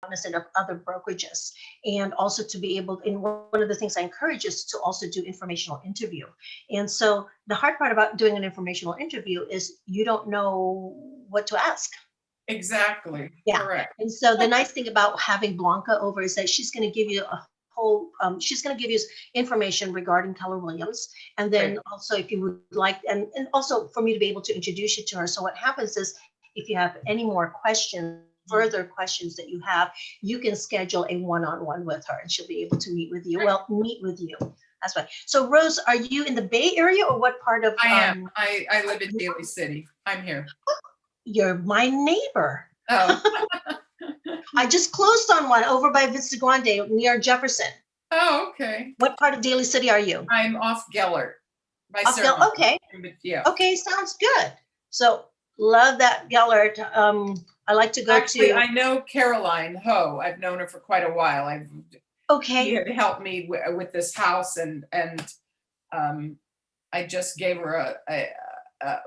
instead of other brokerages. And also to be able, and one of the things I encourage is to also do informational interview. And so the hard part about doing an informational interview is you don't know what to ask. Exactly. Yeah. Correct. And so the nice thing about having Blanca over is that she's going to give you a whole, she's going to give you information regarding Keller Williams. And then Great. also if you would like, and also for me to be able to introduce you to her. So what happens is if you have any more questions, further questions that you have, you can schedule a one-on-one with her and she'll be able to meet with you. Well, meet with you. That's right. So Rose, are you in the Bay Area or what part of? I am. I live in Daly City. I'm here. You're my neighbor. Oh. I just closed on one over by Vista Grande near Jefferson. Oh, okay. What part of Daly City are you? I'm off Gellert. Okay. Yeah. Okay, sounds good. So love that Gellert. I like to go Actually, to. I know Caroline Ho. I've known her for quite a while. She had helped me with this house, and I just gave her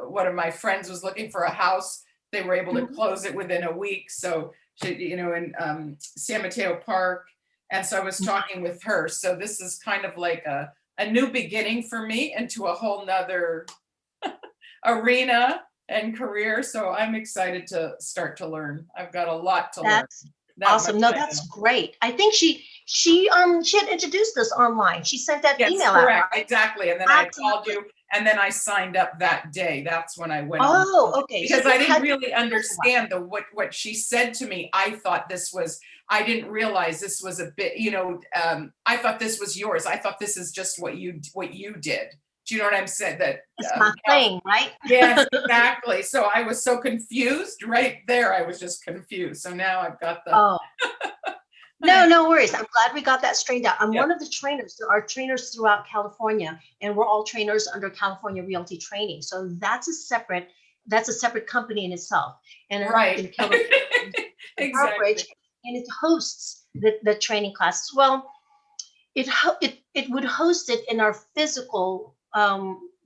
one of my friends was looking for a house. They were able to close it within a week. So she, in San Mateo Park. And so I was talking with her. So this is kind of like a new beginning for me into a whole nother arena and career. So I'm excited to start to learn. I've got a lot to learn. That's awesome. No, that's great. I think she had introduced us online. She sent that email out. Correct, right? Exactly. And then I called you, and then I signed up that day. That's when I went. Oh, okay. Because I didn't really understand what she said to me. I thought I didn't realize this was a bit, I thought this was yours. I thought this is just what you did. Do you know what I'm saying? That's my thing, right? Yes, exactly. So I was so confused right there. I was just confused. So now I've got the. Oh. No worries. I'm glad we got that straightened out. I'm one of the trainers. There are trainers throughout California, and we're all trainers under California Realty Training. So that's a separate company in itself. And right. Exactly. And it hosts the training classes. Well, it would host it in our physical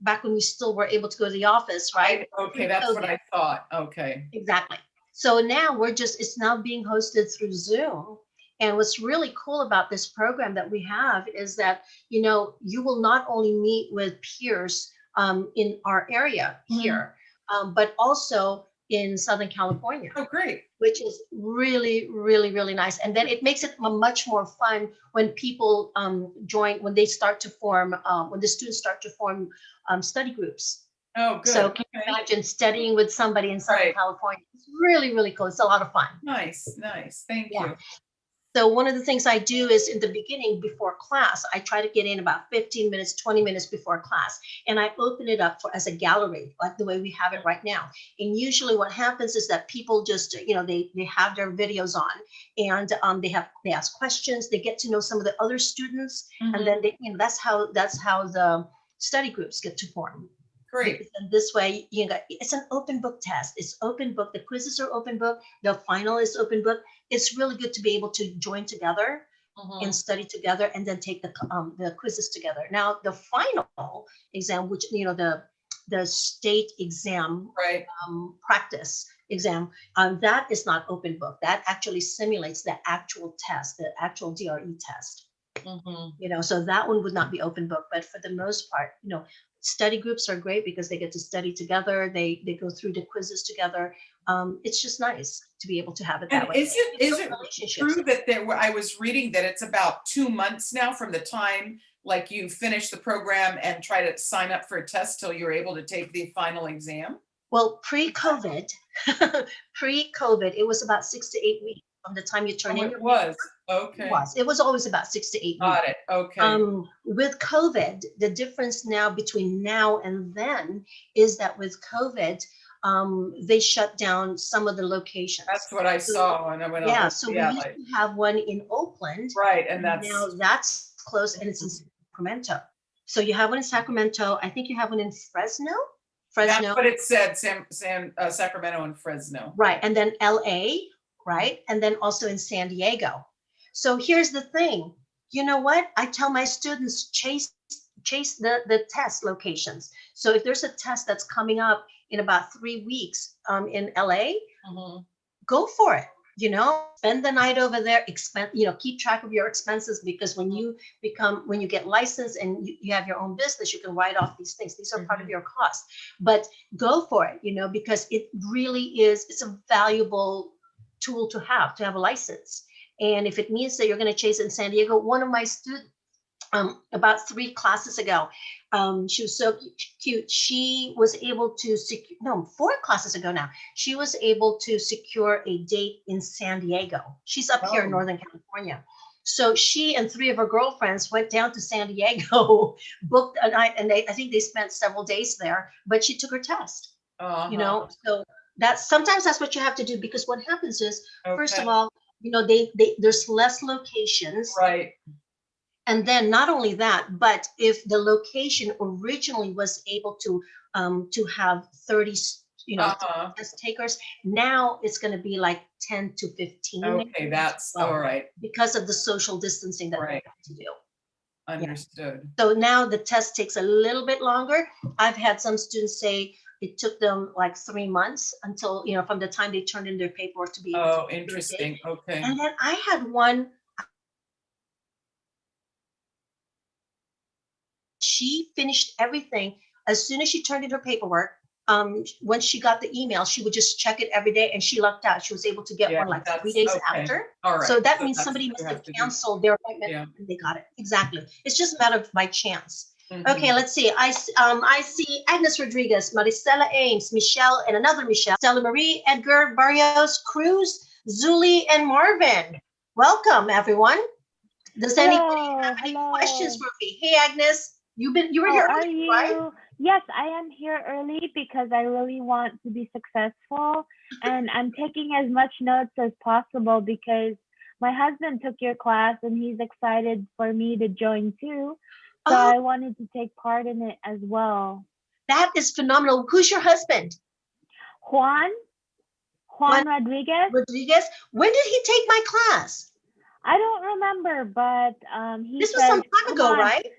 back when we still were able to go to the office, right? Okay, that's what I thought. Okay. Exactly. So now it's now being hosted through Zoom. And what's really cool about this program that we have is that, you will not only meet with peers in our area here, but also in Southern California. Oh, great. Which is really, really, really nice. And then it makes it much more fun when people join, when they start to form, when the students start to form study groups. Oh, good. So can you imagine studying with somebody in Southern California? It's really, really cool. It's a lot of fun. Nice. Thank you. So one of the things I do is in the beginning before class, I try to get in about 15 minutes, 20 minutes before class, and I open it up as a gallery, like the way we have it right now. And usually what happens is that people just, they have their videos on, and they ask questions, they get to know some of the other students, and then that's how the study groups get to form. Great. And this way, it's an open book test. It's open book. The quizzes are open book. The final is open book. It's really good to be able to join together and study together, and then take the quizzes together. Now, the final exam, which the state exam, practice exam, that is not open book. That actually simulates the actual test, the actual DRE test. So that one would not be open book, but for the most part, study groups are great because they get to study together. They go through the quizzes together. It's just nice to be able to have it that way. Is it true that I was reading that it's about 2 months now from the time like you finish the program and try to sign up for a test till you're able to take the final exam? Well, pre-COVID, it was about 6 to 8 weeks from the time you turn in. It was. Okay. It was always about 6 to 8 weeks. Got it. Okay. With COVID, the difference now between now and then is that with COVID, they shut down some of the locations. That's what I saw when I went. Yeah. So we used to have one in Oakland. Right, and now that's closed, and it's in Sacramento. So you have one in Sacramento. I think you have one in Fresno. That's what it said. Sacramento and Fresno. Right, and then LA. Right, and then also in San Diego. So here's the thing. You know what? I tell my students, chase the test locations. So if there's a test that's coming up in about 3 weeks in LA, go for it. spend the night over there, keep track of your expenses, because when you get licensed and you have your own business, you can write off these things. These are part of your cost, but go for it, because it really is, it's a valuable tool to have a license. And if it means that you're going to chase in San Diego, one of my students, about 3 classes ago, she was so cute. She was able to secure, no, 4 classes ago now, she was able to secure a date in San Diego. She's up here in Northern California. So she and 3 of her girlfriends went down to San Diego, booked a night, and I think they spent several days there, but she took her test, so sometimes that's what you have to do, because what happens is, first of all, there's less locations. Right. And then not only that, but if the location originally was able to have 30, test takers, now it's going to be like 10 to 15. Okay, that's all right. Because of the social distancing that they have to do. Understood. Yeah. So now the test takes a little bit longer. I've had some students say it took them like 3 months until, from the time they turned in their paperwork to be able to. Oh, interesting. Okay. And then I had one. She finished everything as soon as she turned in her paperwork. When she got the email, she would just check it every day, and she lucked out. She was able to get one like 3 days after. All right. So that means somebody must have canceled their appointment and they got it. Exactly. It's just a matter of by chance. Okay, let's see. I see Agnes Rodriguez, Maricela Ames, Michelle, and another Michelle, Stella Marie, Edgar, Barrios, Cruz, Zuli, and Marvin. Welcome, everyone. Does anybody have any questions for me? Hey, Agnes. You were here early, right? Yes, I am here early because I really want to be successful, and I'm taking as much notes as possible because my husband took your class and he's excited for me to join too. So I wanted to take part in it as well. That is phenomenal. Who's your husband? Juan Rodriguez. Rodriguez. When did he take my class? I don't remember, but this was some time ago, right?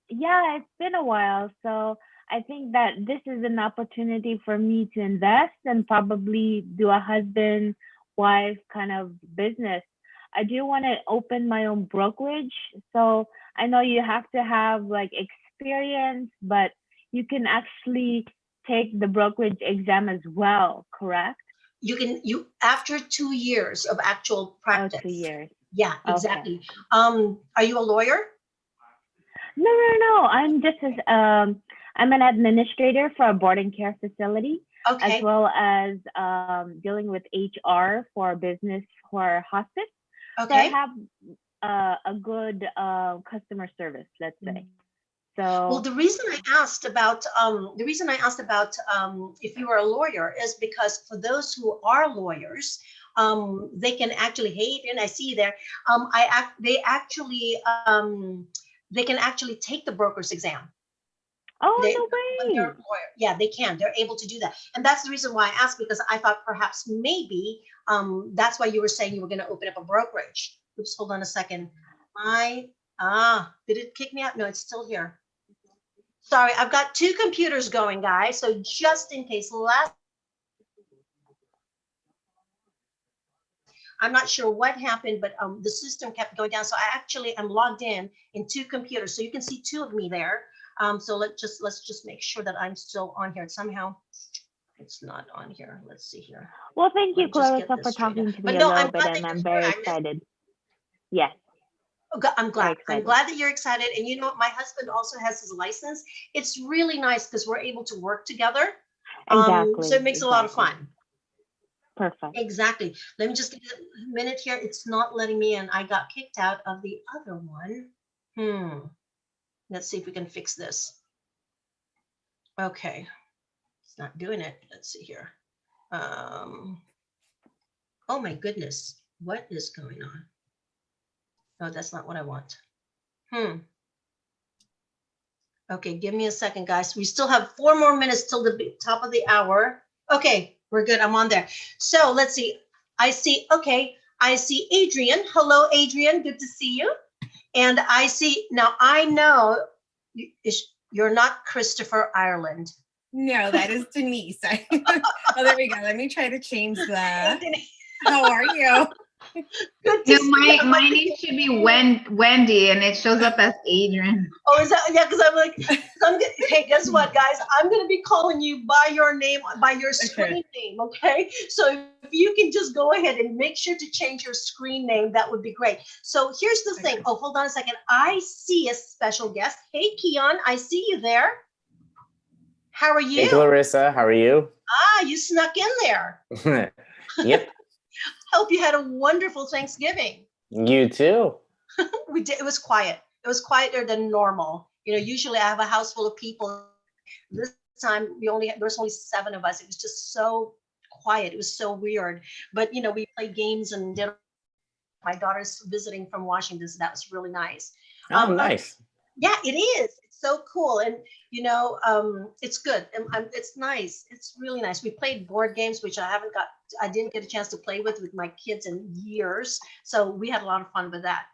Yeah, it's been a while. So I think that this is an opportunity for me to invest and probably do a husband-wife kind of business. I do want to open my own brokerage. So I know you have to have like experience, but you can actually take the brokerage exam as well, correct? You after 2 years of actual practice. 2 years. Yeah, exactly. Okay. Are you a lawyer? No. I'm just I'm an administrator for a boarding care facility, as well as dealing with HR for business for hospice. Okay. So I have a good customer service, let's say. So well, the reason I asked about if you were a lawyer is because for those who are lawyers, they can actually, hey, and I see you there. They can actually take the broker's exam. Oh, no way. Yeah, they can. They're able to do that. And that's the reason why I asked, because I thought perhaps maybe that's why you were saying you were going to open up a brokerage. Oops, hold on a second. Did it kick me out? No, it's still here. Sorry, I've got 2 computers going, guys. So just in case, I'm not sure what happened, but the system kept going down. So I'm logged in 2 computers. So you can see 2 of me there. So let's just make sure that I'm still on here. Somehow it's not on here. Let's see here. Well, thank you, Clarissa, for talking to me a little bit, and I'm very excited. Yes. I'm glad. I'm glad that you're excited. And you know what? My husband also has his license. It's really nice because we're able to work together. Exactly. So it makes a lot of fun. Perfect. Exactly. Let me just give it a minute here. It's not letting me in. I got kicked out of the other one. Let's see if we can fix this. Okay. It's not doing it. Let's see here. Oh my goodness. What is going on? No, that's not what I want. Okay, give me a second, guys. We still have 4 more minutes till the top of the hour. Okay, we're good. I'm on there. So let's see. I see Adrian. Hello, Adrian. Good to see you. And I see, now I know you're not Christopher Ireland. No, that is Denise. Oh, there we go. Let me try to change that. How are you? Good to No, see my you. my name should be Wendy, and it shows up as Adrian. Oh, is that, yeah, because I'm like, hey, guess what, guys? I'm going to be calling you by your name, by your screen name, okay? So if you can just go ahead and make sure to change your screen name, that would be great. So here's the thing. Oh, hold on a second. I see a special guest. Hey, Keon, I see you there. How are you? Hey, Clarissa, how are you? You snuck in there. Yep, Hope you had a wonderful Thanksgiving. you too. We did. It was quiet. It was quieter than normal. Usually I have a house full of people. This time there's only 7 of us. It was just so quiet. It was so weird. But we played games and did. My daughter's visiting from Washington, so that was really nice. Oh, nice. Yeah, it is. It's so cool, and it's good. And it's nice. It's really nice. We played board games, which I didn't get a chance to play with my kids in years. So we had a lot of fun with that.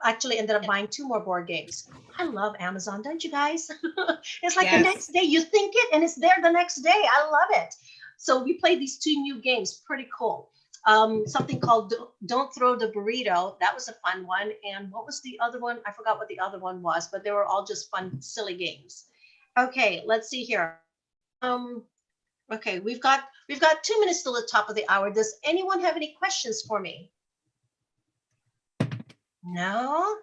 Actually ended up buying 2 more board games. I love Amazon, don't you guys? It's like the next day you think it and it's there the next day. I love it. So we played these 2 new games, pretty cool. Something called Don't Throw the Burrito. That was a fun one. And what was the other one? I forgot what the other one was, but they were all just fun, silly games. Okay, let's see here. Okay, we've got 2 minutes till the top of the hour. Does anyone have any questions for me? No?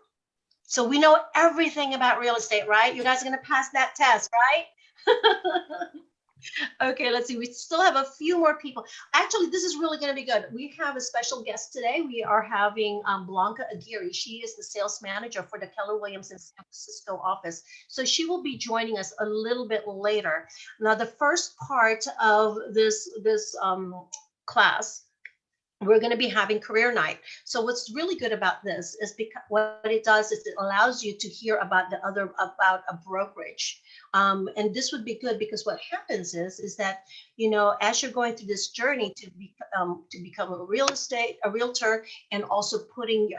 So we know everything about real estate, right? You guys are going to pass that test, right? Okay, let's see. We still have a few more people. Actually, this is really going to be good. We have a special guest today. We are having Blanca Aguirre. She is the sales manager for the Keller Williams in San Francisco office. So she will be joining us a little bit later. Now, the first part of this class, we're going to be having career night. So what's really good about this is because what it does is it allows you to hear about about a brokerage. And this would be good because what happens is that, as you're going through this journey to become a realtor, and also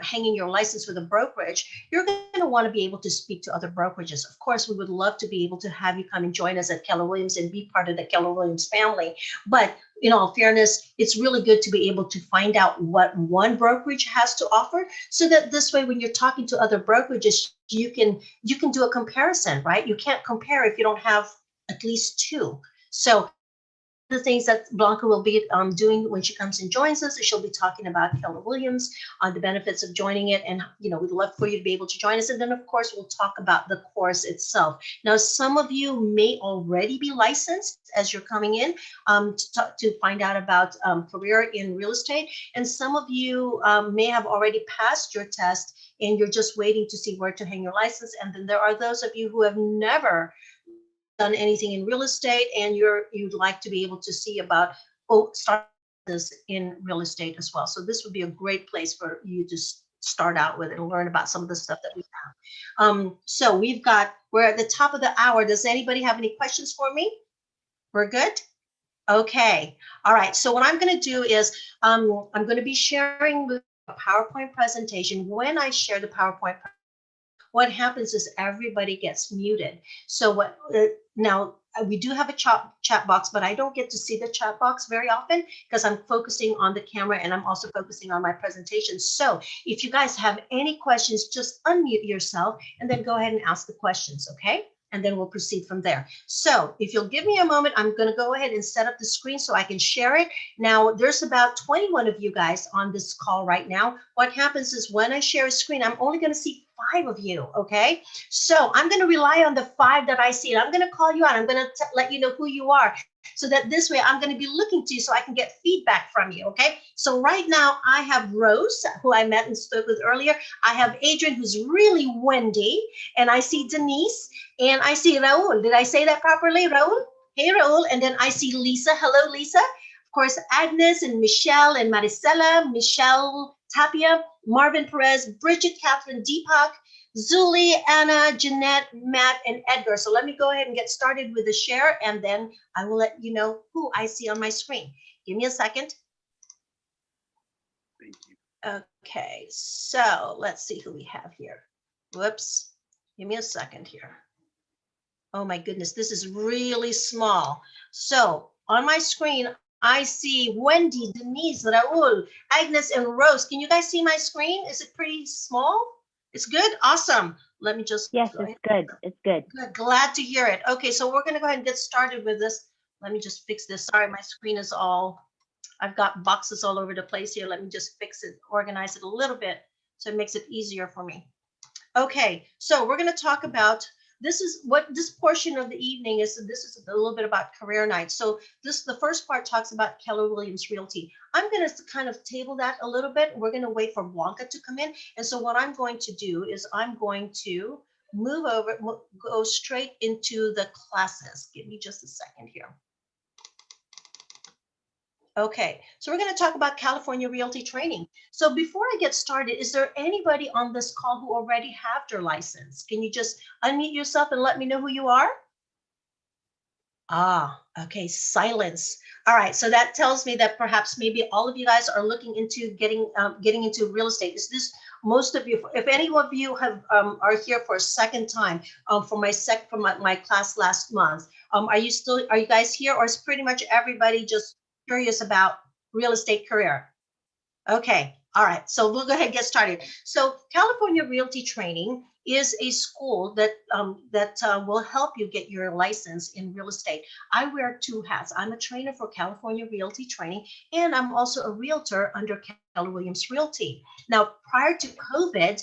hanging your license with a brokerage, you're going to want to be able to speak to other brokerages. Of course, we would love to be able to have you come and join us at Keller Williams and be part of the Keller Williams family. But in all fairness, it's really good to be able to find out what one brokerage has to offer, so that this way, when you're talking to other brokerages, you can do a comparison, right? You can't compare if you don't have at least 2. So the things that Blanca will be doing when she comes and joins us is she'll be talking about Keller Williams, the benefits of joining it, and we'd love for you to be able to join us. And then of course we'll talk about the course itself. Now, some of you may already be licensed as you're coming in to find out about career in real estate, and some of you may have already passed your test and you're just waiting to see where to hang your license. And then there are those of you who have never done anything in real estate, and you'd like to be able to see about start this in real estate as well. So this would be a great place for you to start out with and learn about some of the stuff that we have. So we're at the top of the hour. Does anybody have any questions for me? We're good? Okay. All right. So what I'm going to do is I'm going to be sharing a PowerPoint presentation. When I share the PowerPoint, what happens is everybody gets muted. So now we do have a chat box, but I don't get to see the chat box very often because I'm focusing on the camera and I'm also focusing on my presentation. So if you guys have any questions, just unmute yourself and then go ahead and ask the questions, okay? And then we'll proceed from there. So if you'll give me a moment, I'm going to go ahead and set up the screen so I can share it. Now, there's about 21 of you guys on this call right now. What happens is when I share a screen, I'm only going to see 5 of you, okay? So I'm going to rely on the 5 that I see, and I'm going to call you out. I'm going to let you know who you are, so that this way I'm going to be looking to you so I can get feedback from you, okay? So right now I have Rose, who I met and spoke with earlier. I have Adrian, who's really Wendy, and I see Denise, and I see Raul. Did I say that properly, Raul? Hey, Raul. And then I see Lisa. Hello, Lisa. Of course, Agnes and Michelle and Maricela, Michelle Tapia, Marvin Perez, Bridget, Catherine, Deepak, Zuli, Anna, Jeanette, Matt, and Edgar. So let me go ahead and get started with the share, and then I will let you know who I see on my screen. Give me a second. Thank you. Okay, so let's see who we have here. Whoops. Give me a second here. Oh my goodness, this is really small. So on my screen, I see Wendy, Denise, Raul, Agnes, and Rose. Can you guys see my screen? Is it pretty small? It's good? Awesome. Let me just Yes, go ahead. it's good. It's good. Good. Glad to hear it. Okay, so we're going to go ahead and get started with this. Let me just fix this. Sorry, my screen is I've got boxes all over the place here. Let me just fix it, organize it a little bit so it makes it easier for me. Okay, so we're going to talk about this is what this portion of the evening is. This is a little bit about career night. So the first part talks about Keller Williams Realty. I'm going to kind of table that a little bit. We're going to wait for Blanca to come in. And so what I'm going to do is I'm going to move over, go straight into the classes. Give me just a second here. Okay, so we're going to talk about California Realty Training. So before I get started, is there anybody on this call who already have their license? Can you just unmute yourself and let me know who you are? Ah, okay, silence. All right, so that tells me that perhaps maybe all of you guys are looking into getting into real estate. Is this most of you? If any of you have are here for a second time for my class last month, are you guys here, or is pretty much everybody just curious about real estate career? Okay, all right, so we'll go ahead and get started. So California Realty Training is a school that will help you get your license in real estate. I wear two hats. I'm a trainer for California Realty Training, and I'm also a realtor under Keller Williams Realty. Now, prior to COVID,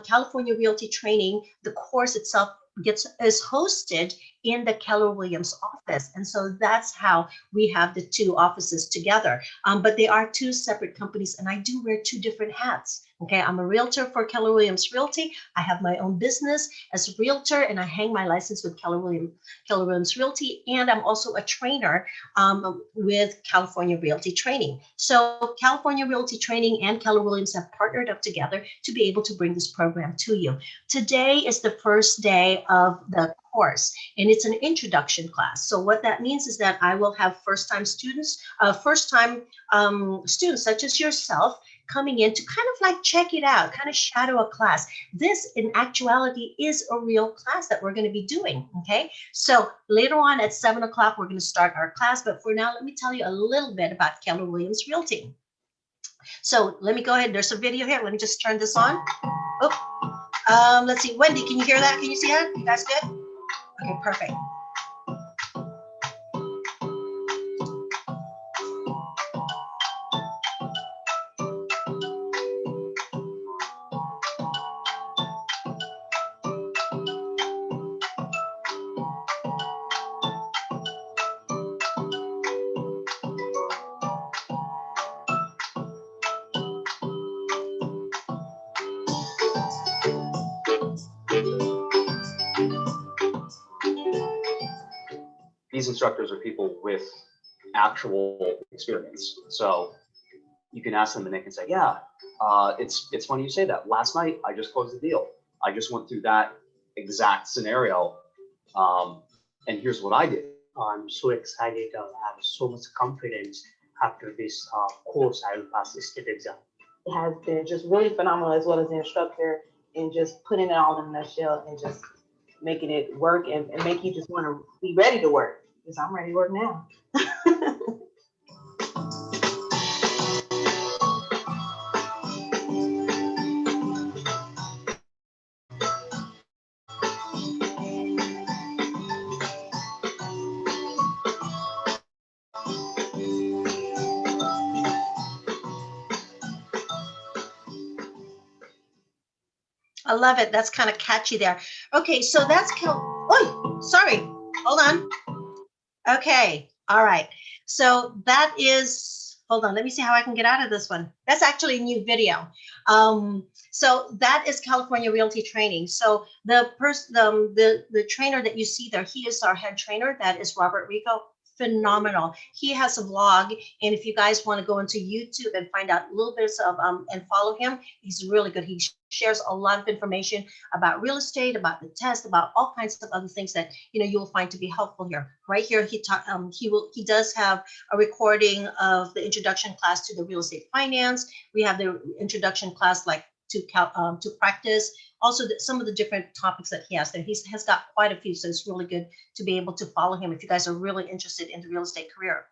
California Realty Training, the course itself is hosted in the Keller Williams office. And so that's how we have the two offices together. But they are two separate companies, and I do wear two different hats. Okay, I'm a realtor for Keller Williams Realty. I have my own business as a realtor, and I hang my license with Keller Williams Realty, and I'm also a trainer with California Realty Training. So California Realty Training and Keller Williams have partnered up together to be able to bring this program to you. Today is the first day of the course, and it's an introduction class. So what that means is that I will have first-time students such as yourself coming in to kind of like check it out, kind of shadow a class. This in actuality is a real class that we're going to be doing. Okay, so later on at 7 o'clock, we're going to start our class. But for now, let me tell you a little bit about Keller Williams Realty. So let me go ahead. There's a video here. Let me just turn this on. Oh, let's see. Wendy, can you hear that? Can you see that? You guys good? Okay, perfect. These instructors are people with actual experience. So you can ask them and they can say, yeah, it's funny you say that. Last night, I just closed the deal. I just went through that exact scenario. And here's what I did. I'm so excited. I have so much confidence after this course. I will pass the state exam. It has been just really phenomenal, as well as the instructor, and just putting it all in a nutshell and just making it work and make you just want to be ready to work, because I'm ready to work now. I love it. That's kind of catchy there. Okay, so that's oh, sorry. Hold on. Okay. All right. So that is, hold on. Let me see how I can get out of this one. That's actually a new video. So that is California Realty Training. So the trainer that you see there, he is our head trainer. That is Robert Rico. Phenomenal. He has a vlog, and if you guys want to go into YouTube and find out a little bit of and follow him, he's really good. He shares a lot of information about real estate, about the test, about all kinds of other things that you'll find to be helpful here. Right here, he does have a recording of the introduction class to the real estate finance. We have the introduction class like to practice. Also, some of the different topics that he has there. He has got quite a few, so it's really good to be able to follow him if you guys are really interested in the real estate career.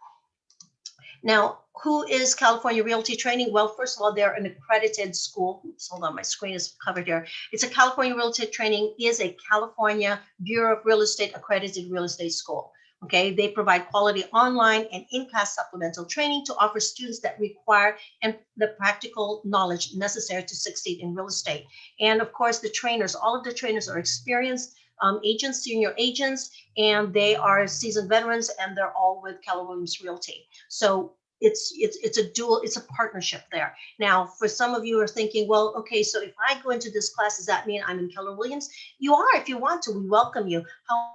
Now, who is California Realty Training? Well, first of all, they're an accredited school. Hold on, my screen is covered here. It's a California Realty Training is a California Bureau of Real Estate accredited real estate school. Okay, they provide quality online and in-class supplemental training to offer students that require and the practical knowledge necessary to succeed in real estate. And of course, the trainers, all of the trainers are experienced agents, senior agents, and they are seasoned veterans, and they're all with Keller Williams Realty. So it's a dual, it's a partnership there. Now, for some of you are thinking, well, okay, so if I go into this class, does that mean I'm in Keller Williams? You are, if you want to, we welcome you. However,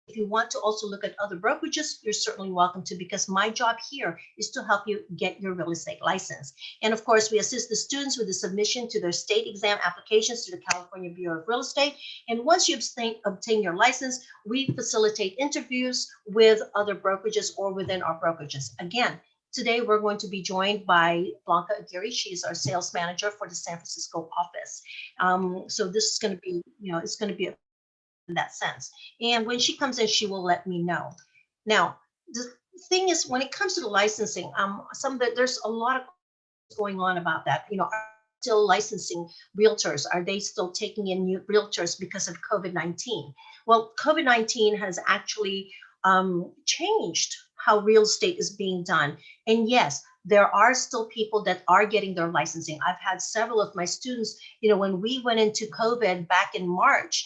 if you want to also look at other brokerages, you're certainly welcome to, because my job here is to help you get your real estate license. And of course, we assist the students with the submission to their state exam applications to the California Bureau of Real Estate. And once you obtain your license, we facilitate interviews with other brokerages or within our brokerages. Again, today we're going to be joined by Blanca Aguirre. She's our sales manager for the San Francisco office. So this is going to be, it's going to be in that sense. And when she comes in, she will let me know. Now, the thing is, when it comes to the licensing, there's a lot of going on about that. Are still licensing realtors? Are they still taking in new realtors because of COVID-19? Well, COVID-19 has actually changed how real estate is being done. And yes, there are still people that are getting their licensing. I've had several of my students, when we went into COVID back in March,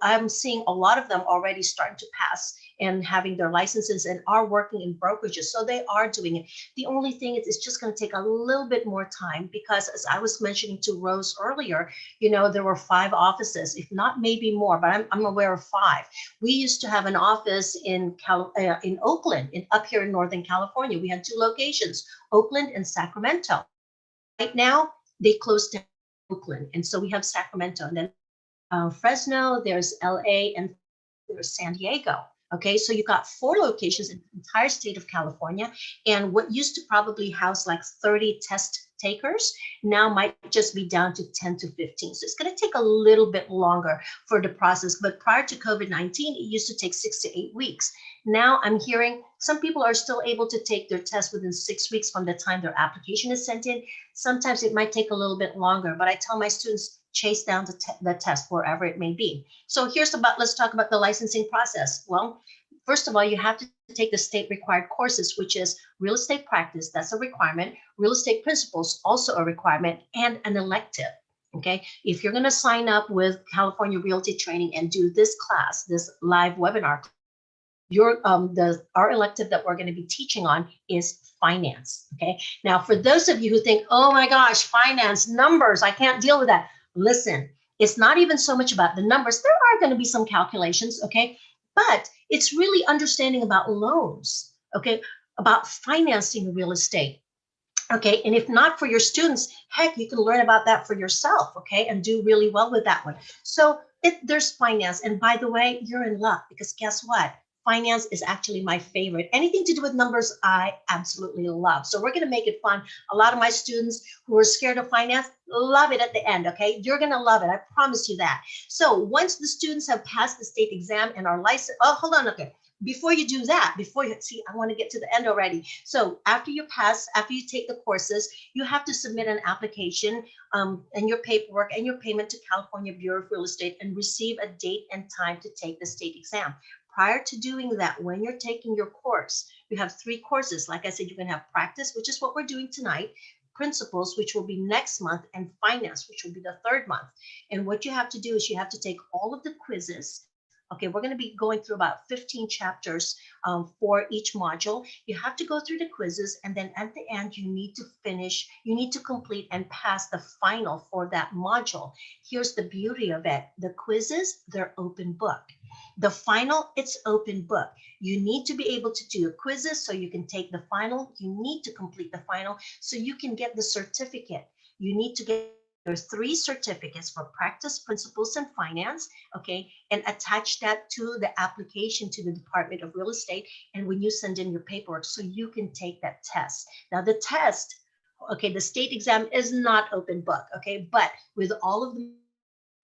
I'm seeing a lot of them already starting to pass and having their licenses and are working in brokerages. So they are doing it. The only thing is it's just going to take a little bit more time, because as I was mentioning to Rose earlier, there were 5 offices, if not maybe more, but I'm aware of 5. We used to have an office in Oakland, up here in Northern California. We had 2 locations, Oakland and Sacramento. Right now, they closed down Oakland, and so we have Sacramento, and then Fresno, there's LA, and there's San Diego. Okay, so you got 4 locations in the entire state of California, and what used to probably house like 30 test takers now might just be down to 10 to 15. So it's going to take a little bit longer for the process. But prior to COVID-19, it used to take 6 to 8 weeks. Now I'm hearing some people are still able to take their test within 6 weeks from the time their application is sent in. Sometimes it might take a little bit longer, but I tell my students, chase down the test wherever it may be. So let's talk about the licensing process. Well, first of all, you have to take the state required courses, which is real estate practice, that's a requirement, real estate principles, also a requirement, and an elective. Okay, if you're going to sign up with California Realty Training and do this class, this live webinar, our elective that we're going to be teaching on is finance. Okay, now for those of you who think, oh my gosh, finance, numbers, I can't deal with that. Listen, it's not even so much about the numbers. There are going to be some calculations, okay? But it's really understanding about loans, okay? About financing real estate, okay? And if not for your students, heck, you can learn about that for yourself, okay? And do really well with that one. So there's finance. And by the way, you're in luck, because guess what? Finance is actually my favorite. Anything to do with numbers, I absolutely love. So we're going to make it fun. A lot of my students who are scared of finance love it at the end, okay? You're going to love it. I promise you that. So once the students have passed the state exam and are licensed, oh, hold on, okay. Before you do that, I want to get to the end already. So after you take the courses, you have to submit an application and your paperwork and your payment to California Bureau of Real Estate and receive a date and time to take the state exam. Prior to doing that, when you're taking your course, you have 3 courses. Like I said, you can have practice, which is what we're doing tonight, principles, which will be next month, and finance, which will be the 3rd month. And what you have to do is you have to take all of the quizzes. Okay, we're going to be going through about 15 chapters for each module. You have to go through the quizzes, and then at the end, you need to complete and pass the final for that module. Here's the beauty of it. The quizzes, they're open book. The final, it's open book. You need to be able to do quizzes so you can take the final. You need to complete the final so you can get the certificate. You need to get there's 3 certificates for practice, principles, and finance, okay? And attach that to the application to the Department of Real Estate. And when you send in your paperwork, so you can take that test. Now the test, okay, the state exam is not open book, okay? But with all of the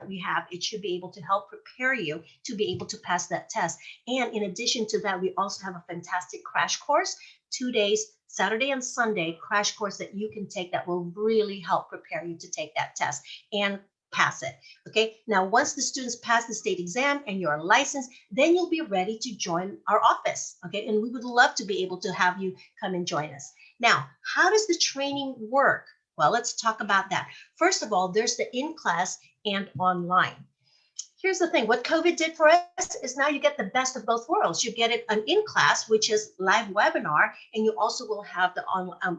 we have, it should be able to help prepare you to be able to pass that test. And in addition to that, we also have a fantastic crash course, 2 days, Saturday and Sunday crash course that you can take that will really help prepare you to take that test and pass it. Okay. Now, once the students pass the state exam and you're licensed, then you'll be ready to join our office. Okay. And we would love to be able to have you come and join us. Now, how does the training work? Well, let's talk about that. First of all, there's the in-class and online. Here's the thing, what COVID did for us is now you get the best of both worlds. You get it an in-class, which is live webinar, and you also will have the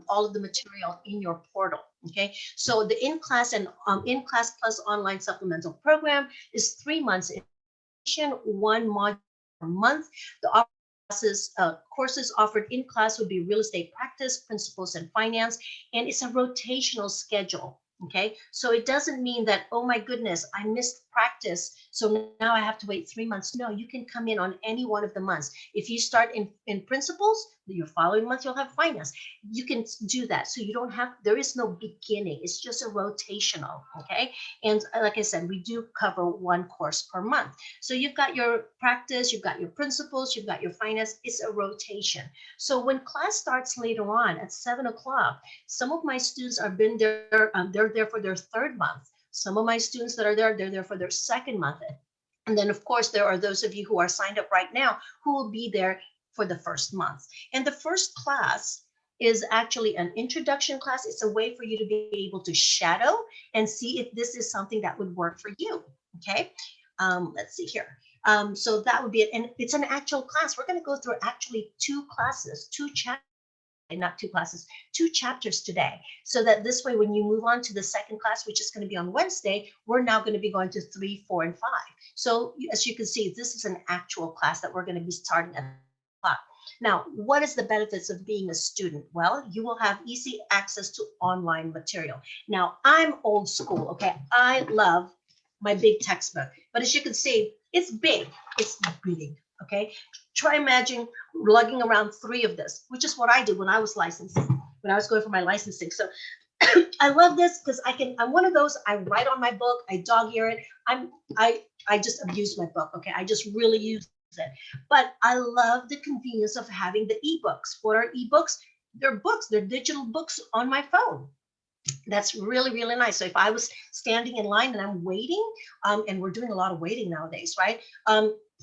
all of the material in your portal. Okay, so the in-class and in-class plus online supplemental program is 3 months in, 1 module per month. The courses offered in class would be real estate practice, principles, and finance, and it's a rotational schedule. Okay, so it doesn't mean that, oh my goodness, I missed practice, so now I have to wait 3 months. No, you can come in on any one of the months. If you start in principles, your following month you'll have finance. You can do that. So you don't have, there is no beginning. It's just a rotational. Okay, and like I said, we do cover 1 course per month. So you've got your practice, you've got your principles, you've got your finance. It's a rotation. So when class starts later on at 7 o'clock, some of my students have been there, they're there for their 3rd month. Some of my students that are there, they're there for their 2nd month. And then of course, there are those of you who are signed up right now who will be there for the 1st month. And the first class is actually an introduction class. It's a way for you to be able to shadow and see if this is something that would work for you. Okay, let's see here. So that would be it. And it's an actual class. We're going to go through actually 2 classes, 2 chapters. Not 2 classes, 2 chapters today. So that this way, when you move on to the 2nd class, which is going to be on Wednesday, we're now going to be going to 3, 4, and 5. So as you can see, this is an actual class that we're going to be starting at 5. Now, what is the benefits of being a student? Well, you will have easy access to online material. Now, I'm old school, okay? I love my big textbook, but as you can see, it's big, it's big. Okay, try imagine lugging around 3 of this, which is what I did when I was licensed, when I was going for my licensing. So I love this because I'm one of those, I write on my book, I dog ear it. I just abuse my book. Okay, I just really use it. But I love the convenience of having the ebooks. What are ebooks? They're books, they're digital books on my phone. That's really, really nice. So if I was standing in line and I'm waiting, and we're doing a lot of waiting nowadays, right?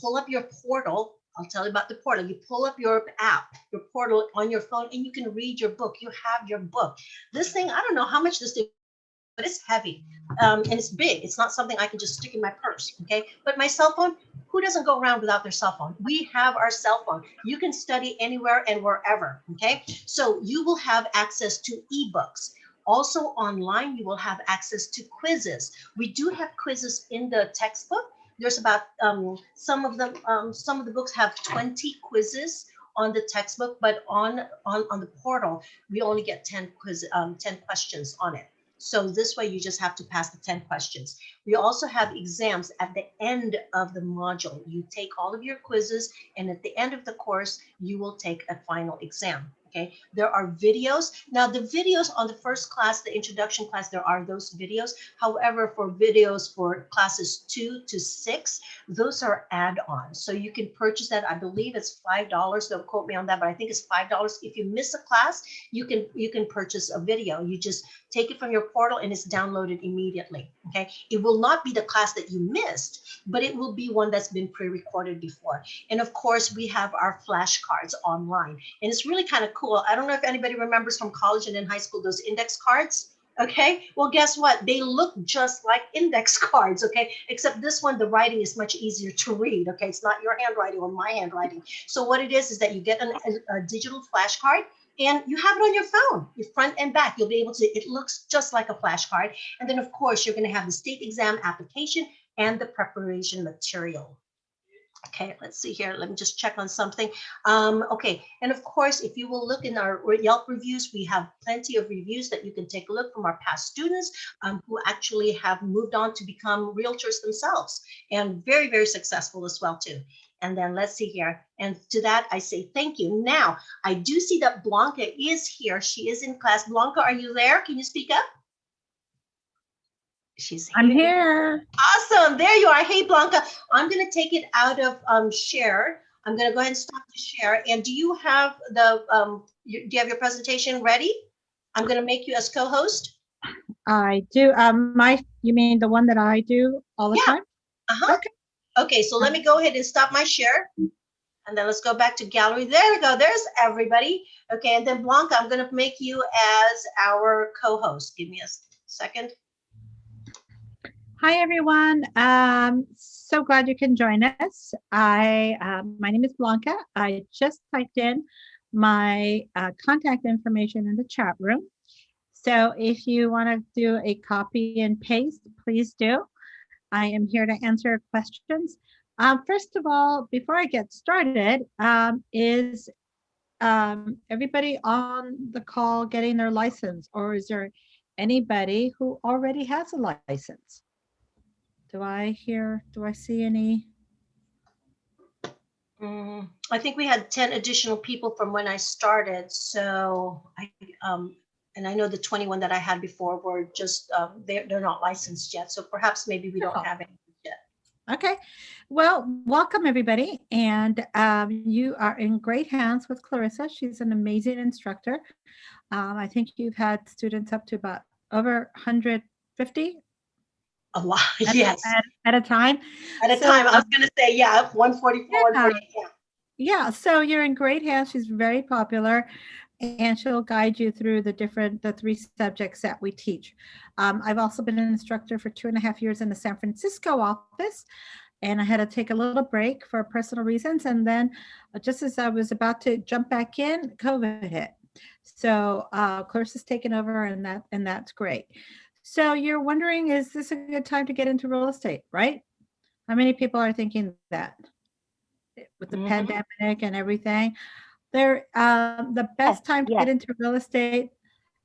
Pull up your portal. I'll tell you about the portal. You pull up your app, your portal on your phone, and you can read your book. You have your book. This thing, I don't know how much this thing, but it's heavy, and it's big. It's not something I can just stick in my purse, okay? But my cell phone, who doesn't go around without their cell phone? We have our cell phone. You can study anywhere and wherever, okay? So you will have access to ebooks. Also online, you will have access to quizzes. We do have quizzes in the textbook. There's about some of the books have 20 quizzes on the textbook, but on the portal, we only get 10 questions on it. So this way you just have to pass the 10 questions. We also have exams at the end of the module. You take all of your quizzes, and at the end of the course, you will take a final exam. Okay, there are videos. Now the videos on the first class, the introduction class, there are those videos. However, for videos for classes 2 to 6, those are add-ons. So you can purchase that. I believe it's $5. Don't quote me on that, but I think it's $5. If you miss a class, you can purchase a video. You just take it from your portal and it's downloaded immediately. Okay, it will not be the class that you missed, but it will be one that's been pre-recorded before. And of course, we have our flashcards online, and it's really kind of cool. I don't know if anybody remembers from college and in high school, those index cards. Okay, well, guess what? They look just like index cards, okay? Except this one, the writing is much easier to read, okay? It's not your handwriting or my handwriting. So what it is that you get a digital flashcard, and you have it on your phone, your front and back. You'll be able to, it looks just like a flashcard. And then of course, you're gonna have the state exam application and the preparation material. Okay, let's see here. Let me just check on something. Okay, and of course, if you will look in our Yelp reviews, we have plenty of reviews that you can take a look from our past students who actually have moved on to become realtors themselves, and very, very successful as well too. And then let's see here. And to that, I say thank you. Now, I do see that Blanca is here. She is in class. Blanca, are you there? Can you speak up? She's here. I'm here. Awesome. There you are. Hey, Blanca, I'm going to take it out of share I'm going to go ahead and stop the share. And do you have do you have your presentation ready? I'm going to make you as co-host. I do. You mean the one that I do all the Yeah. time? Uh-huh. Okay. Okay, so let me go ahead and stop my share. And then let's go back to gallery. There we go. There's everybody. Okay, and then Blanca, I'm going to make you as our co-host. Give me a second. Hi, everyone. So glad you can join us. My name is Blanca. I just typed in my contact information in the chat room. So if you want to do a copy and paste, please do. I am here to answer questions. First of all, before I get started, is everybody on the call getting their license, or is there anybody who already has a license? Do I see any? I think we had 10 additional people from when I started. So and I know the 21 that I had before were just, they're not licensed yet. So perhaps maybe we don't have any yet. Okay. Well, welcome everybody. And you are in great hands with Clarissa. She's an amazing instructor. I think you've had students up to about over 150. A lot, yes. At a time. At a time, I was going to say, yeah, 144, yeah. 148, yeah. Yeah, so you're in great hands. She's very popular, and she'll guide you through the 3 subjects that we teach. I've also been an instructor for 2.5 years in the San Francisco office, and I had to take a little break for personal reasons. And then just as I was about to jump back in, COVID hit. So Clarissa's taken over, and that's great. So you're wondering, is this a good time to get into real estate, right? How many people are thinking that? With the pandemic and everything, the best time to get into real estate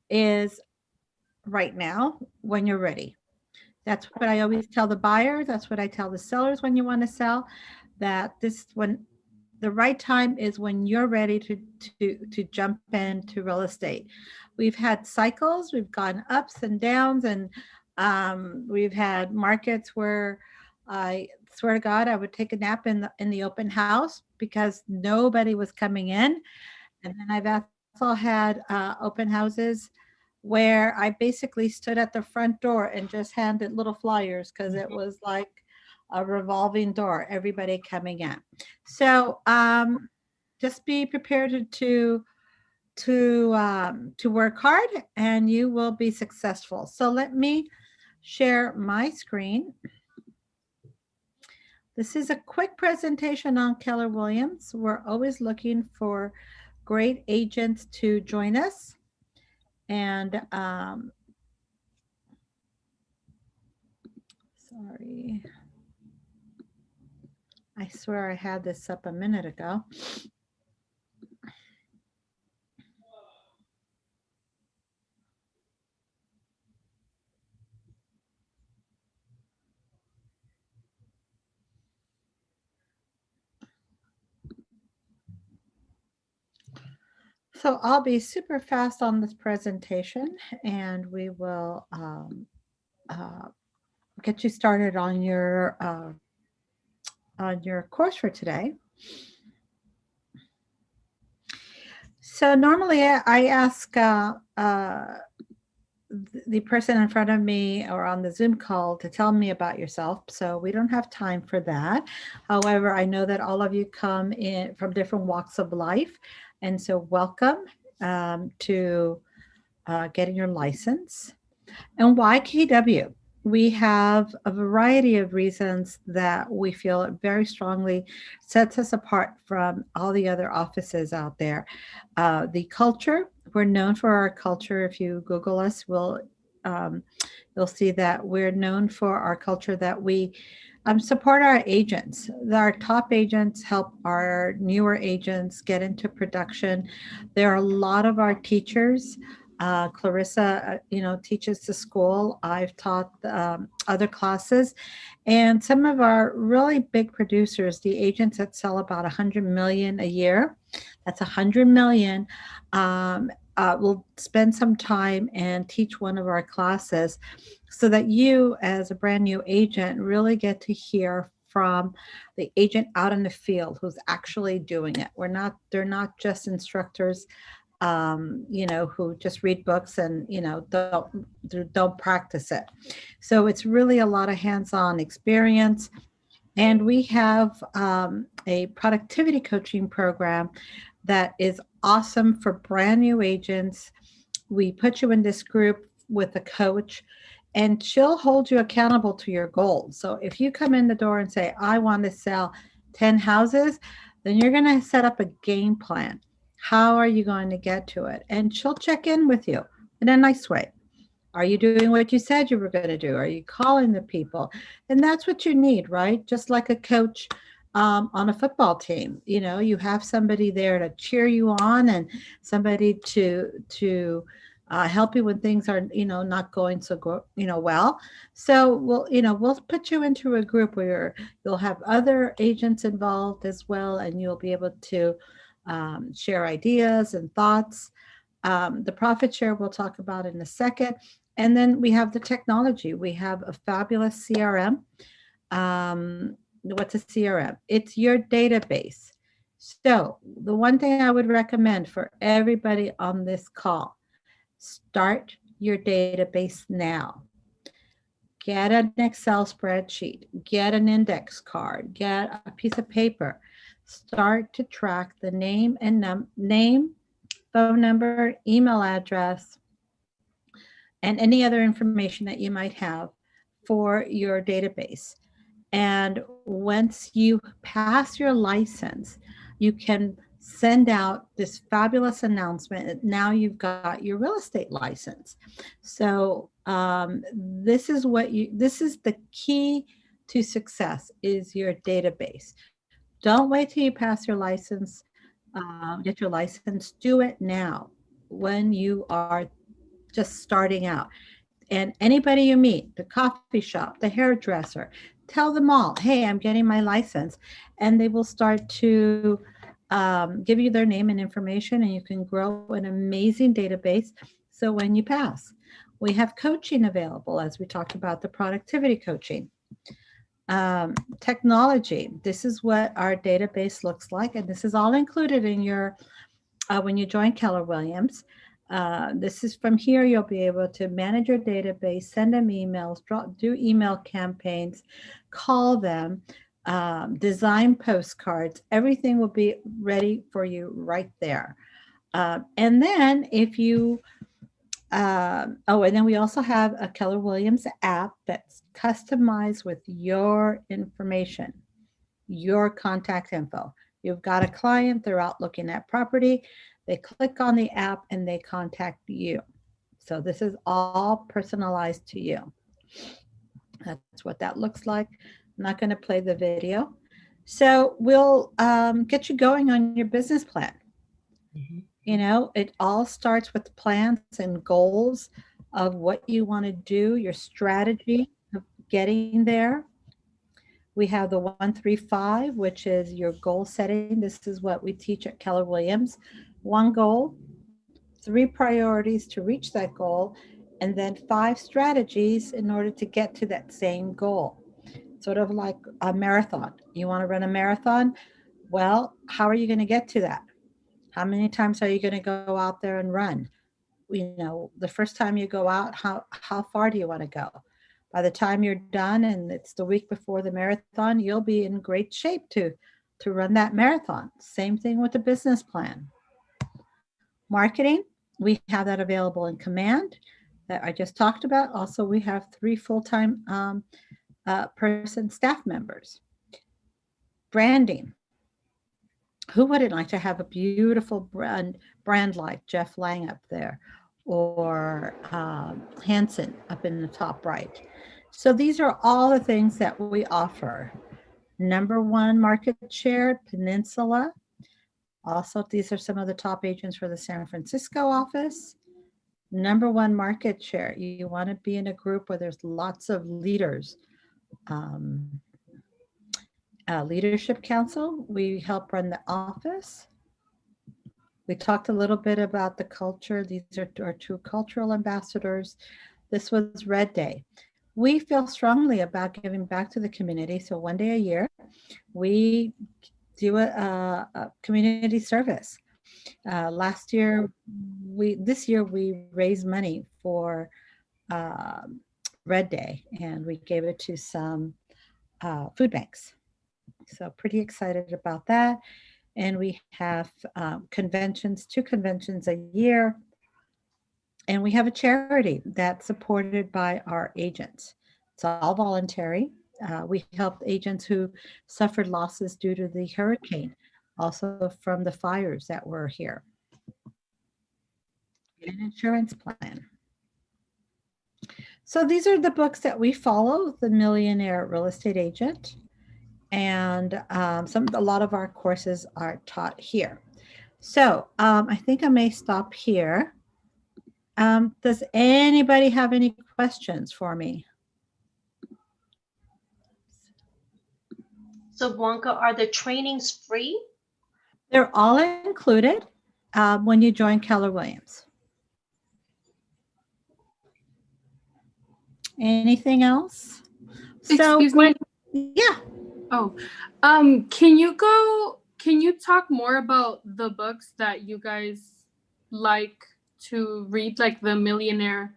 is right now when you're ready. That's what I always tell the buyers. That's what I tell the sellers when you want to sell, that when the right time is when you're ready to jump into real estate. We've had cycles, we've gone ups and downs, and we've had markets where I swear to God, I would take a nap in the open house because nobody was coming in. And then I've also had open houses where I basically stood at the front door and just handed little flyers because it was like a revolving door, everybody coming in. So just be prepared to work hard, and you will be successful. So let me share my screen. This is a quick presentation on Keller Williams. We're always looking for great agents to join us. And sorry, I swear I had this up a minute ago. So I'll be super fast on this presentation, and we will get you started on your course for today. So normally I ask the person in front of me or on the Zoom call to tell me about yourself. So we don't have time for that. However, I know that all of you come in from different walks of life. And so welcome to getting your license. And why KW? We have a variety of reasons that we feel very strongly sets us apart from all the other offices out there. The culture, we're known for our culture. If you Google us, you'll see that we're known for our culture, that we support our agents. Our top agents help our newer agents get into production. There are a lot of our teachers. Clarissa, teaches the school. I've taught other classes, and some of our really big producers, the agents that sell about 100 million a year, that's 100 million, will spend some time and teach one of our classes so that you, as a brand new agent, really get to hear from the agent out in the field who's actually doing it. They're not just instructors, who just read books and, don't practice it. So it's really a lot of hands-on experience. And we have a productivity coaching program that is awesome for brand new agents. We put you in this group with a coach, and she'll hold you accountable to your goals. So if you come in the door and say, I want to sell 10 houses, then you're going to set up a game plan. How are you going to get to it? And she'll check in with you in a nice way. Are you doing what you said you were going to do? Are you calling the people? And that's what you need, right? Just like a coach on a football team. You have somebody there to cheer you on and somebody to help you when things are, not going so well. So we'll put you into a group where you'll have other agents involved as well, and you'll be able to share ideas and thoughts. The profit share we'll talk about in a second. And then we have the technology. We have a fabulous CRM. What's a CRM? It's your database. So the one thing I would recommend for everybody on this call, start your database now. Get an Excel spreadsheet, get an index card, get a piece of paper. Start to track the name and name, phone number, email address, and any other information that you might have for your database. And once you pass your license, you can send out this fabulous announcement that now you've got your real estate license. So this is the key to success, is your database. Don't wait till you pass your license, get your license. Do it now when you are just starting out. And anybody you meet, the coffee shop, the hairdresser, tell them all, hey, I'm getting my license. And they will start to give you their name and information, and you can grow an amazing database. So when you pass, we have coaching available, as we talked about the productivity coaching. Technology, this is what our database looks like. And this is all included in your, when you join Keller Williams. This is from here, you'll be able to manage your database, send them emails, do email campaigns, call them, design postcards. Everything will be ready for you right there. And then if you, and then we also have a Keller Williams app that's customized with your information, your contact info. You've got a client, they're out looking at property. They click on the app and they contact you. So this is all personalized to you. That's what that looks like. I'm not going to play the video. So we'll get you going on your business plan. It all starts with plans and goals of what you want to do, your strategy of getting there. We have the 135, which is your goal setting. This is what we teach at Keller Williams. One goal, 3 priorities to reach that goal, and then 5 strategies in order to get to that same goal. Sort of like a marathon. You want to run a marathon? Well, how are you going to get to that? How many times are you going to go out there and run? The first time you go out, how far do you want to go? By the time you're done and it's the week before the marathon, you'll be in great shape to run that marathon. Same thing with the business plan. Marketing, we have that available in Command that I just talked about. Also, we have 3 full-time person staff members. Branding. Who wouldn't like to have a beautiful brand like Jeff Lang up there, or Hanson up in the top right? So these are all the things that we offer. #1 market share, Peninsula. Also, these are some of the top agents for the San Francisco office. #1 market share. You want to be in a group where there's lots of leaders. Leadership Council, we help run the office. We talked a little bit about the culture. These are our 2 cultural ambassadors. This was Red Day. we feel strongly about giving back to the community. So one day a year, we do a community service. Last year, this year we raised money for um, Red Day, and we gave it to some food banks. So pretty excited about that. And we have conventions, 2 conventions a year. And we have a charity that's supported by our agents. It's all voluntary. We helped agents who suffered losses due to the hurricane, also from the fires that were here. Get an insurance plan. So these are the books that we follow, The Millionaire Real Estate Agent. And a lot of our courses are taught here. So I think I may stop here. Does anybody have any questions for me? So Blanca, are the trainings free? They're all included when you join Keller Williams. Anything else? Excuse me. Yeah. Oh, can you talk more about the books that you guys like to read, like The Millionaire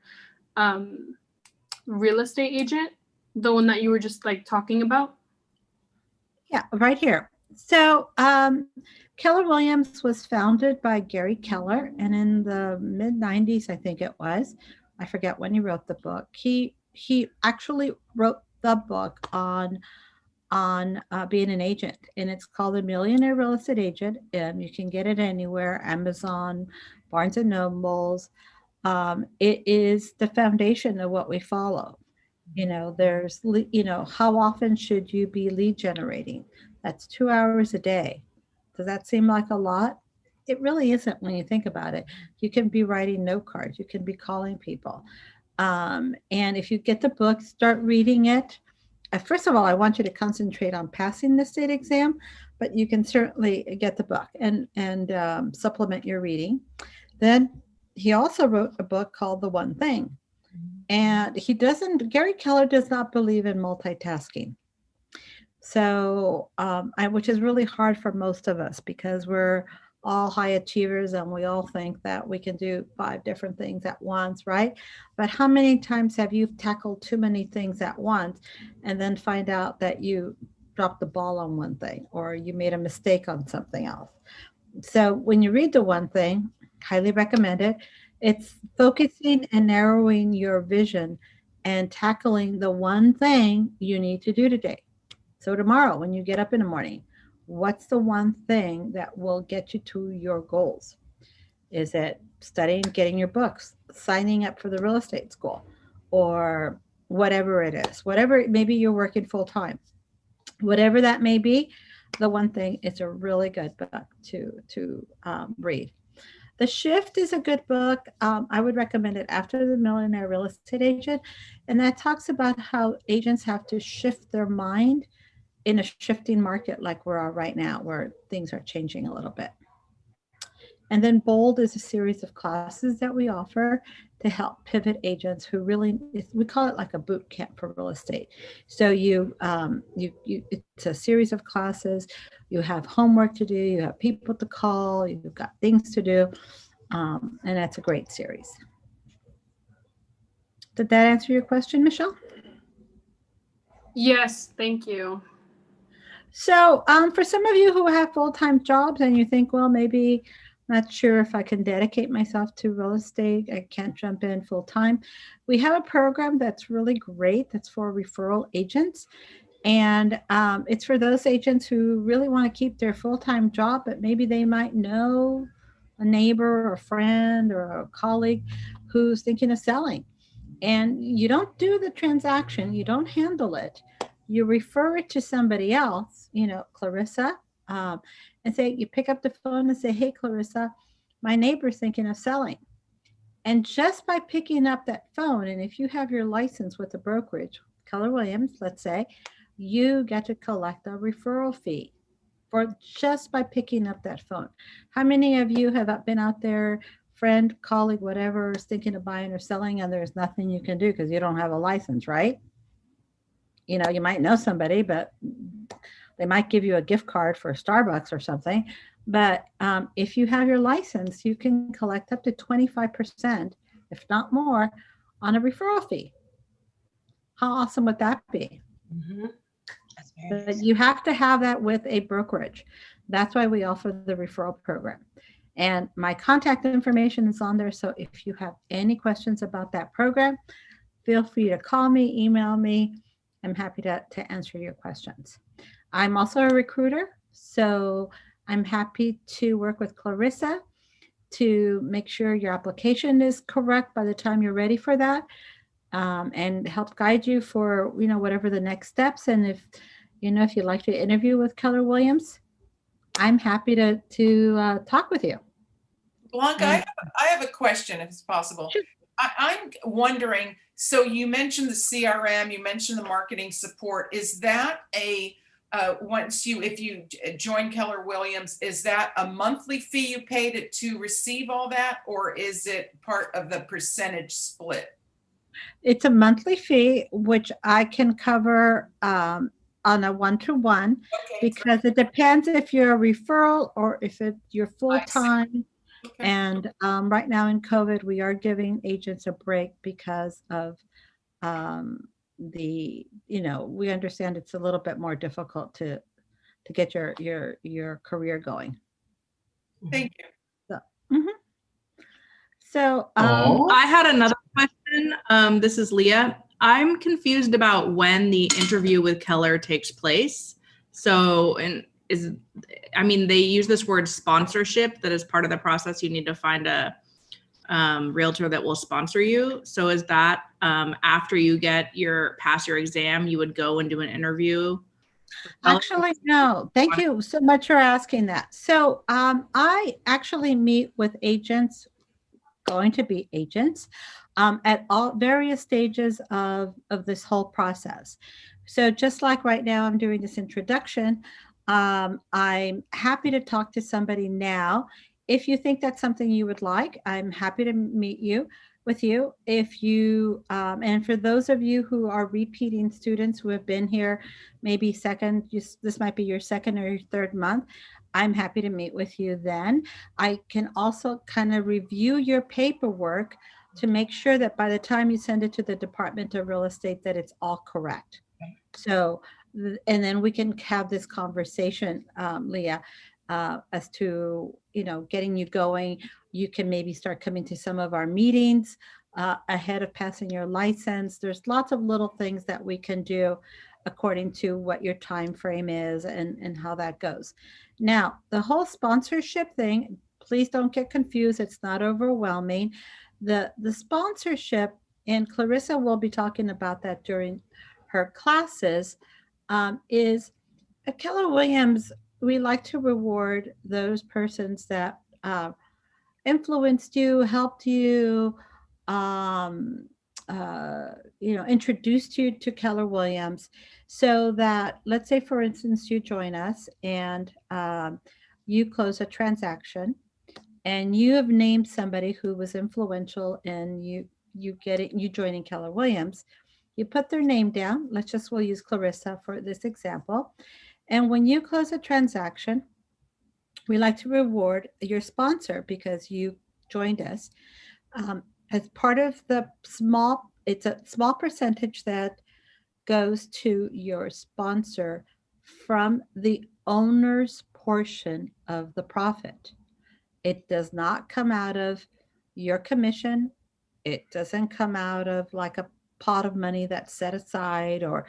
Real Estate Agent, the one that you were just like talking about? Yeah, right here. So Keller Williams was founded by Gary Keller, and in the mid-90s, I think it was, I forget when he wrote the book. He actually wrote the book on being an agent, and it's called The Millionaire Real Estate Agent. You can get it anywhere, Amazon, Barnes and Nobles. It is the foundation of what we follow. There's, how often should you be lead generating? That's 2 hours a day. Does that seem like a lot? It really isn't when you think about it. You can be writing note cards. You can be calling people. And if you get the book, start reading it. First of all, I want you to concentrate on passing the state exam, but you can certainly get the book and supplement your reading. Then he also wrote a book called The One Thing. And Gary Keller does not believe in multitasking. So, which is really hard for most of us because we're all high achievers and we all think that we can do 5 different things at once, right? But how many times have you tackled too many things at once and then find out that you dropped the ball on one thing or you made a mistake on something else? So when you read The One Thing, highly recommend it. It's focusing and narrowing your vision and tackling the one thing you need to do today. So tomorrow, when you get up in the morning, what's the one thing that will get you to your goals? Is it studying, getting your books, signing up for the real estate school, or whatever it is? Whatever, maybe you're working full time. Whatever that may be, The One Thing is a really good book to read. The Shift is a good book. I would recommend it after The Millionaire Real Estate Agent. And that talks about how agents have to shift their mind in a shifting market like we are right now, where things are changing a little bit. And then Bold is a series of classes that we offer to help pivot agents who really, we call it like a boot camp for real estate. So it's a series of classes. You have homework to do, you have people to call, you've got things to do, and that's a great series. Did that answer your question, Michelle? Yes, thank you. So for some of you who have full-time jobs and you think, well, maybe not sure if I can dedicate myself to real estate, I can't jump in full-time. We have a program that's really great. That's for referral agents. And it's for those agents who really want to keep their full-time job, but maybe they might know a neighbor or a friend or a colleague who's thinking of selling. And you don't do the transaction, you don't handle it. You refer it to somebody else, Clarissa, and say, you pick up the phone and say, hey, Clarissa, my neighbor's thinking of selling. And just by picking up that phone, and if you have your license with the brokerage, Keller Williams, let's say, you get to collect a referral fee for just by picking up that phone. How many of you have been out there, friend, colleague, whatever, is thinking of buying or selling, and there's nothing you can do because you don't have a license, right? you know, you might know somebody, but they might give you a gift card for Starbucks or something. But if you have your license, you can collect up to 25%, if not more, on a referral fee. How awesome would that be? Mhm. That's very But nice. you have to have that with a brokerage. That's why we offer the referral program. And my contact information is on there. So if you have any questions about that program, feel free to call me, email me. I'm happy to answer your questions. I'm also a recruiter, so I'm happy to work with Clarissa to make sure your application is correct by the time you're ready for that, and help guide you for, you know, whatever the next steps. And if, you know, if you'd like to interview with Keller Williams, I'm happy to talk with you. Blanca, And I have a question if it's possible. Sure. I'm wondering, so you mentioned the CRM, you mentioned the marketing support. Is that a, if you join Keller Williams, is that a monthly fee you pay to receive all that? Or is it part of the percentage split? it's a monthly fee, which I can cover on a one-to-one, Okay. because it depends if you're a referral or if you're I see. full-time. Okay. And right now in COVID, we are giving agents a break because of you know, we understand it's a little bit more difficult to get your career going. Thank you. So, mhm. So I had another question. This is Leah. I'm confused about when the interview with Keller takes place. So, I mean, they use this word sponsorship, that is part of the process. You need to find a realtor that will sponsor you. So is that after you pass your exam, you would go and do an interview? Actually, no. Thank you so much for asking that. So I actually meet with agents, going to be agents, at all various stages of this whole process. So just like right now, I'm doing this introduction. I'm happy to talk to somebody now. If you think that's something you would like, I'm happy to meet with you. If you, and for those of you who are repeating students who have been here, maybe this might be your second or your third month, I'm happy to meet with you then. I can also kind of review your paperwork to make sure that by the time you send it to the Department of Real Estate, that it's all correct. So, and then we can have this conversation, Leah, as to, you know, getting you going. You can maybe start coming to some of our meetings ahead of passing your license. There's lots of little things that we can do according to what your time frame is and how that goes. Now, the whole sponsorship thing, please don't get confused. It's not overwhelming. The sponsorship, and Clarissa will be talking about that during her classes, is at Keller Williams, we like to reward those persons that influenced you, helped you, you know, introduced you to Keller Williams, so that, let's say, for instance, you join us and you close a transaction and you have named somebody who was influential in you joining Keller Williams. You put their name down. We'll use Clarissa for this example. And when you close a transaction, we like to reward your sponsor because you joined us. As part of it's a small percentage that goes to your sponsor from the owner's portion of the profit. It does not come out of your commission. It doesn't come out of like a pot of money that's set aside or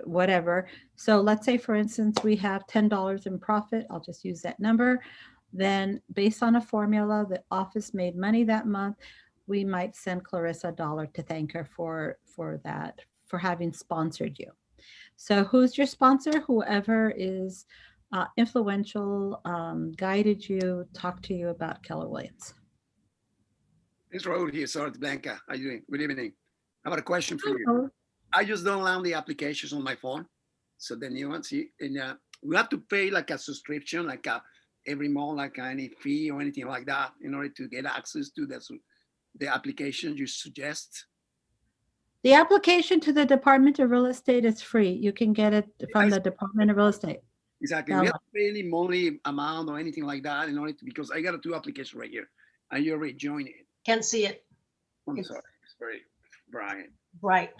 whatever. So let's say, for instance, we have $10 in profit. I'll just use that number. Then based on a formula, the office made money that month. We might send Clarissa $1 to thank her for that, for having sponsored you. So who's your sponsor? Whoever is influential, guided you, talked to you about Keller Williams. It's Raul here. Sorry, Blanca. How you doing? Good evening. I have a question for you. Hello. I just download the applications on my phone. So the new one, see, and we have to pay like a subscription, like every month, like any fee or anything like that in order to get access to the application you suggest. The application to the Department of Real Estate is free. You can get it from the Department of Real Estate. Exactly. We have to pay any money amount or anything like that in order to, because I got a 2 application right here and you already joined it. Can't see it. I'm sorry. It's very bright. Right.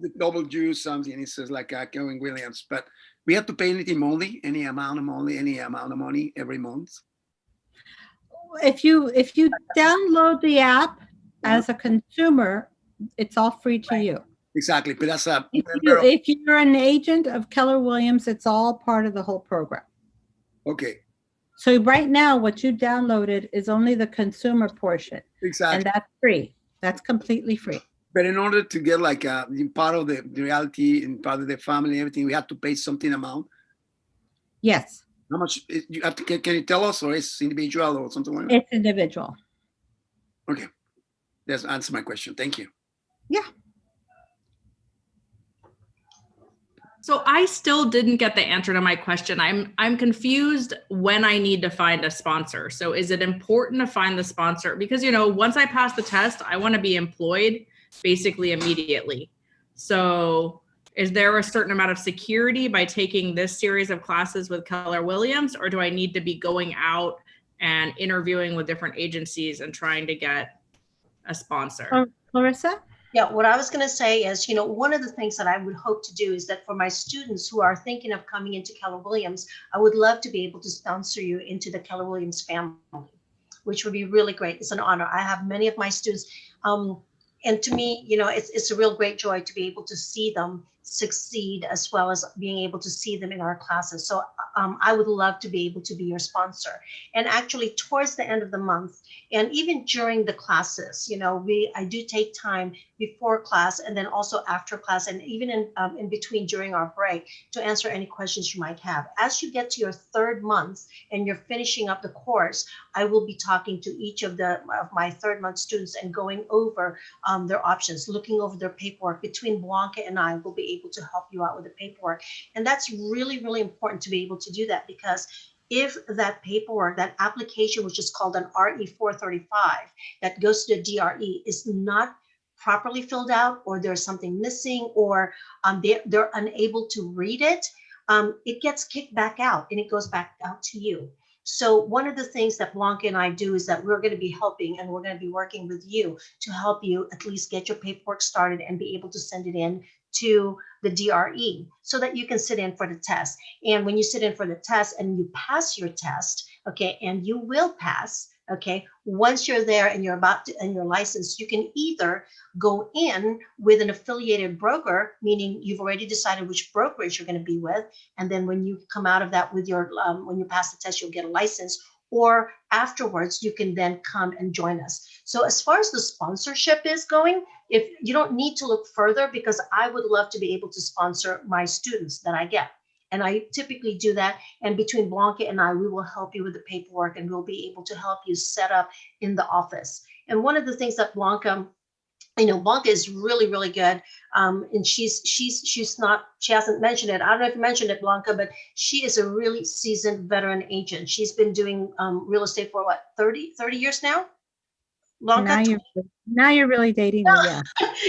The double juice something, it says like Kevin Williams, but we have to pay anything monthly, any amount of money every month. If you download the app as a consumer, it's all free to you. Exactly. But that's a If you're an agent of Keller Williams, it's all part of the whole program. okay. So right now, what you downloaded is only the consumer portion. Exactly. And that's free. That's completely free. But in order to get like part of the reality and part of the family and everything, we have to pay something amount. Yes. How much you have to? Can you tell us, or it's individual or something like that? It's individual. Okay, that's answer my question. Thank you. Yeah. So I still didn't get the answer to my question. I'm confused when I need to find a sponsor. So is it important to find the sponsor? Because, you know, once I pass the test, I want to be employed basically immediately. So is there a certain amount of security by taking this series of classes with Keller Williams, or do I need to be going out and interviewing with different agencies and trying to get a sponsor? Clarissa? Yeah, what I was going to say is, you know, one of the things that I would hope to do is that for my students who are thinking of coming into Keller Williams, I would love to be able to sponsor you into the Keller Williams family, which would be really great. It's an honor. I have many of my students, and to me, you know, it's a real great joy to be able to see them succeed as well as being able to see them in our classes. So I would love to be able to be your sponsor. And actually towards the end of the month, and even during the classes, you know, I do take time before class and then also after class, and even in between during our break to answer any questions you might have. As you get to your 3rd month and you're finishing up the course, I will be talking to each of my 3rd month students and going over their options, looking over their paperwork. Between Blanca and I will be able to help you out with the paperwork. And that's really, really important to be able to do that, because if that paperwork, that application, which is called an RE 435, that goes to the DRE, is not properly filled out, or there's something missing, or they're unable to read it, it gets kicked back out and it goes back out to you. So one of the things that Blanca and I do is that we're going to be helping, and we're going to be working with you to help you at least get your paperwork started and be able to send it in to the DRE so that you can sit in for the test. And when you sit in for the test and you pass your test, okay, and you will pass, okay, once you're there and you're about to, and you're licensed, you can either go in with an affiliated broker, meaning you've already decided which brokerage you're going to be with. And then when you come out of that with your, when you pass the test, you'll get a license. Or afterwards, you can then come and join us. So as far as the sponsorship is going, if you don't need to look further, because I would love to be able to sponsor my students that I get. And I typically do that. And between Blanca and I, we will help you with the paperwork, and we'll be able to help you set up in the office. And one of the things that Blanca, you know, Blanca is really, really good. And she hasn't mentioned it. I don't know if you mentioned it, Blanca, but she is a really seasoned veteran agent. She's been doing real estate for what, 30 years now? Blanca? Now you're really dating me, yeah.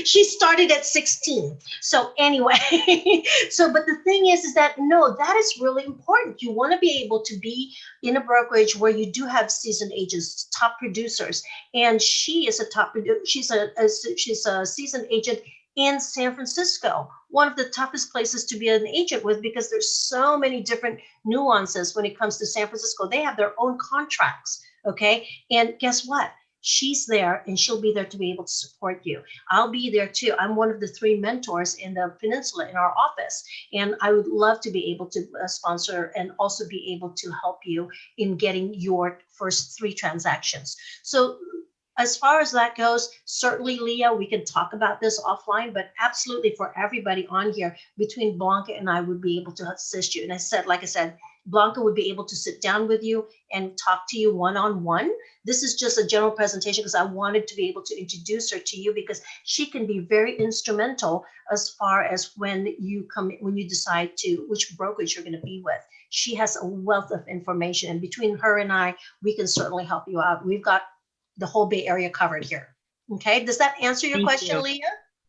She started at 16. So anyway, but the thing is that, no, that is really important. You want to be able to be in a brokerage where you do have seasoned agents, top producers. And she is a top producer. She's a seasoned agent in San Francisco, one of the toughest places to be an agent with, because there's so many different nuances when it comes to San Francisco. They have their own contracts, okay? And guess what? She's there, and she'll be there to be able to support you. I'll be there too. I'm one of the 3 mentors in the peninsula in our office, and I would love to be able to sponsor and also be able to help you in getting your first 3 transactions. So as far as that goes, certainly, Leah, we can talk about this offline, but absolutely for everybody on here, between Blanca and I would be able to assist you. And like I said, Blanca would be able to sit down with you and talk to you one-on-one. This is just a general presentation because I wanted to be able to introduce her to you, because she can be very instrumental as far as when you decide to which brokerage you're going to be with. She has a wealth of information, and between her and I, we can certainly help you out. We've got the whole Bay Area covered here. Okay, does that answer your question, Leah?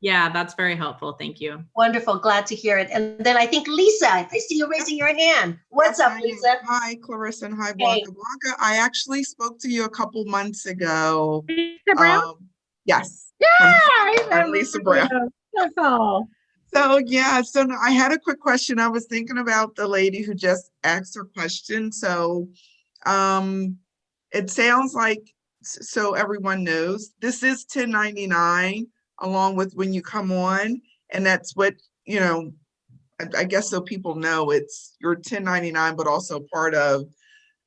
Yeah, that's very helpful. Thank you. Wonderful. Glad to hear it. And then I think Lisa, I see you raising your hand. What's Yes, up, I am. Lisa? Hi, Clarissa, and hi, Hey. Blanca. Blanca, I actually spoke to you a couple months ago. Lisa Brown? Yes. Yeah, from- I from remember Lisa Brown. you. Wonderful. So yeah, so I had a quick question. I was thinking about the lady who just asked her question. So it sounds like, so everyone knows, this is 1099 along with when you come on, and that's what, you know, I guess so people know it's your 1099, but also part of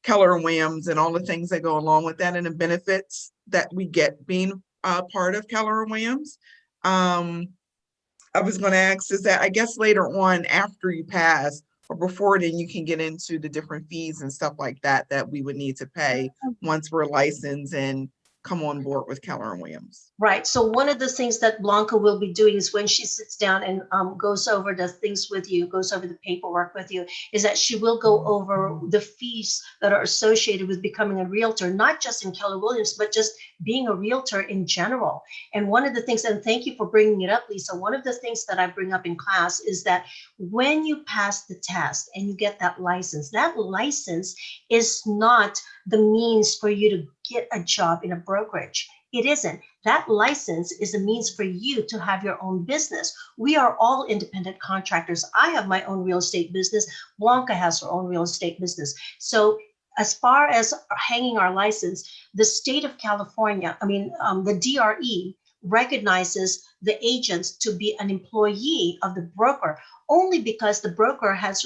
Keller and Williams and all the things that go along with that and the benefits that we get being part of Keller and Williams. I was going to ask, is that I guess later on after you pass or before then you can get into the different fees and stuff like that that we would need to pay once we're licensed and come on board with Keller and Williams. Right. So one of the things that Blanca will be doing is when she sits down and goes over the things with you, goes over the paperwork with you, is that she will go over the fees that are associated with becoming a realtor, not just in Keller Williams, but just being a realtor in general. And one of the things, and thank you for bringing it up, Lisa, one of the things that I bring up in class is that when you pass the test and you get that license is not the means for you to get a job in a brokerage. It isn't. That license is a means for you to have your own business. We are all independent contractors. I have my own real estate business. Blanca has her own real estate business. So as far as hanging our license, the state of California, the DRE recognizes the agents to be an employee of the broker only because the broker has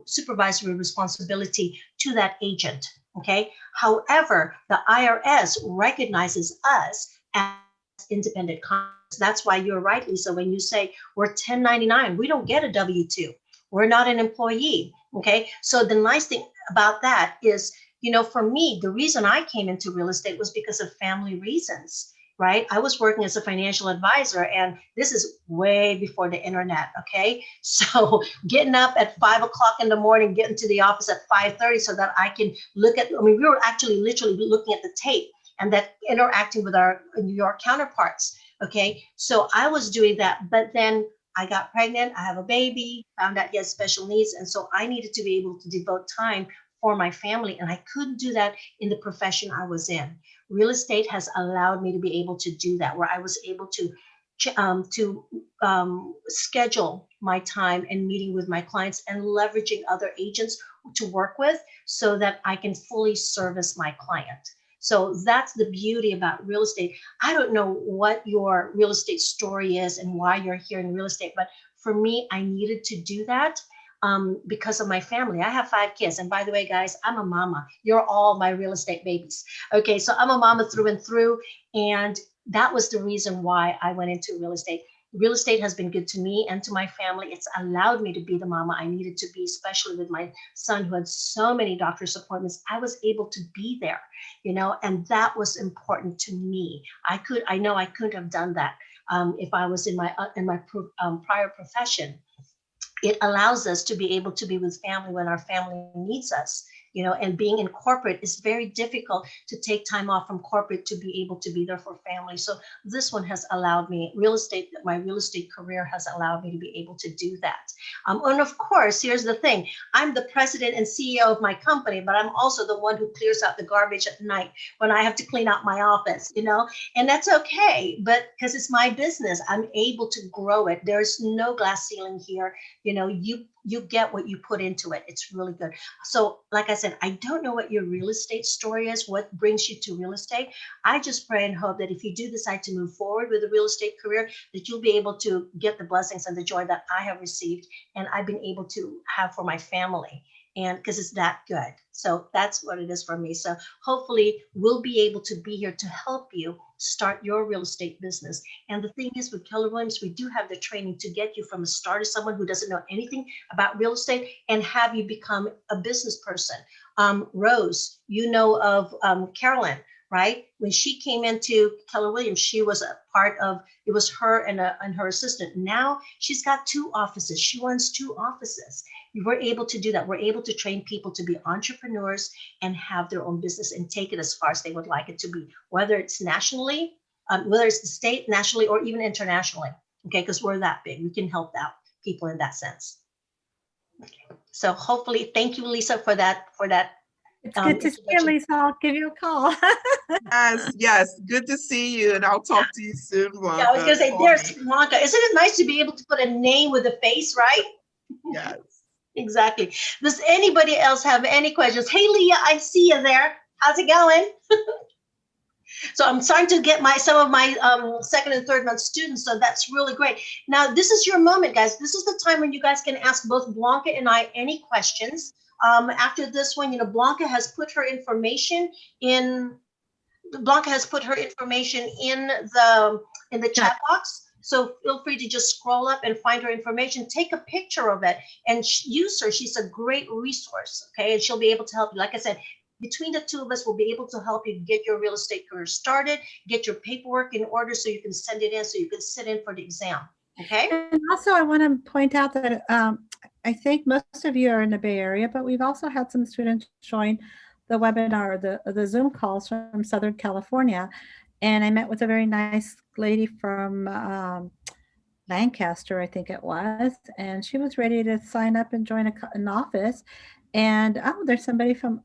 supervisory responsibility to that agent. Okay. However, the IRS recognizes us as independent contractors. That's why you're right, Lisa, when you say we're 1099, we don't get a W-2. We're not an employee. Okay. So the nice thing about that is, for me, the reason I came into real estate was because of family reasons. Right? I was working as a financial advisor, and this is way before the internet. Okay. So getting up at 5 o'clock in the morning, getting to the office at 5:30 so that I can look at, we were actually literally looking at the tape and that interacting with our New York counterparts. Okay. So I was doing that, but then I got pregnant. I have a baby, found out he has special needs. And so I needed to be able to devote time for my family. And I couldn't do that in the profession I was in. Real estate has allowed me to be able to do that, where I was able to schedule my time and meeting with my clients and leveraging other agents to work with so that I can fully service my client. So that's the beauty about real estate. I don't know what your real estate story is and why you're here in real estate, but for me, I needed to do that. Because of my family. I have 5 kids. And by the way, guys, I'm a mama. You're all my real estate babies. Okay, so I'm a mama through and through. And that was the reason why I went into real estate. Real estate has been good to me and to my family. It's allowed me to be the mama I needed to be, especially with my son who had so many doctor's appointments. I was able to be there, and that was important to me. I know I couldn't have done that if I was in my prior profession. It allows us to be able to be with family when our family needs us, and being in corporate is very difficult to take time off from corporate to be able to be there for family. So this one has allowed me, my real estate career has allowed me to be able to do that. And of course, here's the thing. I'm the president and CEO of my company, but I'm also the one who clears out the garbage at night when I have to clean out my office, and that's okay, but because it's my business, I'm able to grow it. There's no glass ceiling here. You get what you put into it. It's really good. So like I said, I don't know what your real estate story is, what brings you to real estate. I just pray and hope that if you do decide to move forward with a real estate career, that you'll be able to get the blessings and the joy that I have received and I've been able to have for my family. And because it's that good. So that's what it is for me. So hopefully we'll be able to be here to help you start your real estate business. And the thing is with Keller Williams, we do have the training to get you from a start as someone who doesn't know anything about real estate and have you become a business person. Rose, of Carolyn, right? When she came into Keller Williams, she was a part of, it was her and her assistant. Now she's got 2 offices. She runs 2 offices. We're able to do that. We're able to train people to be entrepreneurs and have their own business and take it as far as they would like it to be, whether it's nationally, whether it's the state, nationally, or even internationally. Okay, because we're that big. We can help out people in that sense. Okay. So hopefully, thank you, Lisa, for that. It's good to see you, introduction. Lisa. I'll give you a call. Yes, good to see you, and I'll talk to you soon, Blanca. Yeah, I was gonna say, Call there's me. Blanca. Isn't it nice to be able to put a name with a face, right? Yes. Exactly. Does anybody else have any questions? Hey, Leah, I see you there. How's it going? So I'm starting to get some of my second and third month students. So that's really great. Now, this is your moment, guys. This is the time when you guys can ask both Blanca and I any questions. After this one, Blanca has put her information in. Blanca has put her information in the chat box. So feel free to just scroll up and find her information, take a picture of it, and use her. She's a great resource, okay? And she'll be able to help you. Like I said, between the two of us, we'll be able to help you get your real estate career started, get your paperwork in order so you can send it in, so you can sit in for the exam, okay? And also, I want to point out that I think most of you are in the Bay Area, but we've also had some students join the webinar, the Zoom calls from Southern California. And I met with a very nice lady from Lancaster, I think it was, and she was ready to sign up and join an office. And there's somebody from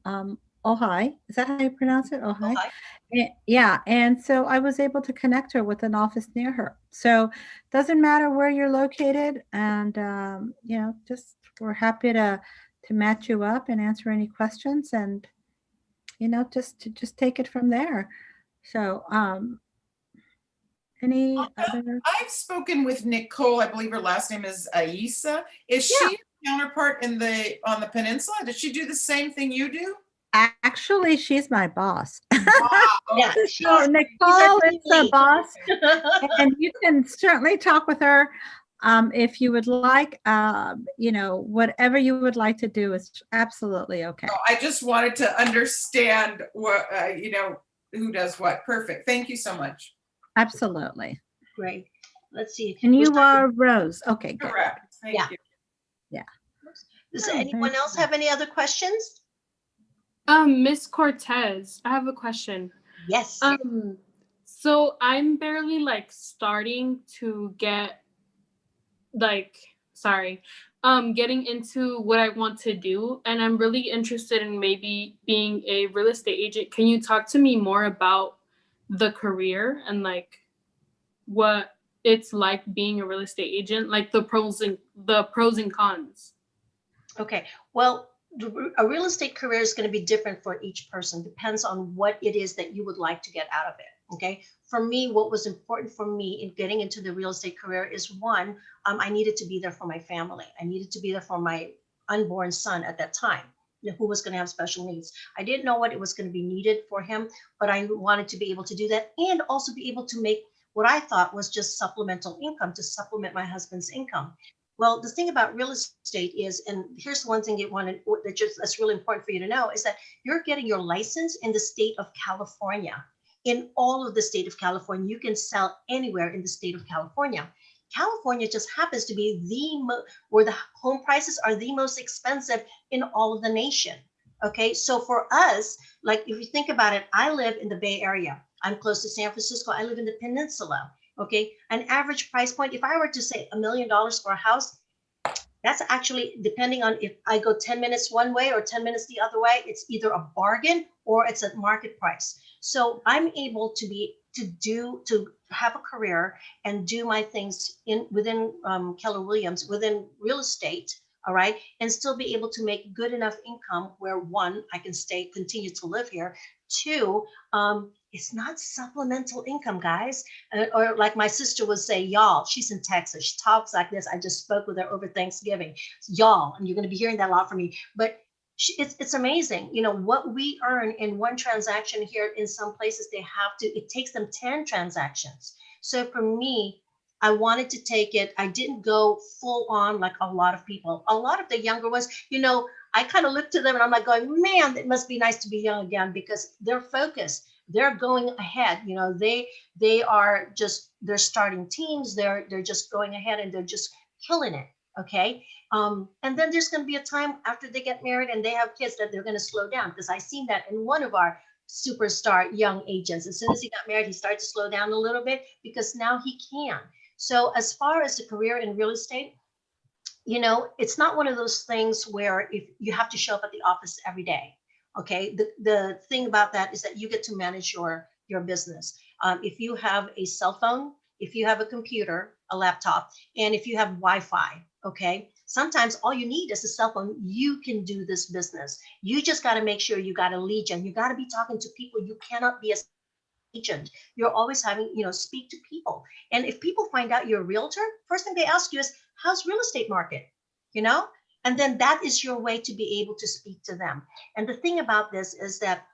Ojai. Is that how you pronounce it? Ojai? Yeah. And so I was able to connect her with an office near her. So doesn't matter where you're located. And, just we're happy to match you up and answer any questions and, just take it from there. So, any other? I've spoken with Nicole. I believe her last name is Aisa. Is she a counterpart on the peninsula? Does she do the same thing you do? Actually, she's my boss. Yeah, so Nicole is the boss, and you can certainly talk with her if you would like. Whatever you would like to do is absolutely okay. Oh, I just wanted to understand what who does what. Perfect. Thank you so much. Absolutely. Great. Let's see. And you are Rose. Okay, good. Correct. Thank you. Yeah. Does anyone else have any other questions? Miss Cortez, I have a question. Yes. So I'm barely starting to get getting into what I want to do, and I'm really interested in maybe being a real estate agent. Can you talk to me more about the career and what it's like being a real estate agent, like the pros and cons? Okay. Well, a real estate career is going to be different for each person. Depends on what it is that you would like to get out of it. Okay. For me, what was important for me in getting into the real estate career is one, I needed to be there for my family. I needed to be there for my unborn son at that time, who was going to have special needs. I didn't know what it was going to be needed for him, but I wanted to be able to do that and also be able to make what I thought was just supplemental income to supplement my husband's income. Well, the thing about real estate is, and here's one thing that's really important for you to know, is that you're getting your license in the state of California. In all of the state of California, you can sell anywhere in the state of California. California just happens to be where the home prices are the most expensive in all of the nation. Okay, so for us, if you think about it, I live in the Bay Area. I'm close to San Francisco. I live in the peninsula. Okay, an average price point, if I were to say $1 million for a house, that's actually, depending on if I go 10 minutes one way or 10 minutes the other way, it's either a bargain or it's a market price. So I'm able to have a career and do my things within Keller Williams, within real estate, all right, and still be able to make good enough income where one, I can continue to live here. Two, it's not supplemental income, guys. Or like my sister would say, y'all, she's in Texas. She talks like this. I just spoke with her over Thanksgiving. Y'all, and you're going to be hearing that a lot from me. But it's amazing. What we earn in one transaction here, in some places, it takes them 10 transactions. So for me, I wanted to take it. I didn't go full on like a lot of people. A lot of the younger ones, I kind of looked to them and I'm like going, man, it must be nice to be young again, because they're focused. They're going ahead. They're starting teams. They're just going ahead and they're just killing it. Okay. And then there's going to be a time after they get married and they have kids that they're going to slow down, because I've seen that in one of our superstar young agents. As soon as he got married, he started to slow down a little bit because now he can. So as far as a career in real estate, you know, it's not one of those things where if you have to show up at the office every day. Okay. The thing about that is that you get to manage your business. If you have a cell phone, if you have a computer, a laptop, and if you have Wi-Fi, okay, sometimes all you need is a cell phone. You can do this business. You just got to make sure you got a lead gen. You got to be talking to people. You cannot be a agent. You're always having, you know, speak to people. And if people find out you're a realtor, first thing they ask you is, how's real estate market? You know? And then that is your way to be able to speak to them. And the thing about this is that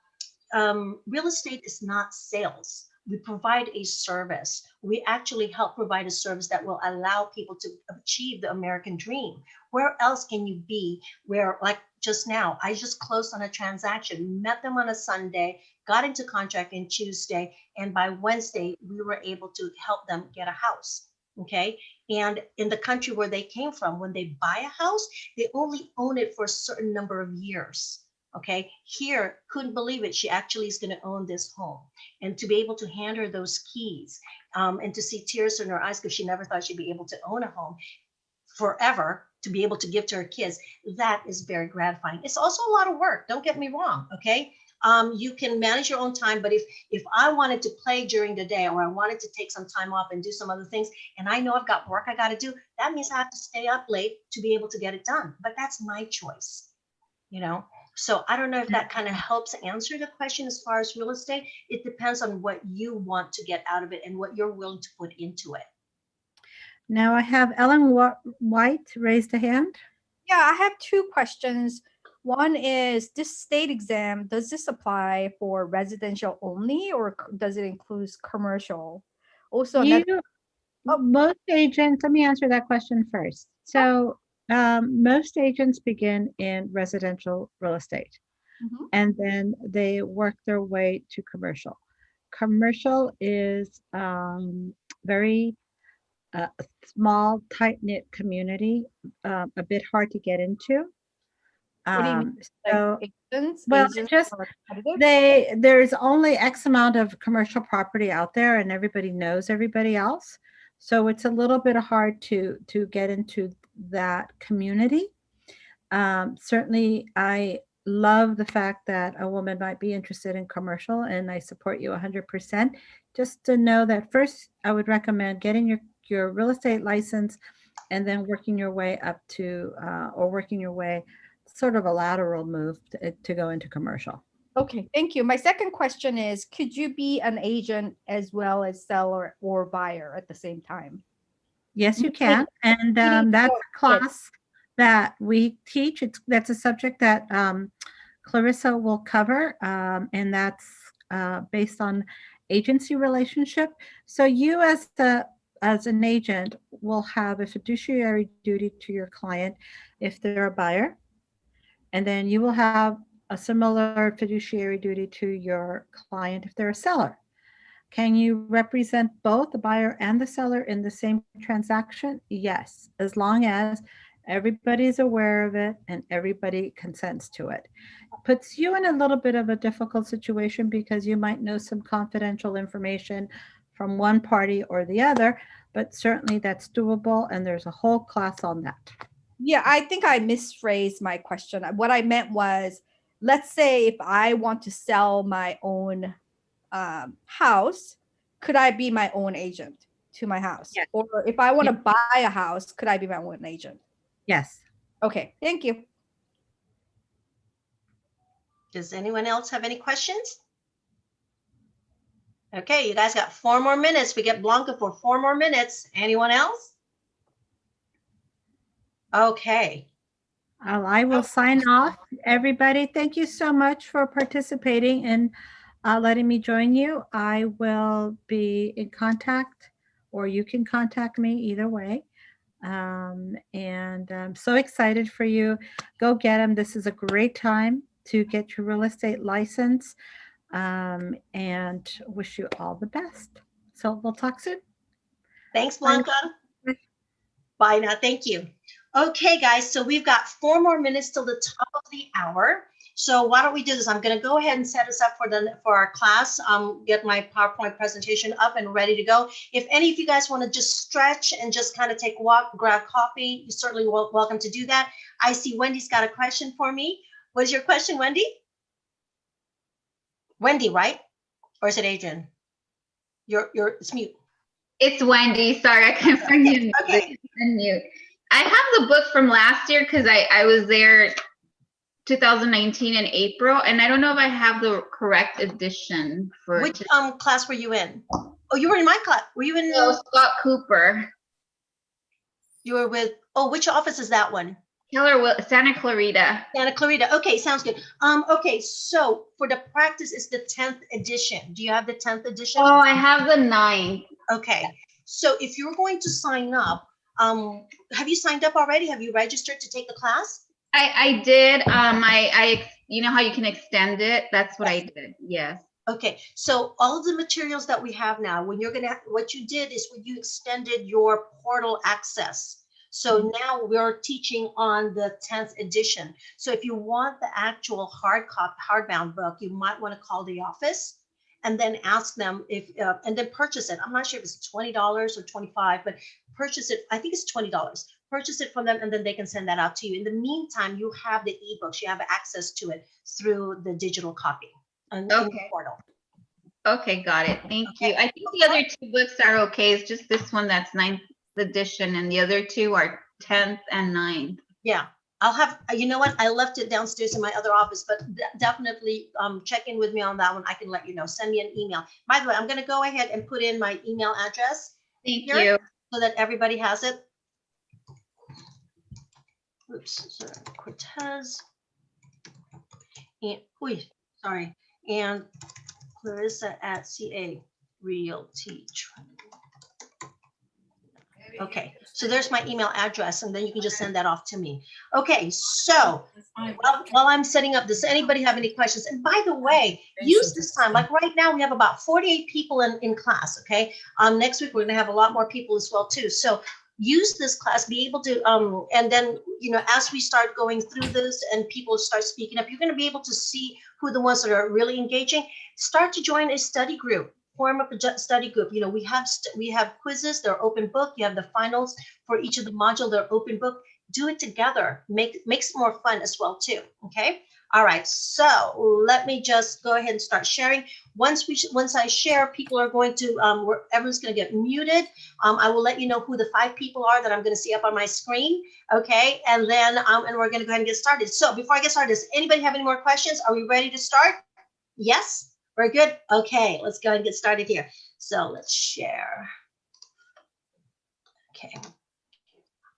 real estate is not sales. We provide a service. We actually help provide a service that will allow people to achieve the American dream. Where else can you be where, like just now, I just closed on a transaction, met them on a Sunday, got into contract on Tuesday, and by Wednesday, we were able to help them get a house. Okay. And in the country where they came from, when they buy a house, they only own it for a certain number of years. Okay, here, couldn't believe it. She actually is going to own this home. And to be able to hand her those keys and to see tears in her eyes because she never thought she'd be able to own a home forever, to be able to give to her kids, that is very gratifying. It's also a lot of work. Don't get me wrong. Okay. You can manage your own time, but if I wanted to play during the day or I wanted to take some time off and do some other things, and I know I've got work I got to do, that means I have to stay up late to be able to get it done. But that's my choice, you know? So I don't know if that kind of helps answer the question as far as real estate. It depends on what you want to get out of it and what you're willing to put into it. Now I have Ellen White raised a hand. Yeah, I have two questions. One is this state exam, does this apply for residential only or does it include commercial? Also, Most agents, let me answer that question first. So most agents begin in residential real estate and then they work their way to commercial. Commercial is very small, tight-knit community, a bit hard to get into. What do you mean? So, Like agents? well, Agents just are competitive? there's only X amount of commercial property out there, and everybody knows everybody else. So it's a little bit hard to get into that community. Certainly, I love the fact that a woman might be interested in commercial, and I support you 100%. Just to know that first, I would recommend getting your real estate license, and then working your way up to or working your way sort of a lateral move to go into commercial. Okay, thank you. My second question is, could you be an agent as well as seller or buyer at the same time? Yes, you can. And that's a class that we teach. That's a subject that Clarissa will cover, and that's based on agency relationship. So you as an agent will have a fiduciary duty to your client if they're a buyer. And then you will have a similar fiduciary duty to your client if they're a seller. Can you represent both the buyer and the seller in the same transaction? Yes, as long as everybody's aware of it and everybody consents to it. Puts you in a little bit of a difficult situation because you might know some confidential information from one party or the other, but certainly that's doable, and there's a whole class on that. Yeah, I think I misphrased my question. What I meant was, let's say if I want to sell my own house, could I be my own agent to my house? Yes. Or if I want to buy a house, could I be my own agent? Yes. Okay, thank you. Does anyone else have any questions? Okay, you guys got 4 more minutes. We get Blanca for 4 more minutes. Anyone else? Okay. I will sign off. Everybody, thank you so much for participating and letting me join you. I will be in contact, or you can contact me either way. And I'm so excited for you. Go get them. This is a great time to get your real estate license, and wish you all the best. So we'll talk soon. Thanks, Blanca. Bye now. Thank you. Okay, guys, so we've got 4 more minutes till the top of the hour. So why don't we do this? I'm going to go ahead and set us up for our class. Get my PowerPoint presentation up and ready to go. If any of you guys want to just stretch and just kind of take a walk, grab coffee, you're certainly welcome to do that. I see Wendy's got a question for me. What is your question, Wendy? Wendy, right? Or is it Adrian? It's mute. It's Wendy. Sorry, I couldn't find you. Okay. Unmute. I have the book from last year because I was there 2019 in April, and I don't know if I have the correct edition for. Which class were you in? Oh, you were in my class. Were you in? No, Scott Cooper. You were with. Oh, which office is that one? Santa Clarita. Santa Clarita. Okay, sounds good. Okay, so for the practice, it's the 10th edition. Do you have the 10th edition? Oh, I have the 9th. Okay, so if you're going to sign up, have you signed up already? Have you registered to take the class? I did. I you know how you can extend it? That's what I did. Yes. Okay, so all of the materials that we have now, what you did is when you extended your portal access. So now we're teaching on the 10th edition. So if you want the actual hardbound book, you might want to call the office and then ask them if, and then purchase it. I'm not sure if it's $20 or $25, but purchase it. I think it's $20. Purchase it from them, and then they can send that out to you. In the meantime, you have the ebooks. You have access to it through the digital copy in the portal. Okay, got it. Thank you. I think the other 2 books are okay. It's just this one that's 9th edition, and the other 2 are 10th and 9th. Yeah, I'll have, you know what? I left it downstairs in my other office, but definitely check in with me on that one. I can let you know. Send me an email. By the way, I'm going to go ahead and put in my email address. Thank you. So that everybody has it. Oops, sorry, Cortez. And, sorry. And Clarissa at CA Realty Training. Okay, so there's my email address, and then you can just send that off to me. Okay, so while I'm setting up, does anybody have any questions? And by the way, use this time. Like right now, we have about 48 people in class. Okay, next week we're going to have a lot more people as well too. So use this class, be able to, and then as we start going through this and people start speaking up, you're going to be able to see who the ones that are really engaging. Start to join a study group. Form up a study group. We have quizzes, they're open book. You have the finals for each of the module, they're open book. Do it together. Makes it more fun as well too. Okay. All right. So let me just go ahead and start sharing. Once I share, people are going to everyone's going to get muted. I will let you know who the 5 people are that I'm going to see up on my screen. Okay. And then and we're going to go ahead and get started. So before I get started, does anybody have any more questions? Are we ready to start? Yes. We're good. Okay, let's go ahead and get started here. So let's share. Okay.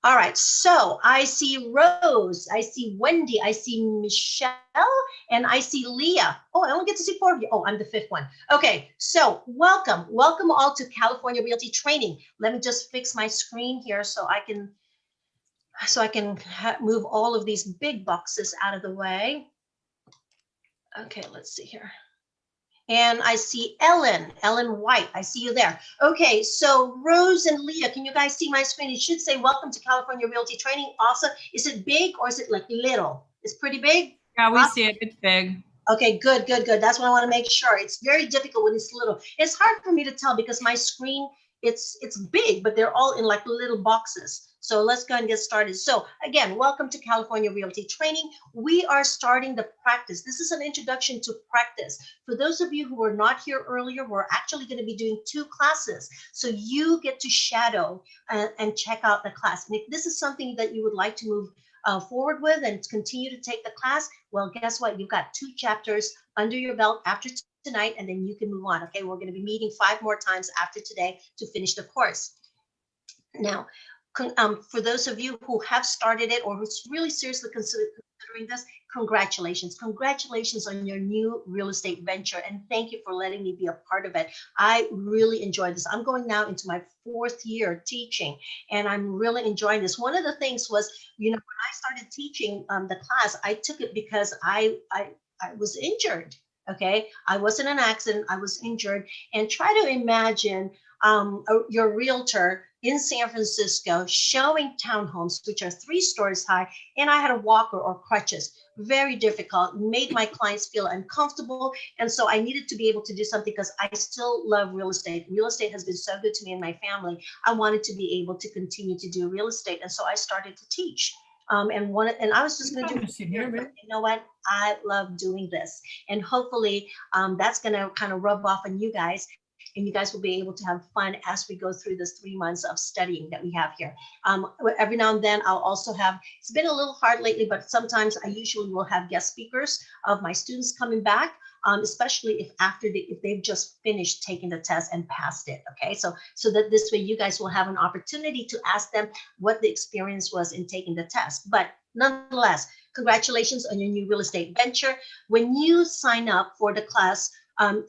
All right, so I see Rose, I see Wendy, I see Michelle, and I see Leah. Oh, I only get to see 4 of you. Oh, I'm the 5th one. Okay, so welcome all to California Realty Training. Let me just fix my screen here so I can move all of these big boxes out of the way. Okay, let's see here. And I see Ellen White. I see you there. Okay, so Rose and Leah, can you guys see my screen? It should say welcome to California Realty Training. Awesome. Is it big or is it like little? It's pretty big? Yeah, we see it. It's big. Okay, good. That's what I want to make sure. It's very difficult when it's little. It's hard for me to tell because my screen, it's big, but they're all in like little boxes. So let's go and get started. So again, welcome to California Realty Training. We are starting the practice. This is an introduction to practice. For those of you who were not here earlier, we're actually going to be doing 2 classes. So you get to shadow and check out the class. And if this is something that you would like to move forward with and continue to take the class, well, guess what? You've got 2 chapters under your belt after tonight, and then you can move on. Okay, we're going to be meeting 5 more times after today to finish the course. Now, for those of you who have started it or who's really seriously considering this, congratulations. Congratulations on your new real estate venture. And thank you for letting me be a part of it. I really enjoyed this. I'm going now into my 4th year teaching, and I'm really enjoying this. One of the things was, when I started teaching the class, I took it because I was injured. Okay. I wasn't in an accident. I was injured. And try to imagine your realtor in San Francisco showing townhomes, which are 3 stories high, and I had a walker or crutches. Very difficult, made my clients feel uncomfortable. And so I needed to be able to do something because I still love real estate. Real estate has been so good to me and my family. I wanted to be able to continue to do real estate. And so I started to teach. And I was just going to do it. You know what? I love doing this. And hopefully that's going to kind of rub off on you guys. And you guys will be able to have fun as we go through this 3 months of studying that we have here. Every now and then I'll also have, it's been a little hard lately, but sometimes I usually will have guest speakers of my students coming back, especially if they've just finished taking the test and passed it. Okay, so that this way you guys will have an opportunity to ask them what the experience was in taking the test. But nonetheless, congratulations on your new real estate venture. When you sign up for the class,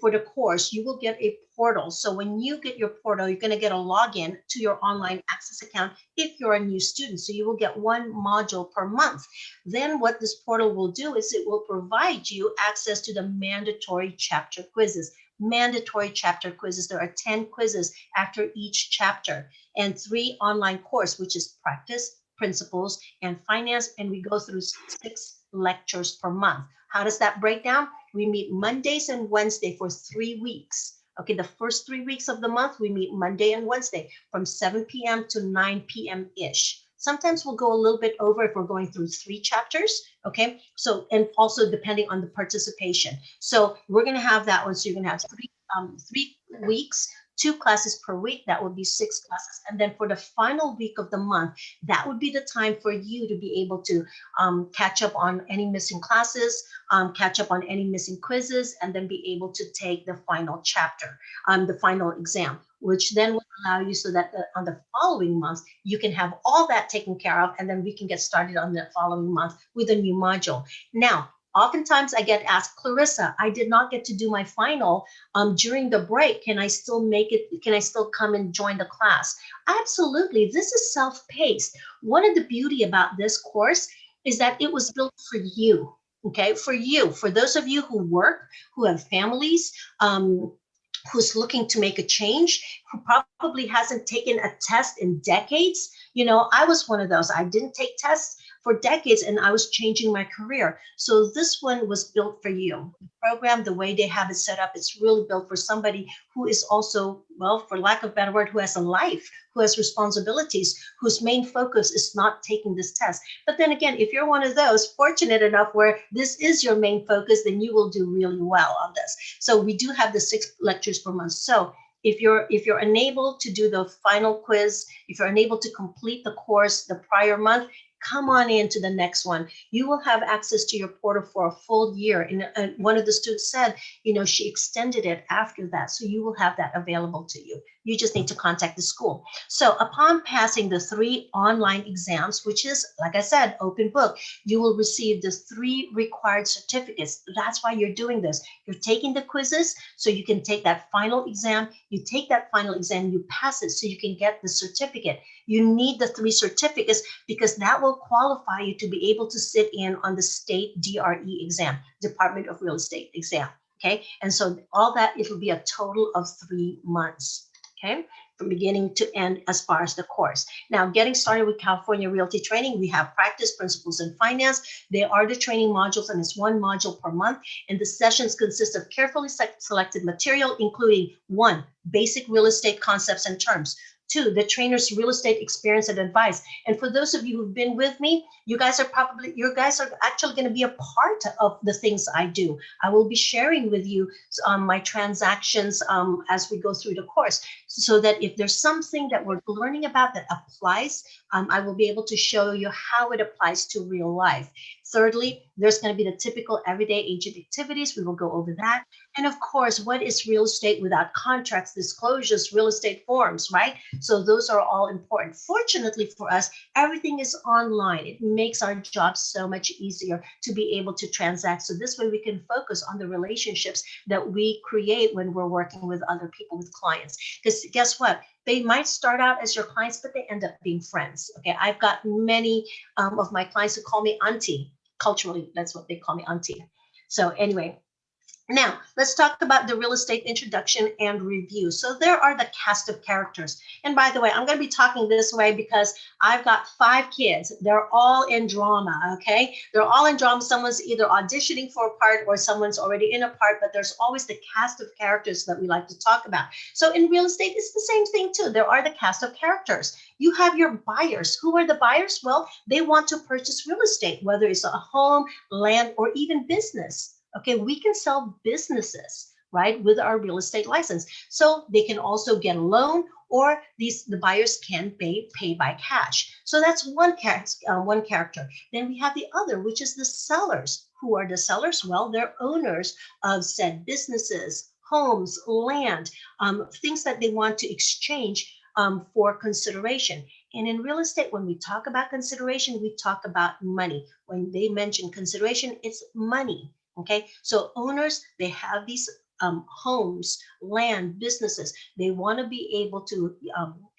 for the course, you will get a portal. So when you get your portal, you're going to get a login to your online access account if you're a new student. So you will get 1 module per month. Then what this portal will do is it will provide you access to the mandatory chapter quizzes. Mandatory chapter quizzes. There are 10 quizzes after each chapter and 3 online course, which is practice, principles, and finance. And we go through 6 lectures per month. How does that break down? We meet Mondays and Wednesday for 3 weeks. Okay, the first 3 weeks of the month, we meet Monday and Wednesday from 7 p.m. to 9 p.m.-ish. Sometimes we'll go a little bit over if we're going through 3 chapters. Okay, so, and also depending on the participation. So we're going to have that one. So you're going to have 3 weeks, 2 classes per week. That would be 6 classes. And then for the final week of the month, that would be the time for you to be able to catch up on any missing classes, catch up on any missing quizzes, and then be able to take the final chapter, the final exam, which then will allow you so that on the following month, you can have all that taken care of, and then we can get started on the following month with a new module. Now, oftentimes I get asked, Clarissa, I did not get to do my final during the break. Can I still make it? Can I still come and join the class? Absolutely. This is self-paced. One of the beauty about this course is that it was built for you. Okay, for you, for those of you who work, who have families, who's looking to make a change, who probably hasn't taken a test in decades. You know, I was one of those. I didn't take tests for decades and I was changing my career. So this one was built for you. The program, the way they have it set up, it's really built for somebody who is also, well, for lack of a better word, who has a life, who has responsibilities, whose main focus is not taking this test. But then again, if you're one of those fortunate enough where this is your main focus, then you will do really well on this. So we do have the 6 lectures per month. So if you're unable to do the final quiz, if you're unable to complete the course the prior month, come on into the next one. You will have access to your portal for a full year. And one of the students said, you know, she extended it after that. So you will have that available to you. You just need to contact the school. So upon passing the 3 online exams, which is, like I said, open book, you will receive the 3 required certificates. That's why you're doing this. You're taking the quizzes so you can take that final exam. You take that final exam, you pass it so you can get the certificate. You need the 3 certificates because that will qualify you to be able to sit in on the state DRE exam, Department of Real Estate exam. Okay, and so all that, it will be a total of 3 months. Okay, from beginning to end as far as the course. Now, getting started with California Realty Training, we have practice, principles, and finance. They are the training modules, and it's 1 module per month. And the sessions consist of carefully selected material, including 1, basic real estate concepts and terms. 2, the trainer's real estate experience and advice. And for those of you who've been with me, you guys are actually going to be a part of the things I do. I will be sharing with you my transactions as we go through the course, so that if there's something that we're learning about that applies, I will be able to show you how it applies to real life. Thirdly, there's going to be the typical everyday agent activities. We will go over that. And of course, what is real estate without contracts, disclosures, real estate forms, right? So those are all important. Fortunately for us, everything is online. It makes our job so much easier to be able to transact. So this way we can focus on the relationships that we create when we're working with other people, with clients. Because guess what? They might start out as your clients, but they end up being friends. Okay, I've got many of my clients who call me auntie. Culturally, that's what they call me, auntie. So anyway, Now, let's talk about the real estate introduction and review. So there are the cast of characters. And by the way, I'm going to be talking this way because I've got 5 kids. They're all in drama, okay? They're all in drama. Someone's either auditioning for a part or someone's already in a part, but there's always the cast of characters that we like to talk about. So in real estate, it's the same thing too. There are the cast of characters. You have your buyers. Who are the buyers? Well, they want to purchase real estate, whether it's a home, land, or even business. Okay, we can sell businesses, right, with our real estate license. So they can also get a loan, or the buyers can pay by cash. So that's one character. Then we have the other, which is the sellers. Who are the sellers? Well, they're owners of said businesses, homes, land, things that they want to exchange for consideration. And in real estate, when we talk about consideration, we talk about money. When they mention consideration, it's money. Okay, so owners, they have these homes, land, businesses. They want to be able to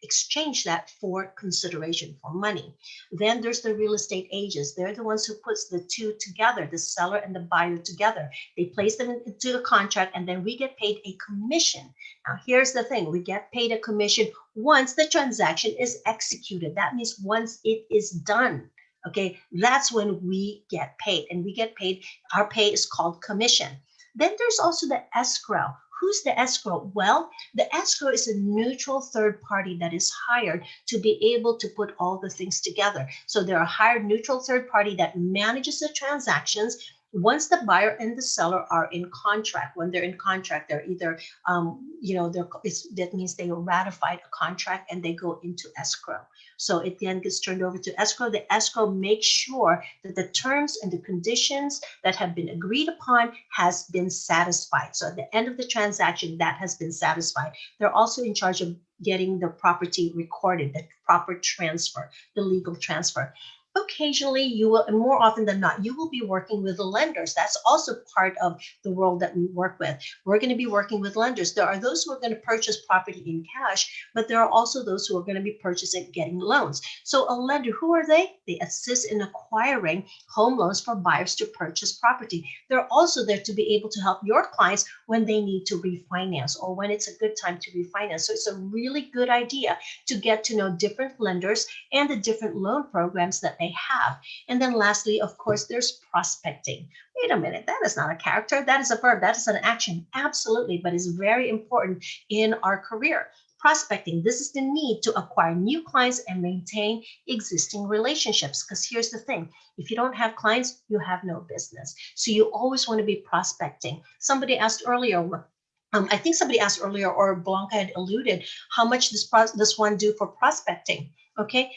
exchange that for consideration, for money. Then there's the real estate agents. They're the ones who puts the two together, the seller and the buyer together. They place them into a contract, and then we get paid a commission. Now, here's the thing. We get paid a commission once the transaction is executed. That means once it is done. Okay, that's when we get paid, and we get paid, our pay is called commission. Then there's also the escrow. Who's the escrow? Well, the escrow is a neutral third party that is hired to be able to put all the things together. So they're a hired neutral third party that manages the transactions. Once the buyer and the seller are in contract, when they're in contract, they're either, that means they ratified a contract and they go into escrow. So it then gets turned over to escrow. The escrow makes sure that the terms and the conditions that have been agreed upon has been satisfied. So at the end of the transaction, that has been satisfied. They're also in charge of getting the property recorded, the proper transfer, the legal transfer. Occasionally, you will, and more often than not, you will be working with the lenders. That's also part of the world that we work with. We're going to be working with lenders. There are those who are going to purchase property in cash, but there are also those who are going to be purchasing, getting loans. So a lender, who are they? They assist in acquiring home loans for buyers to purchase property. They're also there to be able to help your clients when they need to refinance or when it's a good time to refinance. So it's a really good idea to get to know different lenders and the different loan programs that they have. And then lastly, of course, there's prospecting. Wait a minute, that is not a character. That is a verb. That is an action. Absolutely, but it's very important in our career. Prospecting, this is the need to acquire new clients and maintain existing relationships. Because here's the thing, if you don't have clients, you have no business. So you always want to be prospecting. Somebody asked earlier, I think somebody asked earlier, or Blanca had alluded, how much this one do for prospecting? Okay,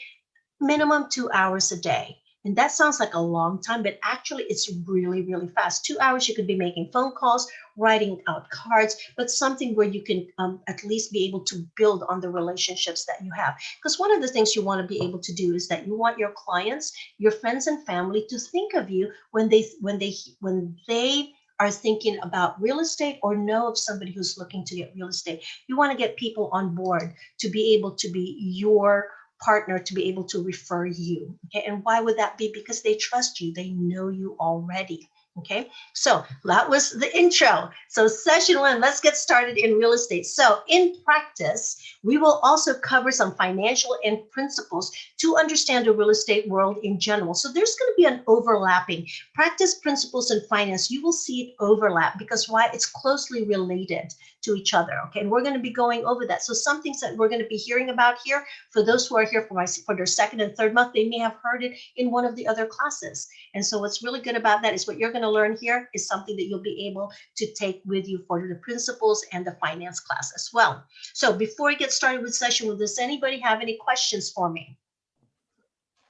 minimum 2 hours a day. And that sounds like a long time, but actually it's really, really fast. 2 hours, you could be making phone calls, writing out cards, but something where you can at least be able to build on the relationships that you have. Because one of the things you want to be able to do is that you want your clients, your friends and family to think of you when they are thinking about real estate or know of somebody who's looking to get real estate. You want to get people on board to be able to be your partner, to be able to refer you. Okay, and why would that be? Because they trust you, they know you already. Okay, so that was the intro. So session 1, let's get started in real estate. So in practice, we will also cover some financial and principles to understand the real estate world in general. So there's going to be an overlapping. Practice, principles, and finance, you will see it overlap because why? It's closely related to each other. Okay, and we're going to be going over that. So some things that we're going to be hearing about here, for those who are here for their second and third month, they may have heard it in one of the other classes. And so what's really good about that is what you're going to learn here is something that you'll be able to take with you for the principles and the finance class as well. So before we get started with session, will does anybody have any questions for me?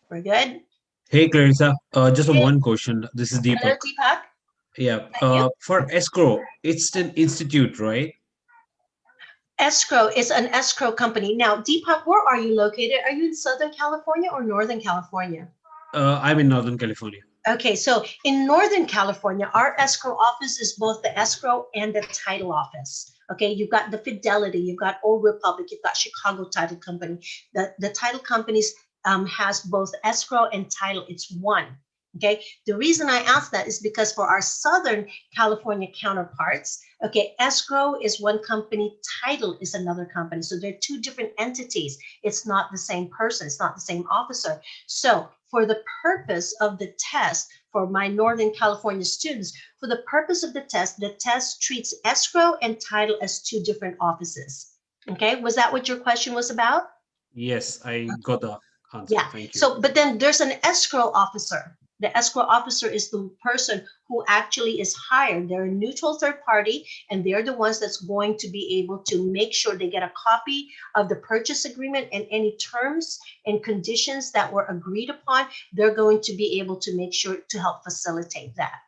We're good? Hey, Clarissa, just one question. This is Deepak. Hello, Deepak. Yeah, for escrow, it's an institute, right? Escrow is an escrow company. Now, Deepak, where are you located? Are you in Southern California or Northern California? I'm in Northern California. Okay, so in Northern California, our escrow office is both the escrow and the title office. Okay, you've got the Fidelity, you've got Old Republic, you've got Chicago Title Company. The title companies has both escrow and title. It's one. Okay, the reason I ask that is because for our Southern California counterparts, okay, escrow is one company, title is another company. So they're two different entities. It's not the same person, it's not the same officer. So for the purpose of the test, for my Northern California students, for the purpose of the test treats escrow and title as two different offices. Okay, was that what your question was about? Yes, I got the answer. Yeah. Thank you. So, but then there's an escrow officer. The escrow officer is the person who actually is hired. They're a neutral third party, and they're the ones that's going to be able to make sure they get a copy of the purchase agreement and any terms and conditions that were agreed upon. They're going to be able to make sure to help facilitate that.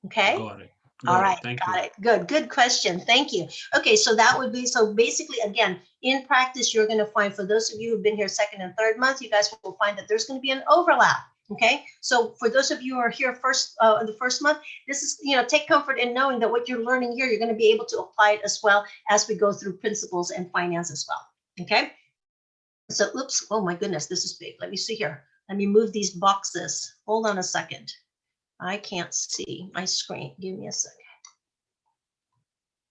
Okay. Got it. All Got right, it. Thank got you. it. Good question. Thank you. Okay, so that would be, so basically, again, in practice, you're going to find, for those of you who've been here second and third month, you guys will find that there's going to be an overlap. Okay, so for those of you who are here first, the first month, this is, take comfort in knowing that what you're learning here, you're going to be able to apply it as well as we go through principles and finance as well. Okay, so oops, oh my goodness, this is big. Let me see here. Let me move these boxes. Hold on a second. I can't see my screen. Give me a second.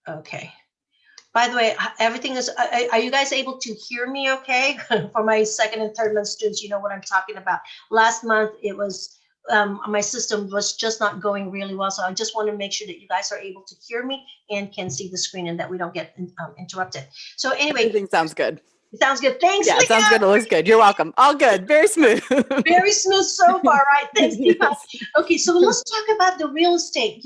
Okay. By the way, everything is, are you guys able to hear me okay? For my second and third month students, you know what I'm talking about. Last month, it was, my system was just not going really well. So I just want to make sure that you guys are able to hear me and can see the screen and that we don't get interrupted. So anyway. Everything sounds good. It sounds good. Thanks, Yeah, it Leah. sounds good. It looks good. You're welcome. All good. Very smooth. Very smooth so far, right? Thanks, Deepa. Yes. Okay, so let's talk about the real estate.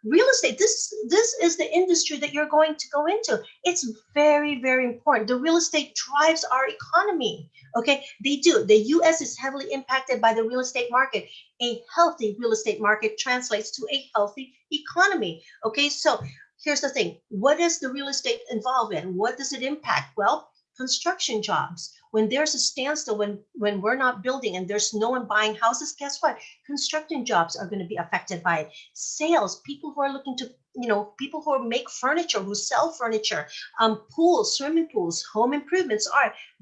Real estate, this is the industry that you're going to go into. It's very, very important. The real estate drives our economy. Okay, they do. The US is heavily impacted by the real estate market. A healthy real estate market translates to a healthy economy. Okay, so here's the thing. What does the real estate involve in? What does it impact? Well, construction jobs. When there's a standstill, when we're not building and there's no one buying houses, guess what? Construction jobs are going to be affected by it. Sales, people who are looking to, people who make furniture, who sell furniture, pools, swimming pools, home improvements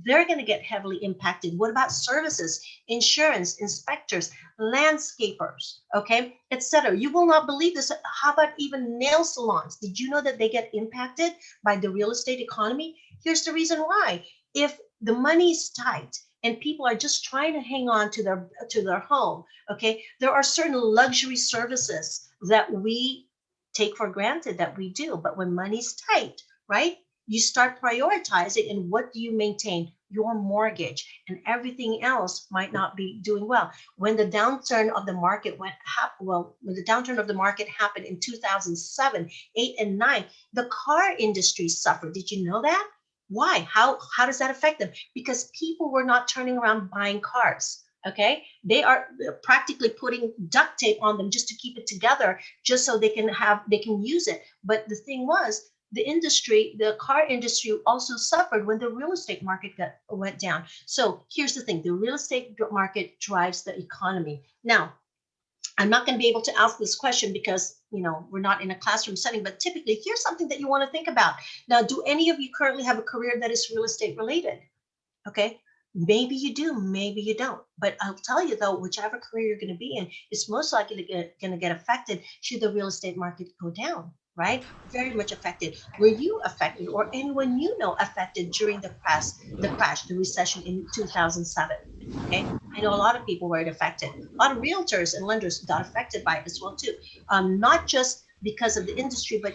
they're going to get heavily impacted. What about services, insurance, inspectors, landscapers, okay, etc. You will not believe this. How about even nail salons? Did you know that they get impacted by the real estate economy? Here's the reason why. If the money's tight and people are just trying to hang on to their home, okay, there are certain luxury services that we take for granted that we do. But when money's tight, right, you start prioritizing, and what do you maintain? Your mortgage, and everything else might not be doing well. When the downturn of the market when the downturn of the market happened in 2007, 8, and 9, the car industry suffered. Did you know that? Why? How does that affect them? Because people were not turning around buying cars. Okay, they are practically putting duct tape on them just to keep it together, just so they can use it. But the thing was, the car industry also suffered when the real estate market went down. So here's the thing: the real estate market drives the economy. Now, I'm not going to be able to ask this question because, we're not in a classroom setting, but typically here's something that you want to think about. Now, do any of you currently have a career that is real estate related? Okay. Maybe you do, maybe you don't. But I'll tell you though, whichever career you're going to be in, it's most likely going to get affected should the real estate market go down, right? Very much affected. Were you affected, or anyone you know affected during the recession in 2007? Okay, I know a lot of people were affected. A lot of realtors and lenders got affected by it as well too. Not just because of the industry, but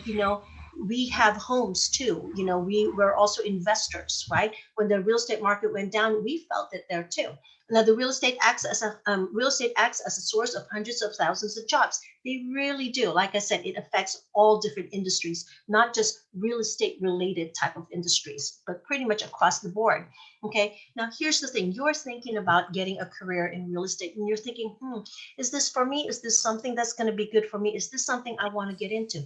we have homes too. We were also investors, right? When the real estate market went down, we felt it there too. Now, the real estate acts as a source of hundreds of thousands of jobs. They really do. Like I said, it affects all different industries, not just real estate related type of industries, but pretty much across the board. Okay. Now, here's the thing. You're thinking about getting a career in real estate, and you're thinking, is this for me? Is this something that's going to be good for me? Is this something I want to get into?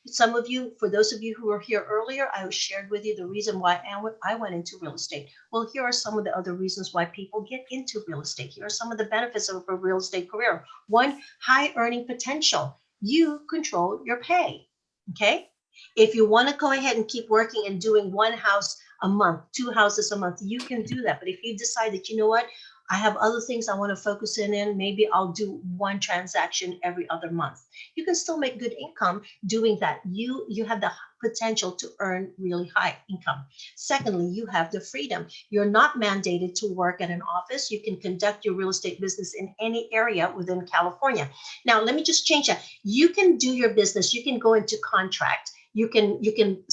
Some of you, for those of you who were here earlier, I shared with you the reason why I went into real estate. Well, here are some of the other reasons why people get into real estate. Here are some of the benefits of a real estate career. One, high earning potential. You control your pay. Okay. If you want to go ahead and keep working and doing one house a month, 2 houses a month, you can do that. But if you decide that, you know what, I have other things I want to focus in. Maybe I'll do one transaction every other month. You can still make good income doing that. You have the potential to earn really high income. Secondly, you have the freedom. You're not mandated to work at an office. You can conduct your real estate business in any area within California. Now, let me just change that. You can do your business. You can go into contract. You can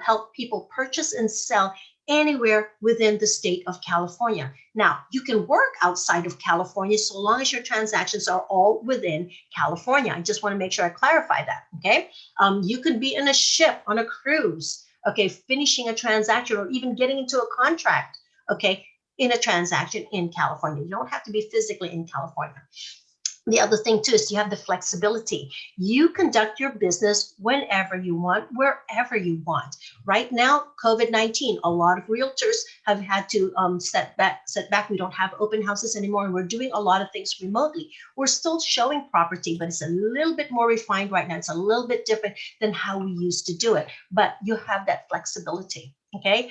help people purchase and sell anywhere within the state of California. Now, you can work outside of California so long as your transactions are all within California. I just want to make sure I clarify that, okay? You could be in a ship, on a cruise, okay, finishing a transaction or even getting into a contract, okay, in a transaction in California. You don't have to be physically in California. The other thing too is you have the flexibility. You conduct your business whenever you want, wherever you want. Right now, COVID-19, a lot of realtors have had to set back. We don't have open houses anymore, and we're doing a lot of things remotely. We're still showing property, but it's a little bit more refined right now. It's a little bit different than how we used to do it, but you have that flexibility, okay?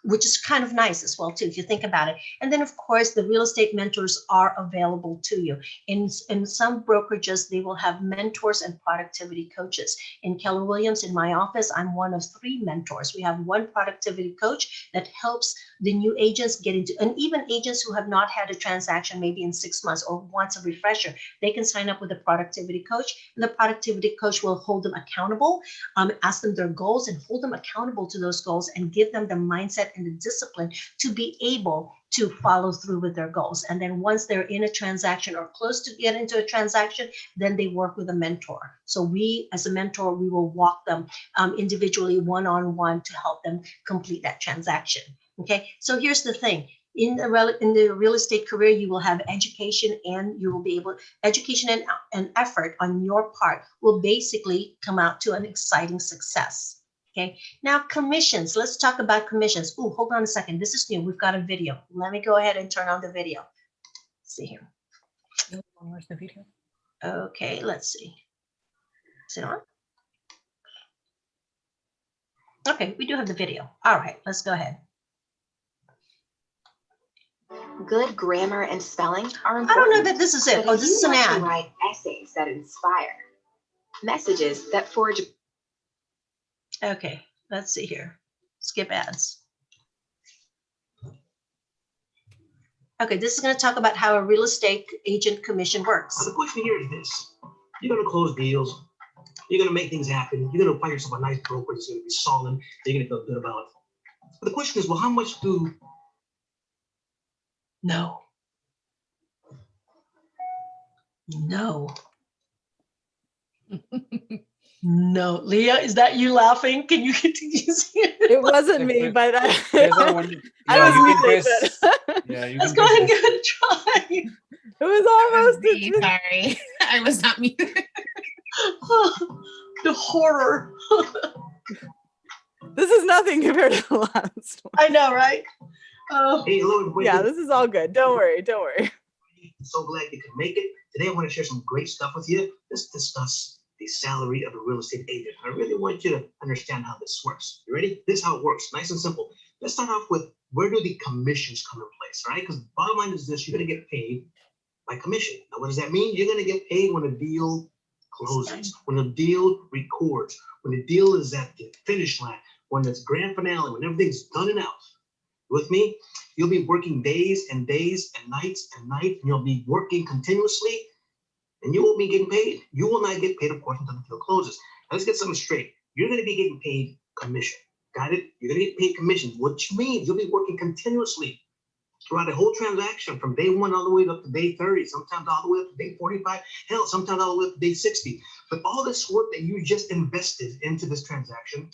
Which is kind of nice as well too, if you think about it. And then of course, the real estate mentors are available to you. In some brokerages, they will have mentors and productivity coaches. In Keller Williams, in my office, I'm one of 3 mentors. We have one productivity coach that helps the new agents get into, and even agents who have not had a transaction maybe in 6 months or wants a refresher, they can sign up with a productivity coach, and the productivity coach will hold them accountable, ask them their goals and hold them accountable to those goals and give them the mindset and the discipline to be able to follow through with their goals. And then once they're in a transaction or close to get into a transaction, then they work with a mentor. So we, as a mentor, we will walk them individually, one-on-one, to help them complete that transaction. Okay, so here's the thing. In the real estate career, you will have education, and you will be able, education and effort on your part will basically come out to an exciting success. Okay, now commissions. Let's talk about commissions. Oh, hold on a second. This is new. We've got a video. Let me go ahead and turn on the video. Let's see here. Where's the video? Okay, let's see. Is it on? Okay, we do have the video. All right, let's go ahead. Good grammar and spelling are I important. don't know that this is it. But Oh, if this you is an want to ad. write essays that inspire, messages that forge. Okay, let's see here. Skip ads. Okay, this is going to talk about how a real estate agent commission works. Now, the question here is this. You're going to close deals. You're going to make things happen. You're going to find yourself a nice broker that's going to be solid. You're going to feel good about it. But the question is, well, how much do... No. No. No. Leah, is that you laughing? Can you see it? It wasn't me, but I Yeah, was you can muted, press. but Yeah, you Let's can go ahead and press. give it a try. it was almost. Sorry, I was not muted. The horror. This is nothing compared to the last one. I know, right? Oh. Hey, hello, Yeah, this is all good. Don't worry. Don't worry. So glad you could make it. Today I want to share some great stuff with you. Let's discuss the salary of a real estate agent. I really want you to understand how this works. You ready? This is how it works. Nice and simple. Let's start off with, where do the commissions come in place, right? Because the bottom line is this: you're going to get paid by commission. Now, what does that mean? You're going to get paid when a deal closes, when a deal records, when the deal is at the finish line, when it's grand finale, when everything's done and out. With me, you'll be working days and days and nights, and you'll be working continuously, and you won't be getting paid. You will not get paid, of course, until the deal closes. Now, let's get something straight. You're going to be getting paid commission. Got it? You're going to get paid commission, which means you'll be working continuously throughout the whole transaction, from day 1 all the way up to day 30, sometimes all the way up to day 45, hell, sometimes all the way up to day 60. But all this work that you just invested into this transaction,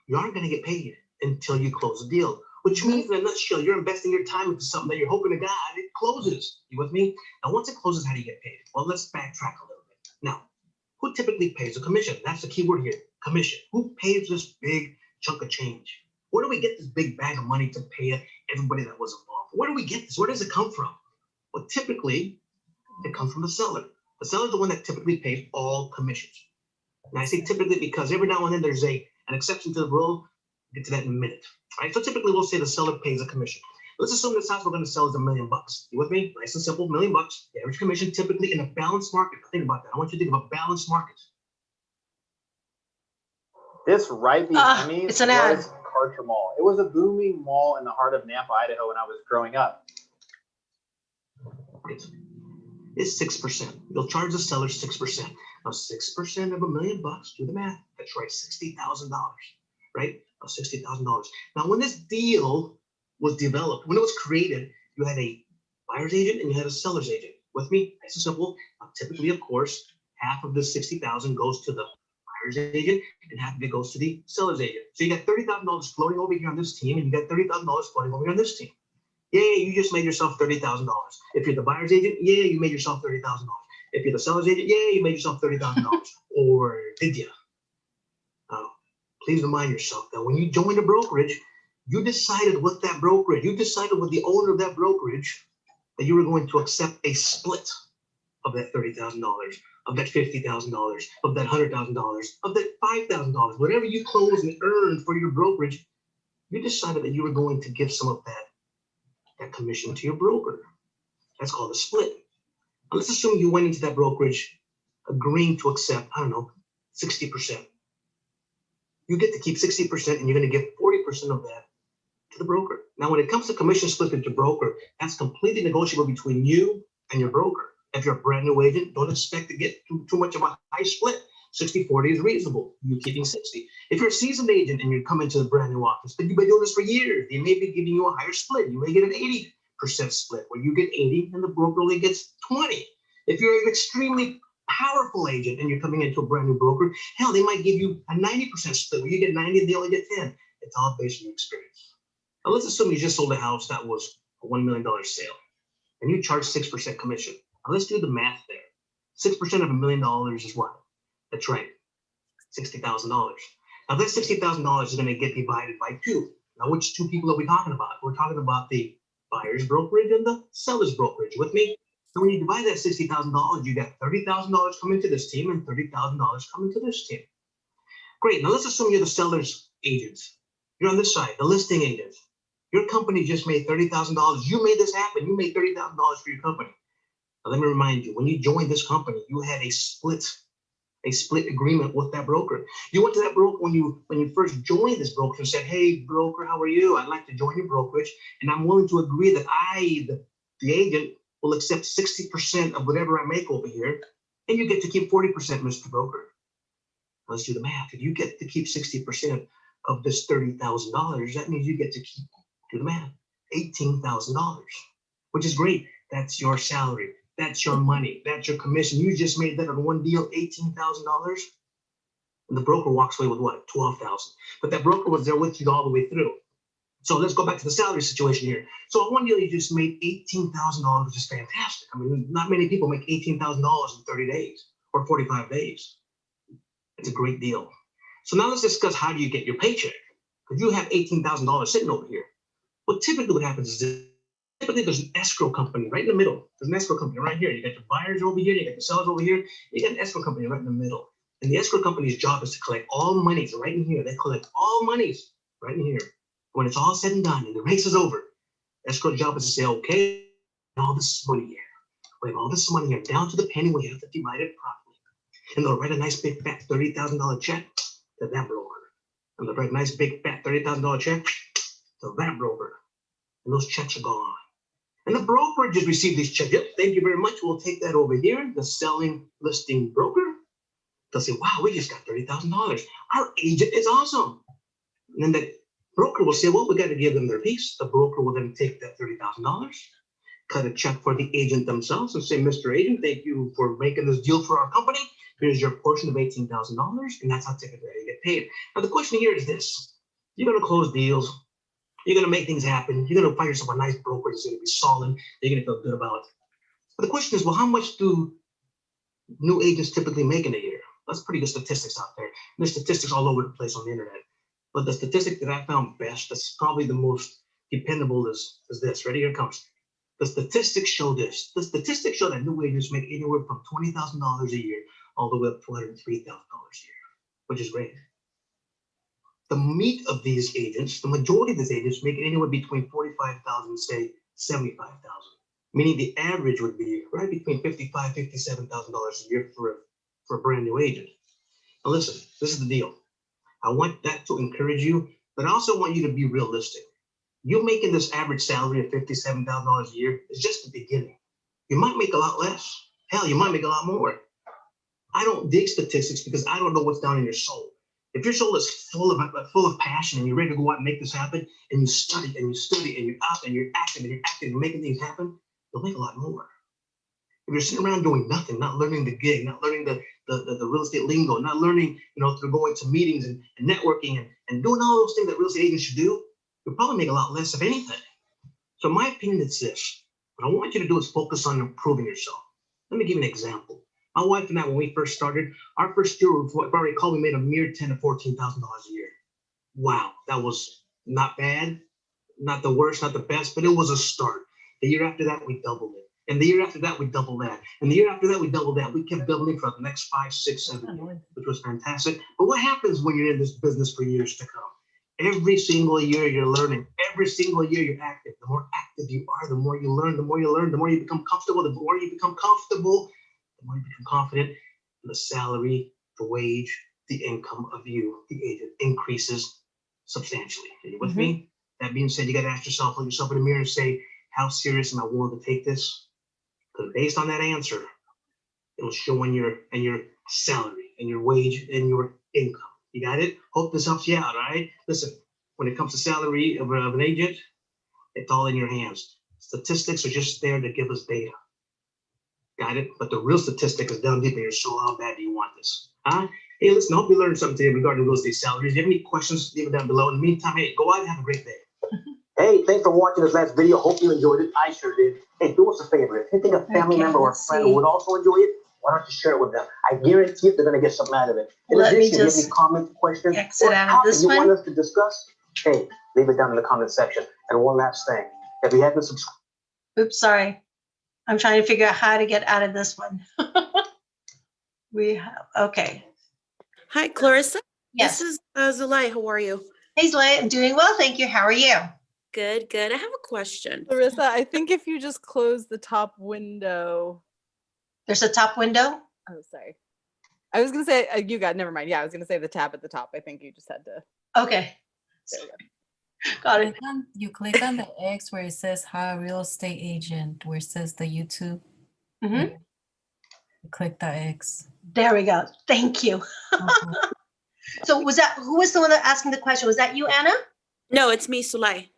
you aren't going to get paid until you close the deal. Which means, in a nutshell, you're investing your time into something that you're hoping to God it closes. You with me? Now, once it closes, how do you get paid? Well, let's backtrack a little bit. Now, who typically pays a commission? That's the key word here, commission. Who pays this big chunk of change? Where do we get this big bag of money to pay everybody that was involved? Where do we get this? Where does it come from? Well, typically, it comes from the seller. The seller is the one that typically pays all commissions. Now, I say typically because every now and then there's an exception to the rule. We'll get to that in a minute. Right? So typically we'll say the seller pays a commission. Let's assume this house we're going to sell is $1 million. You with me? Nice and simple, $1 million. The average commission typically in a balanced market. Think about that. I want you to think of a balanced market. This right behind me it's an ad. was Karcher Mall. It was a booming mall in the heart of Nampa, Idaho when I was growing up. It's 6%. You'll charge the seller 6%. Now 6% of $1 million, do the math. That's right, $60,000, right? Now $60,000. Now when this deal was developed, when it was created, you had a buyer's agent and you had a seller's agent. With me? Nice and simple. Now, typically, of course, half of the 60,000 goes to the buyer's agent and half of it goes to the seller's agent. So you got $30,000 floating over here on this team and you got $30,000 floating over here on this team. Yay, you just made yourself $30,000. If you're the buyer's agent, yay, you made yourself $30,000. If you're the seller's agent, yay, you made yourself $30,000. Or did you? Now, please remind yourself that when you joined a brokerage, you decided with that brokerage, you decided with the owner of that brokerage that you were going to accept a split of that $30,000, of that $50,000, of that $100,000, of that $5,000, whatever you closed and earned for your brokerage, you decided that you were going to give some of that commission to your broker. That's called a split. Now, let's assume you went into that brokerage agreeing to accept, I don't know, 60%. You get to keep 60% and you're going to give 40% of that to the broker. Now, when it comes to commission split with your broker, that's completely negotiable between you and your broker. If you're a brand new agent, don't expect to get too much of a high split. 60-40 is reasonable. You're keeping 60. If you're a seasoned agent and you're coming to a brand new office, but you've been doing this for years, they may be giving you a higher split. You may get an 80% split where you get 80 and the broker only gets 20. If you're an extremely powerful agent and you're coming into a brand new broker, hell, they might give you a 90% split where you get 90 and they only get 10. It's all based on your experience. Now let's assume you just sold a house that was a $1 million sale and you charge 6% commission. Now let's do the math there. 6% of $1 million is what? That's right, $60,000. Now that $60,000 is going to get divided by two. Now which two people are we talking about? We're talking about the buyer's brokerage and the seller's brokerage. With me? So when you divide that $60,000, you got $30,000 coming to this team and $30,000 coming to this team. Great. Now let's assume you're the seller's agent. You're on this side, the listing agent. Your company just made $30,000. You made this happen. You made $30,000 for your company. Now let me remind you, when you joined this company, you had a split agreement with that broker. You went to that broker when you first joined this broker and said, hey, broker, how are you? I'd like to join your brokerage, and I'm willing to agree that I, the agent, will accept 60% of whatever I make over here, and you get to keep 40%, Mr. Broker. Let's do the math. If you get to keep 60% of this $30,000, that means you get to keep, do the math, $18,000, which is great. That's your salary. That's your money. That's your commission. You just made that on one deal, $18,000. And the broker walks away with what? $12,000. But that broker was there with you all the way through. So let's go back to the salary situation here. So on one deal, you just made $18,000, which is fantastic. I mean, not many people make $18,000 in 30 days or 45 days. It's a great deal. So now let's discuss how do you get your paycheck? Because you have $18,000 sitting over here. Well, typically what happens is this. Typically, there's an escrow company right in the middle. There's an escrow company right here. You got your buyers over here. You got the sellers over here. You got an escrow company right in the middle. And the escrow company's job is to collect all monies right in here. They collect all monies right in here. When it's all said and done and the race is over, escrow job is to say, okay, all this money here. We have all this money here down to the penny. We have to divide it properly. And they'll write a nice big fat $30,000 check to that broker. And they'll write a nice big fat $30,000 check to that broker. And those checks are gone. And the broker just received these checks. Yep, thank you very much. We'll take that over here. The selling listing broker. They'll say, wow, we just got $30,000. Our agent is awesome. And then the broker will say, well, we got to give them their piece. The broker will then take that $30,000, cut a check for the agent themselves and say, Mr. Agent, thank you for making this deal for our company. Here's your portion of $18,000. And that's how typically you get paid. Now, the question here is this. You're going to close deals. You're going to make things happen. You're going to find yourself a nice broker that's going to be solid. You're going to feel good about it. But the question is, well, how much do new agents typically make in a year? That's pretty good statistics out there. And there's statistics all over the place on the internet. But the statistic that I found best, that's probably the most dependable is this. Ready? Here it comes. The statistics show this. The statistics show that new agents make anywhere from $20,000 a year all the way up to $203,000 a year, which is great. the meat of these agents, the majority of these agents make anywhere between 45,000, say 75,000, meaning the average would be right between $55,000, $57,000 a year for a brand new agent. Now listen, this is the deal. I want that to encourage you, but I also want you to be realistic. You making this average salary of $57,000 a year is just the beginning. You might make a lot less. Hell, you might make a lot more. I don't dig statistics because I don't know what's down in your soul. If your soul is full of passion and you're ready to go out and make this happen, and you study and you study and you're out and you're acting and making things happen, you'll make a lot more. If you're sitting around doing nothing, not learning the gig, not learning the real estate lingo, not learning, through going to meetings and networking and doing all those things that real estate agents should do, you'll probably make a lot less of anything. So my opinion is this. What I want you to do is focus on improving yourself. Let me give you an example. My wife and I, when we first started, our first year, if I recall, we made a mere $10,000 to $14,000 a year. Wow, that was not bad, not the worst, not the best, but it was a start. The year after that, we doubled it. And the year after that, we doubled that. And the year after that, we doubled that. We kept building for the next 5, 6, 7 years, which was fantastic. But what happens when you're in this business for years to come? Every single year you're learning. Every single year you're active. The more active you are, the more you learn, the more you become comfortable, the more you become comfortable, the more you become confident, and the salary, the wage, the income of you, the agent, increases substantially. Are you with me? That being said, you got to ask yourself, look yourself in the mirror and say, how serious am I willing to take this? Because based on that answer, it'll show in your salary and your wage and your income. You got it? Hope this helps you out, all right? Listen, when it comes to salary of an agent, it's all in your hands. Statistics are just there to give us data. Got it? But the real statistic is down deep in your soul. How bad do you want this? Huh? Hey, listen, I hope you learned something today regarding real estate salaries. If you have any questions, leave it down below. In the meantime, hey, go out and have a great day. Hey, thanks for watching this last video. Hope you enjoyed it. I sure did. Hey, do us a favor. If you think a family member or a friend would also enjoy it, why don't you share it with them? I guarantee you they're going to get something out of it. In addition, if you have any comments, questions, or topics you want us to discuss, hey, leave it down in the comment section. And one last thing, if you haven't subscribed. Oops, sorry. I'm trying to figure out how to get out of this one. We have, okay. Hi, Clarissa. Yes. This is Zulay. How are you? Hey, Zulay, I'm doing well, thank you. How are you? Good, good. I have a question. Clarissa, I think if you just close the top window. There's a top window? Oh, sorry. I was going to say, you got, never mind. Yeah, I was going to say the tab at the top. I think you just had to. Okay. There we go. Got it. You click on the X where it says "Hire Real Estate Agent," where it says the YouTube. Mm-hmm. You click the X. There we go. Thank you. So who was the one that asking the question? Was that you, Anna? No, it's me, Sulay.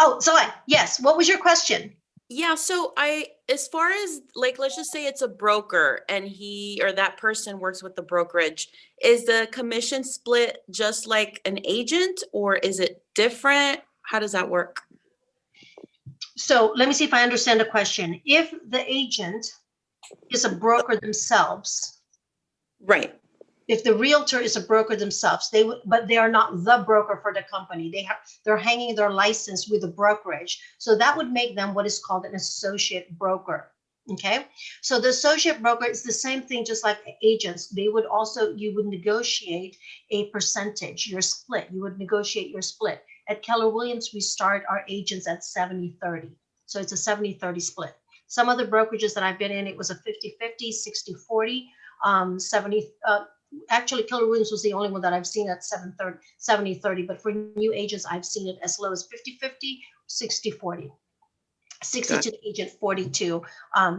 Oh, Zulay, yes. What was your question? Yeah, so as far as let's just say it's a broker and he or that person works with the brokerage, is the commission split just like an agent or is it different? How does that work? So let me see if I understand the question. If the agent is a broker themselves. Right. If the realtor is a broker themselves, but they are not the broker for the company. They're hanging their license with the brokerage. So that would make them what is called an associate broker. Okay. So the associate broker is the same thing, just like agents. You would negotiate a percentage, your split. You would negotiate your split. At Keller Williams, we start our agents at 70-30. So it's a 70-30 split. Some other brokerages that I've been in, it was a 50-50, 60-40, 70. Actually, Keller Williams was the only one that I've seen at 70-30, but for new agents, I've seen it as low as 50-50, 60-40. 60 to the agent, 40 to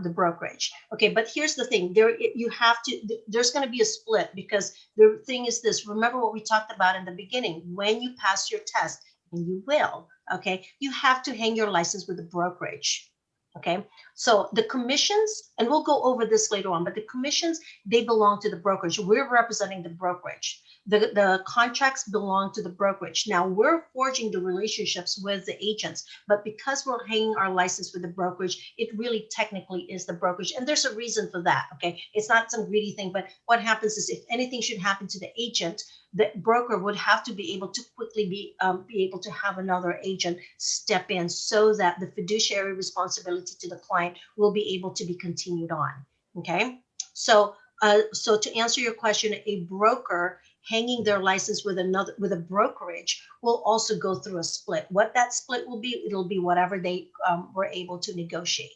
the brokerage. Okay, but here's the thing. There's going to be a split because the thing is this. Remember what we talked about in the beginning. When you pass your test, and you will, okay, you have to hang your license with the brokerage. Okay, so the commissions, and we'll go over this later on, but the commissions, they belong to the brokerage. We're representing the brokerage. The contracts belong to the brokerage. Now we're forging the relationships with the agents, but because we're hanging our license with the brokerage, it really technically is the brokerage. And there's a reason for that, okay? It's not some greedy thing, but what happens is if anything should happen to the agent, the broker would have to be able to quickly be able to have another agent step in so that the fiduciary responsibility to the client will be able to be continued on, okay? So to answer your question, a broker hanging their license with a brokerage will also go through a split. What that split will be, it'll be whatever they were able to negotiate.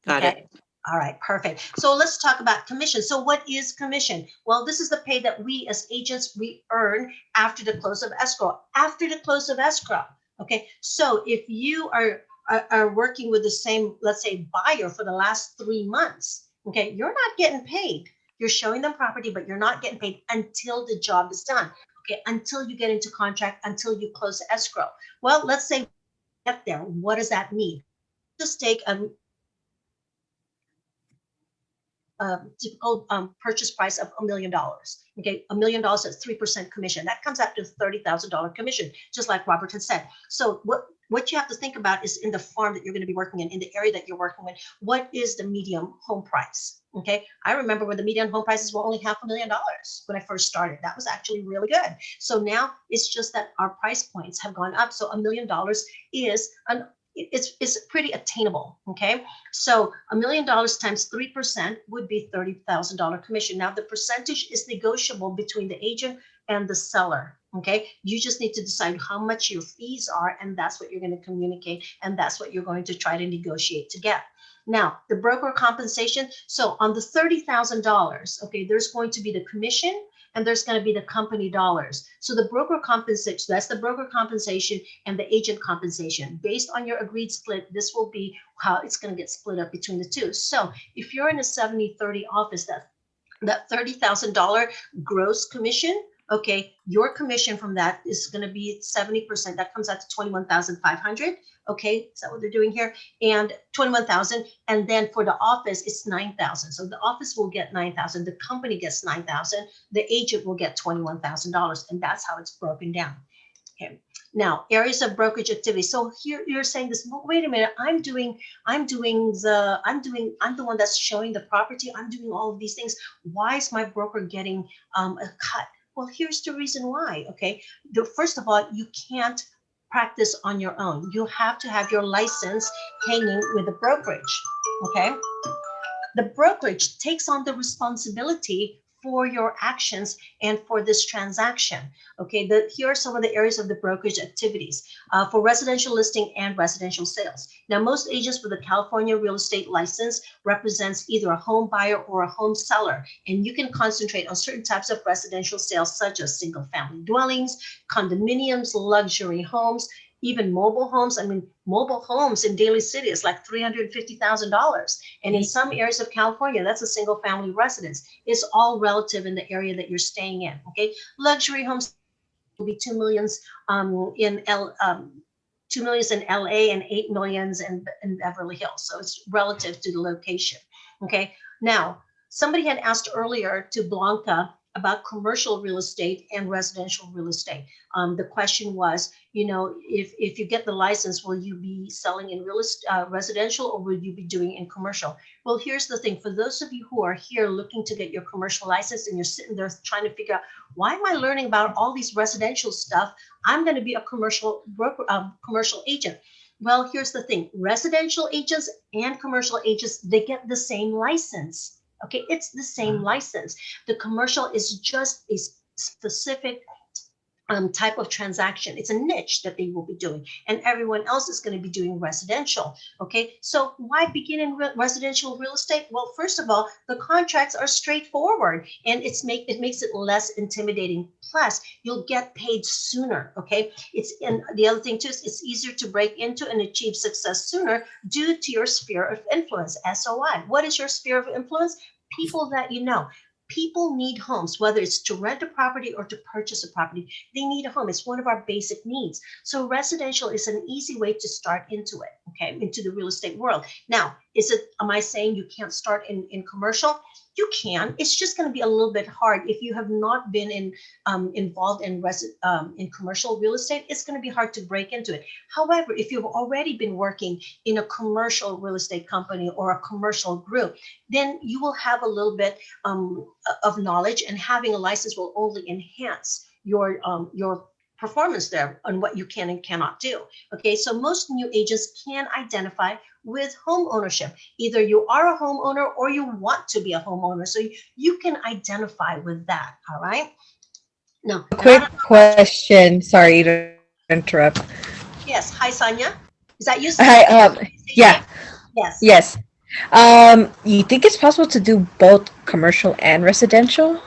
Got it. All right, perfect. So let's talk about commission. So what is commission? Well, this is the pay that we as agents, we earn after the close of escrow. After the close of escrow, okay? So if you are working with the same, let's say, buyer for the last 3 months, okay, you're not getting paid. You're showing them property, but you're not getting paid until the job is done, okay? Until you get into contract, until you close escrow. Well, let's say get there. What does that mean? Just take typical purchase price of $1 million. Okay, $1 million at 3% commission. That comes out to $30,000 commission, just like Robert had said. So what you have to think about is in the farm that you're going to be working in the area that you're working in, what is the median home price? Okay, I remember when the median home prices were only $500,000 when I first started. That was actually really good. So now it's just that our price points have gone up. So $1 million is it's pretty attainable. Okay, so $1 million times 3% would be $30,000 commission. Now the percentage is negotiable between the agent and the seller. Okay, you just need to decide how much your fees are, and that's what you're going to communicate, and that's what you're going to try to negotiate to get. Now the broker compensation. So on the $30,000, okay, there's going to be the commission, and there's going to be the company dollars. So the broker compensation, that's the broker compensation and the agent compensation. Based on your agreed split, this will be how it's going to get split up between the two. So if you're in a 70-30 office, that $30,000 gross commission, okay, your commission from that is going to be 70%. That comes out to 21,500. Okay, is that what they're doing here? And 21,000. And then for the office, it's 9,000. So the office will get 9,000. The company gets 9,000. The agent will get $21,000. And that's how it's broken down. Okay. Now, areas of brokerage activity. So here you're saying this, well, wait a minute, I'm the one that's showing the property. I'm doing all of these things. Why is my broker getting a cut? Well, here's the reason why. Okay. First of all, you can't practice on your own. You have to have your license hanging with the brokerage. Okay. The brokerage takes on the responsibility for your actions and for this transaction. Okay, here are some of the areas of the brokerage activities for residential listing and residential sales. Now, most agents with a California real estate license represents either a home buyer or a home seller, and you can concentrate on certain types of residential sales such as single family dwellings, condominiums, luxury homes, even mobile homes. I mean, mobile homes in Daly City is like $350,000. And in some areas of California, that's a single family residence. It's all relative in the area that you're staying in. Okay. Luxury homes will be 2 millions in 2 millions in LA and 8 millions in Beverly Hills. So it's relative to the location. Okay. Now, somebody had asked earlier to Blanca about commercial real estate and residential real estate. The question was, if you get the license, will you be selling in residential or will you be doing in commercial? Well, here's the thing. For those of you who are here looking to get your commercial license and you're sitting there trying to figure out, why am I learning about all these residential stuff? I'm going to be a commercial broker, commercial agent. Well, here's the thing. Residential agents and commercial agents, they get the same license. Okay, it's the same license. The commercial is just a specific type of transaction. It's a niche that they will be doing, and everyone else is going to be doing residential. Okay, so why begin in residential real estate? Well, first of all, the contracts are straightforward, and it makes it less intimidating. Plus, you'll get paid sooner. Okay, and the other thing too is it's easier to break into and achieve success sooner due to your sphere of influence. SOI. What is your sphere of influence? People that you know. People need homes, whether it's to rent a property or to purchase a property. They need a home. It's one of our basic needs. So residential is an easy way to start into it, okay, into the real estate world. Now, am I saying you can't start in commercial? You can. It's just going to be a little bit hard if you have not been involved in commercial real estate. It's going to be hard to break into it. However, if you've already been working in a commercial real estate company or a commercial group, then you will have a little bit of knowledge, and having a license will only enhance your performance there on what you can and cannot do. Okay, so most new agents can identify with home ownership. Either you are a homeowner or you want to be a homeowner. So you can identify with that. All right. No. Quick question. Sorry to interrupt. Yes. Hi, Sonia. Is that you, Hi. Sonia? Yeah. Yes. Yes. You think it's possible to do both commercial and residential?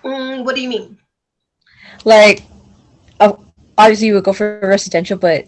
What do you mean? Like, obviously you would go for residential, but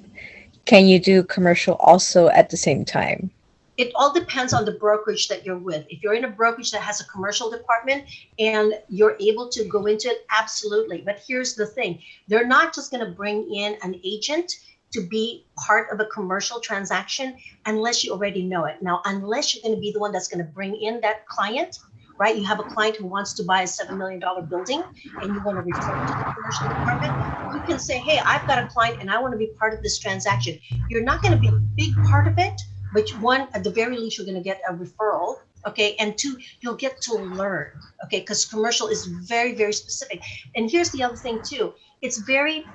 can you do commercial also at the same time? It all depends on the brokerage that you're with. If you're in a brokerage that has a commercial department and you're able to go into it, absolutely. But here's the thing. They're not just going to bring in an agent to be part of a commercial transaction unless you already know it. Now, unless you're going to be the one that's going to bring in that client, right? You have a client who wants to buy a $7 million building and you want to refer to the commercial department, you can say, hey, I've got a client and I want to be part of this transaction. You're not going to be a big part of it, but one, at the very least, you're going to get a referral. Okay. And two, you'll get to learn. Okay. Because commercial is very, very specific. And here's the other thing too. It's very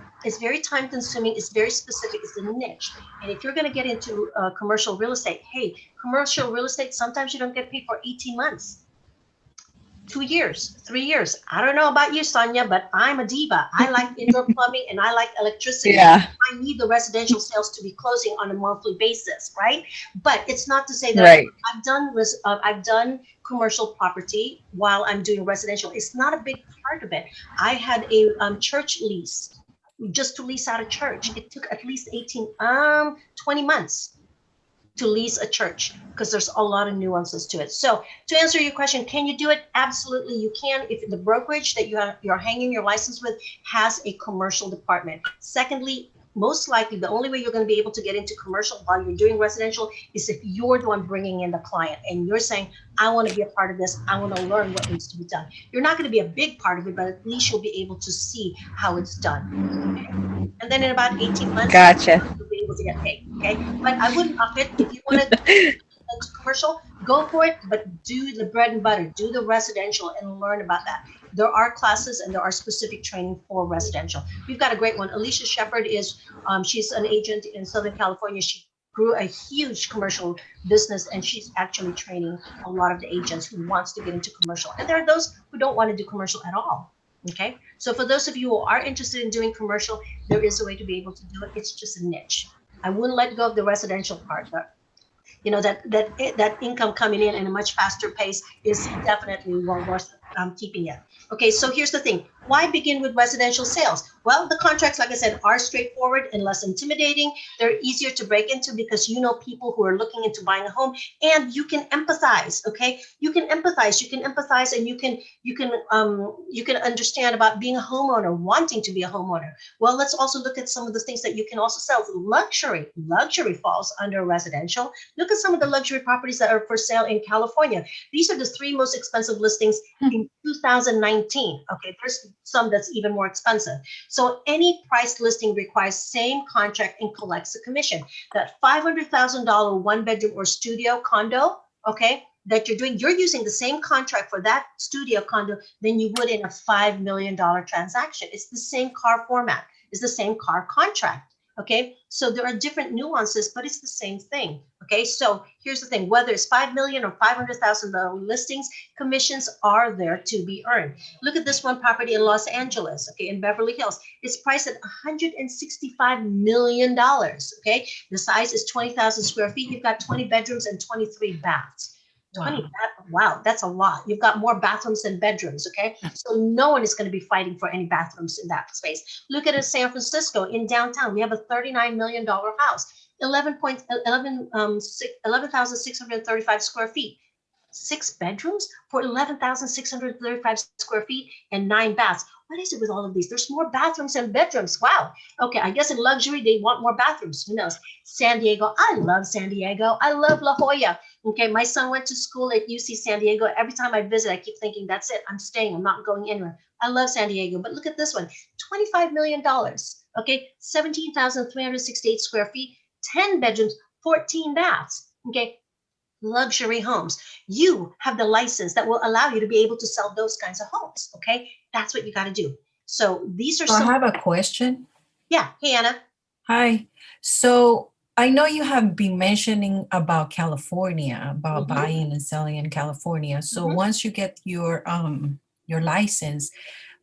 time consuming. It's very specific. It's a niche. And if you're going to get into commercial real estate, hey, commercial real estate, sometimes you don't get paid for 18 months. 2 years, 3 years. I don't know about you, Sonia, but I'm a diva. I like indoor plumbing and I like electricity. Yeah. I need the residential sales to be closing on a monthly basis, right? But it's not to say that Right. I've done commercial property while I'm doing residential. It's not a big part of it. I had a church lease, just to lease out a church. It took at least 20 months to lease a church because there's a lot of nuances to it. So to answer your question, can you do it? Absolutely, you can if the brokerage that you're hanging your license with has a commercial department. Secondly, most likely the only way you're going to be able to get into commercial while you're doing residential is if you're the one bringing in the client and you're saying, I want to be a part of this. I want to learn what needs to be done. You're not going to be a big part of it, but at least you'll be able to see how it's done. Okay? And then in about 18 months, Gotcha. you'll be able to get paid. Okay. But I wouldn't up it. If you want to into commercial, go for it, but do the bread and butter, do the residential and learn about that. There are classes and there are specific training for residential. We've got a great one. Alicia Shepard is, she's an agent in Southern California. She grew a huge commercial business and she's actually training a lot of the agents who wants to get into commercial. And there are those who don't want to do commercial at all. Okay. So for those of you who are interested in doing commercial, there is a way to be able to do it. It's just a niche. I wouldn't let go of the residential part, but you know, that income coming in a much faster pace is definitely well worth keeping it. Okay, so here's the thing. Why begin with residential sales? Well, the contracts, like I said, are straightforward and less intimidating. They're easier to break into because you know people who are looking into buying a home and you can empathize, okay? You can empathize and you can understand about being a homeowner, wanting to be a homeowner. Well, let's also look at some of the things that you can also sell. Luxury falls under residential. Look at some of the luxury properties that are for sale in California. These are the 3 most expensive listings in 2019. Okay, there's some that's even more expensive. So any price listing requires same contract and collects a commission. That $500,000 one bedroom or studio condo, okay, that you're doing, you're using the same contract for that studio condo than you would in a $5 million transaction. It's the same car format. It's the same car contract. Okay, so there are different nuances, but it's the same thing. Okay, so here's the thing, whether it's 5 million or $500,000 listings, commissions are there to be earned. Look at this one property in Los Angeles, okay, in Beverly Hills. It's priced at $165 million. Okay, the size is 20,000 square feet. You've got 20 bedrooms and 23 baths. 20, wow, that's a lot. You've got more bathrooms than bedrooms, okay? So no one is going to be fighting for any bathrooms in that space. Look at it, San Francisco in downtown. We have a $39 million house, 11,635 square feet. 6 bedrooms for 11,635 square feet and 9 baths. What is it with all of these? There's more bathrooms than bedrooms. Wow. Okay, I guess in luxury, they want more bathrooms. Who knows? San Diego. I love San Diego. I love La Jolla. Okay, my son went to school at UC San Diego. Every time I visit, I keep thinking, that's it. I'm staying. I'm not going anywhere. I love San Diego. But look at this one. $25 million. Okay, 17,368 square feet, 10 bedrooms, 14 baths. Okay, luxury homes. You have the license that will allow you to be able to sell those kinds of homes. Okay, that's what you got to do. So these are So I some. have a question. Yeah. Hey, Anna. Hi. So I know you have been mentioning about California, about buying and selling in California. So once you get your license,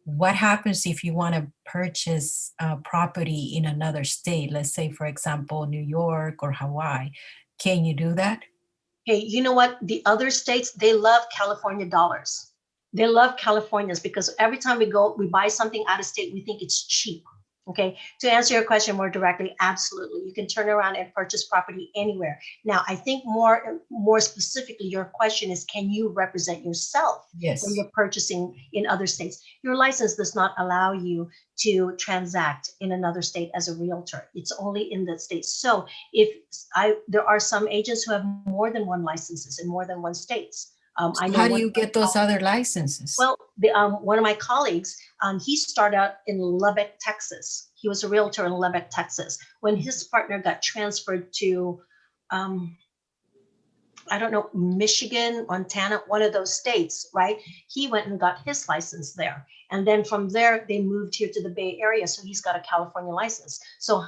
what happens if you want to purchase property in another state? Let's say, for example, New York or Hawaii. Can you do that? Hey, you know what? The other states, they love California dollars. They love Californians because every time we go, we buy something out of state, we think it's cheap. Okay. To answer your question more directly, absolutely. You can turn around and purchase property anywhere. Now, I think more specifically, your question is, can you represent yourself Yes. when you're purchasing in other states? Your license does not allow you to transact in another state as a realtor. It's only in the state. So there are some agents who have more than one licenses in more than one states. I know How do you get those other licenses? well, one of my colleagues, he started out in Lubbock, Texas. He was a realtor in Lubbock, Texas. When his partner got transferred to, I don't know, Michigan, Montana, one of those states, right? He went and got his license there. And then from there, they moved here to the Bay Area. So he's got a California license. So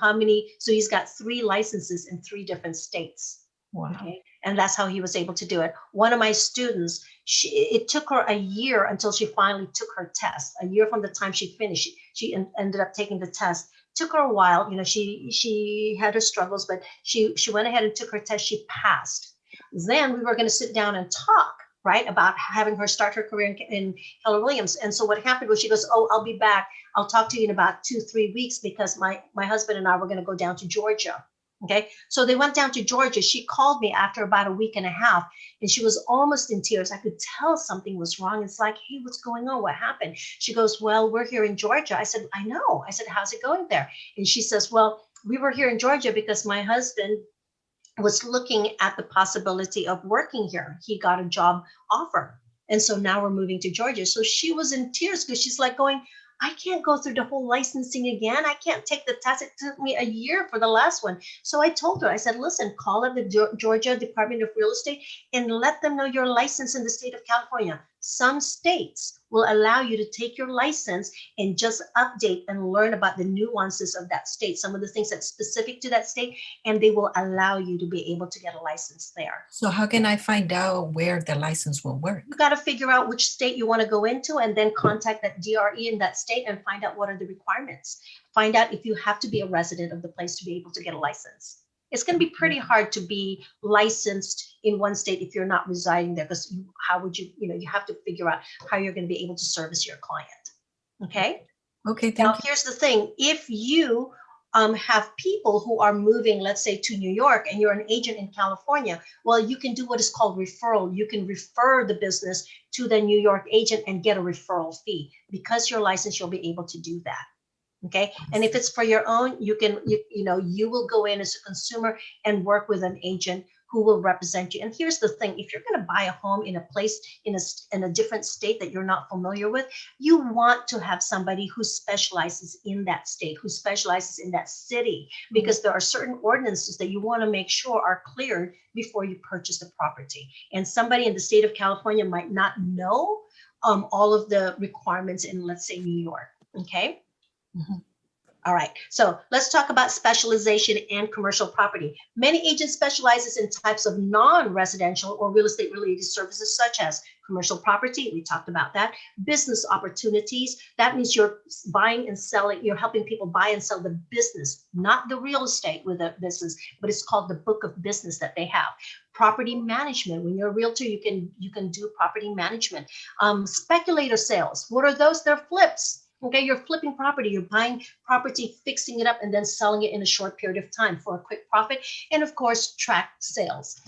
he's got 3 licenses in 3 different states. Wow. Okay. And that's how he was able to do it. One of my students, it took her a year until she finally took her test. A year from the time she finished, she ended up taking the test. Took her a while, you know, she had her struggles, but she went ahead and took her test. She passed. Then we were going to sit down and talk, right, about having her start her career in Keller Williams. And so what happened was she goes, "Oh, I'll be back. I'll talk to you in about 2-3 weeks because my husband and I were going to go down to Georgia." Okay, so they went down to Georgia. She called me after about a week and a half, and she was almost in tears. I could tell something was wrong. It's like, "Hey, what's going on? What happened?" She goes, "Well, we're here in Georgia." I said, "I know." I said, "How's it going there?" And she says, "Well, we were here in Georgia because my husband was looking at the possibility of working here. He got a job offer. And so now we're moving to Georgia." So she was in tears because she's like going, "I can't go through the whole licensing again. I can't take the test. It took me a year for the last one." So I told her, I said, "Listen, call up the Georgia Department of Real Estate and let them know you're licensed in the state of California. Some states will allow you to take your license and just update and learn about the nuances of that state, some of the things that's specific to that state, and they will allow you to be able to get a license there." So how can I find out where the license will work? You got to figure out which state you want to go into and then contact that DRE in that state and find out what are the requirements. Find out if you have to be a resident of the place to be able to get a license. It's going to be pretty hard to be licensed in one state if you're not residing there, because how would you have to figure out how you're going to be able to service your client. Okay. Okay, Now, thank you. here's the thing. If you have people who are moving, let's say, to New York, and you're an agent in California, well, you can do what is called referral. You can refer the business to the New York agent and get a referral fee. Because you're licensed, you'll be able to do that. Okay. And if it's for your own, you will go in as a consumer and work with an agent who will represent you. And here's the thing: if you're going to buy a home in a place in a different state that you're not familiar with, you want to have somebody who specializes in that state, who specializes in that city, because there are certain ordinances that you want to make sure are cleared before you purchase the property. And somebody in the state of California might not know all of the requirements in, let's say, New York. Okay. Mhm. All right, so let's talk about specialization and commercial property. Many agents specializes in types of non-residential or real estate related services, such as commercial property. We talked about that. Business opportunities. That means you're buying and selling. You're helping people buy and sell the business, not the real estate with a business, but it's called the book of business that they have. Property management. When you're a realtor, you can do property management. Speculator sales. What are those? They're flips. Okay, you're flipping property, you're buying property, fixing it up, and then selling it in a short period of time for a quick profit. And of course, tract sales.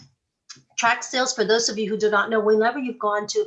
Tract sales, for those of you who do not know, whenever you've gone to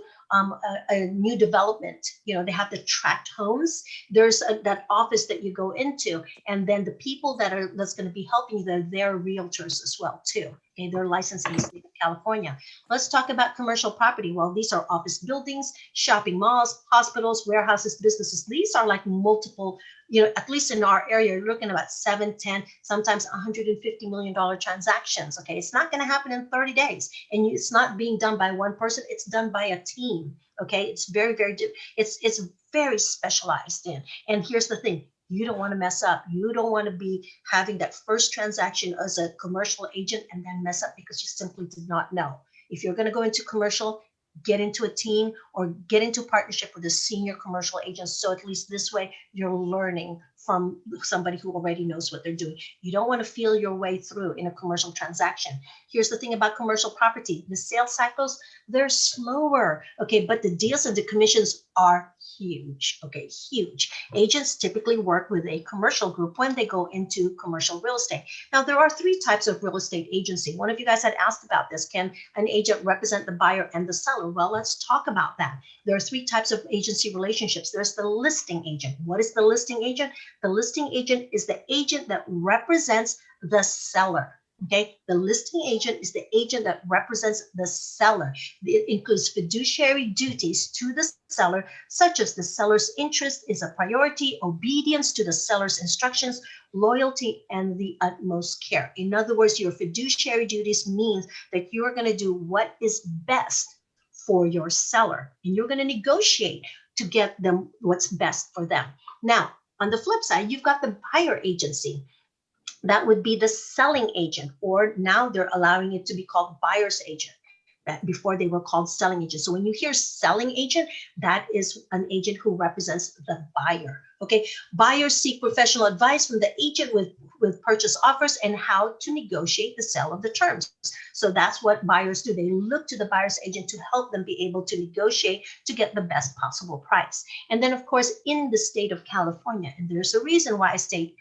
a new development, they have the tract homes. There's that office that you go into, and then the people that's going to be helping you, they're realtors as well too. Okay, they're licensed in the state of California. Let's talk about commercial property. Well, these are office buildings, shopping malls, hospitals, warehouses, businesses. These are like multiple, at least in our area, you're looking at about 7, 10, sometimes $150 million transactions. Okay, it's not going to happen in 30 days. And it's not being done by one person, it's done by a team. Okay, it's very, very, it's very specialized in. And here's the thing: you don't want to mess up. You don't want to be having that first transaction as a commercial agent and then mess up because you simply did not know. If you're going to go into commercial, get into a team or get into partnership with a senior commercial agent. So at least this way you're learning from somebody who already knows what they're doing. You don't want to feel your way through in a commercial transaction. Here's the thing about commercial property. The sales cycles, they're slower, okay, but the deals and the commissions are huge, okay, huge. Agents typically work with a commercial group when they go into commercial real estate. Now, there are 3 types of real estate agency. One of you guys had asked about this. Can an agent represent the buyer and the seller? Well, let's talk about that. There are 3 types of agency relationships. There's the listing agent. What is the listing agent? The listing agent is the agent that represents the seller. Okay, the listing agent is the agent that represents the seller. It includes fiduciary duties to the seller, such as the seller's interest is a priority, obedience to the seller's instructions, loyalty, and the utmost care. In other words, your fiduciary duties means that you are going to do what is best for your seller, and you're going to negotiate to get them what's best for them. Now, on the flip side, you've got the buyer agency. That would be the selling agent, or now they're allowing it to be called buyer's agent. Before they were called selling agent. So when you hear selling agent, that is an agent who represents the buyer. Okay, buyers seek professional advice from the agent with purchase offers and how to negotiate the sale of the terms. So that's what buyers do. They look to the buyer's agent to help them be able to negotiate to get the best possible price. And then, of course, in the state of California, and there's a reason why I say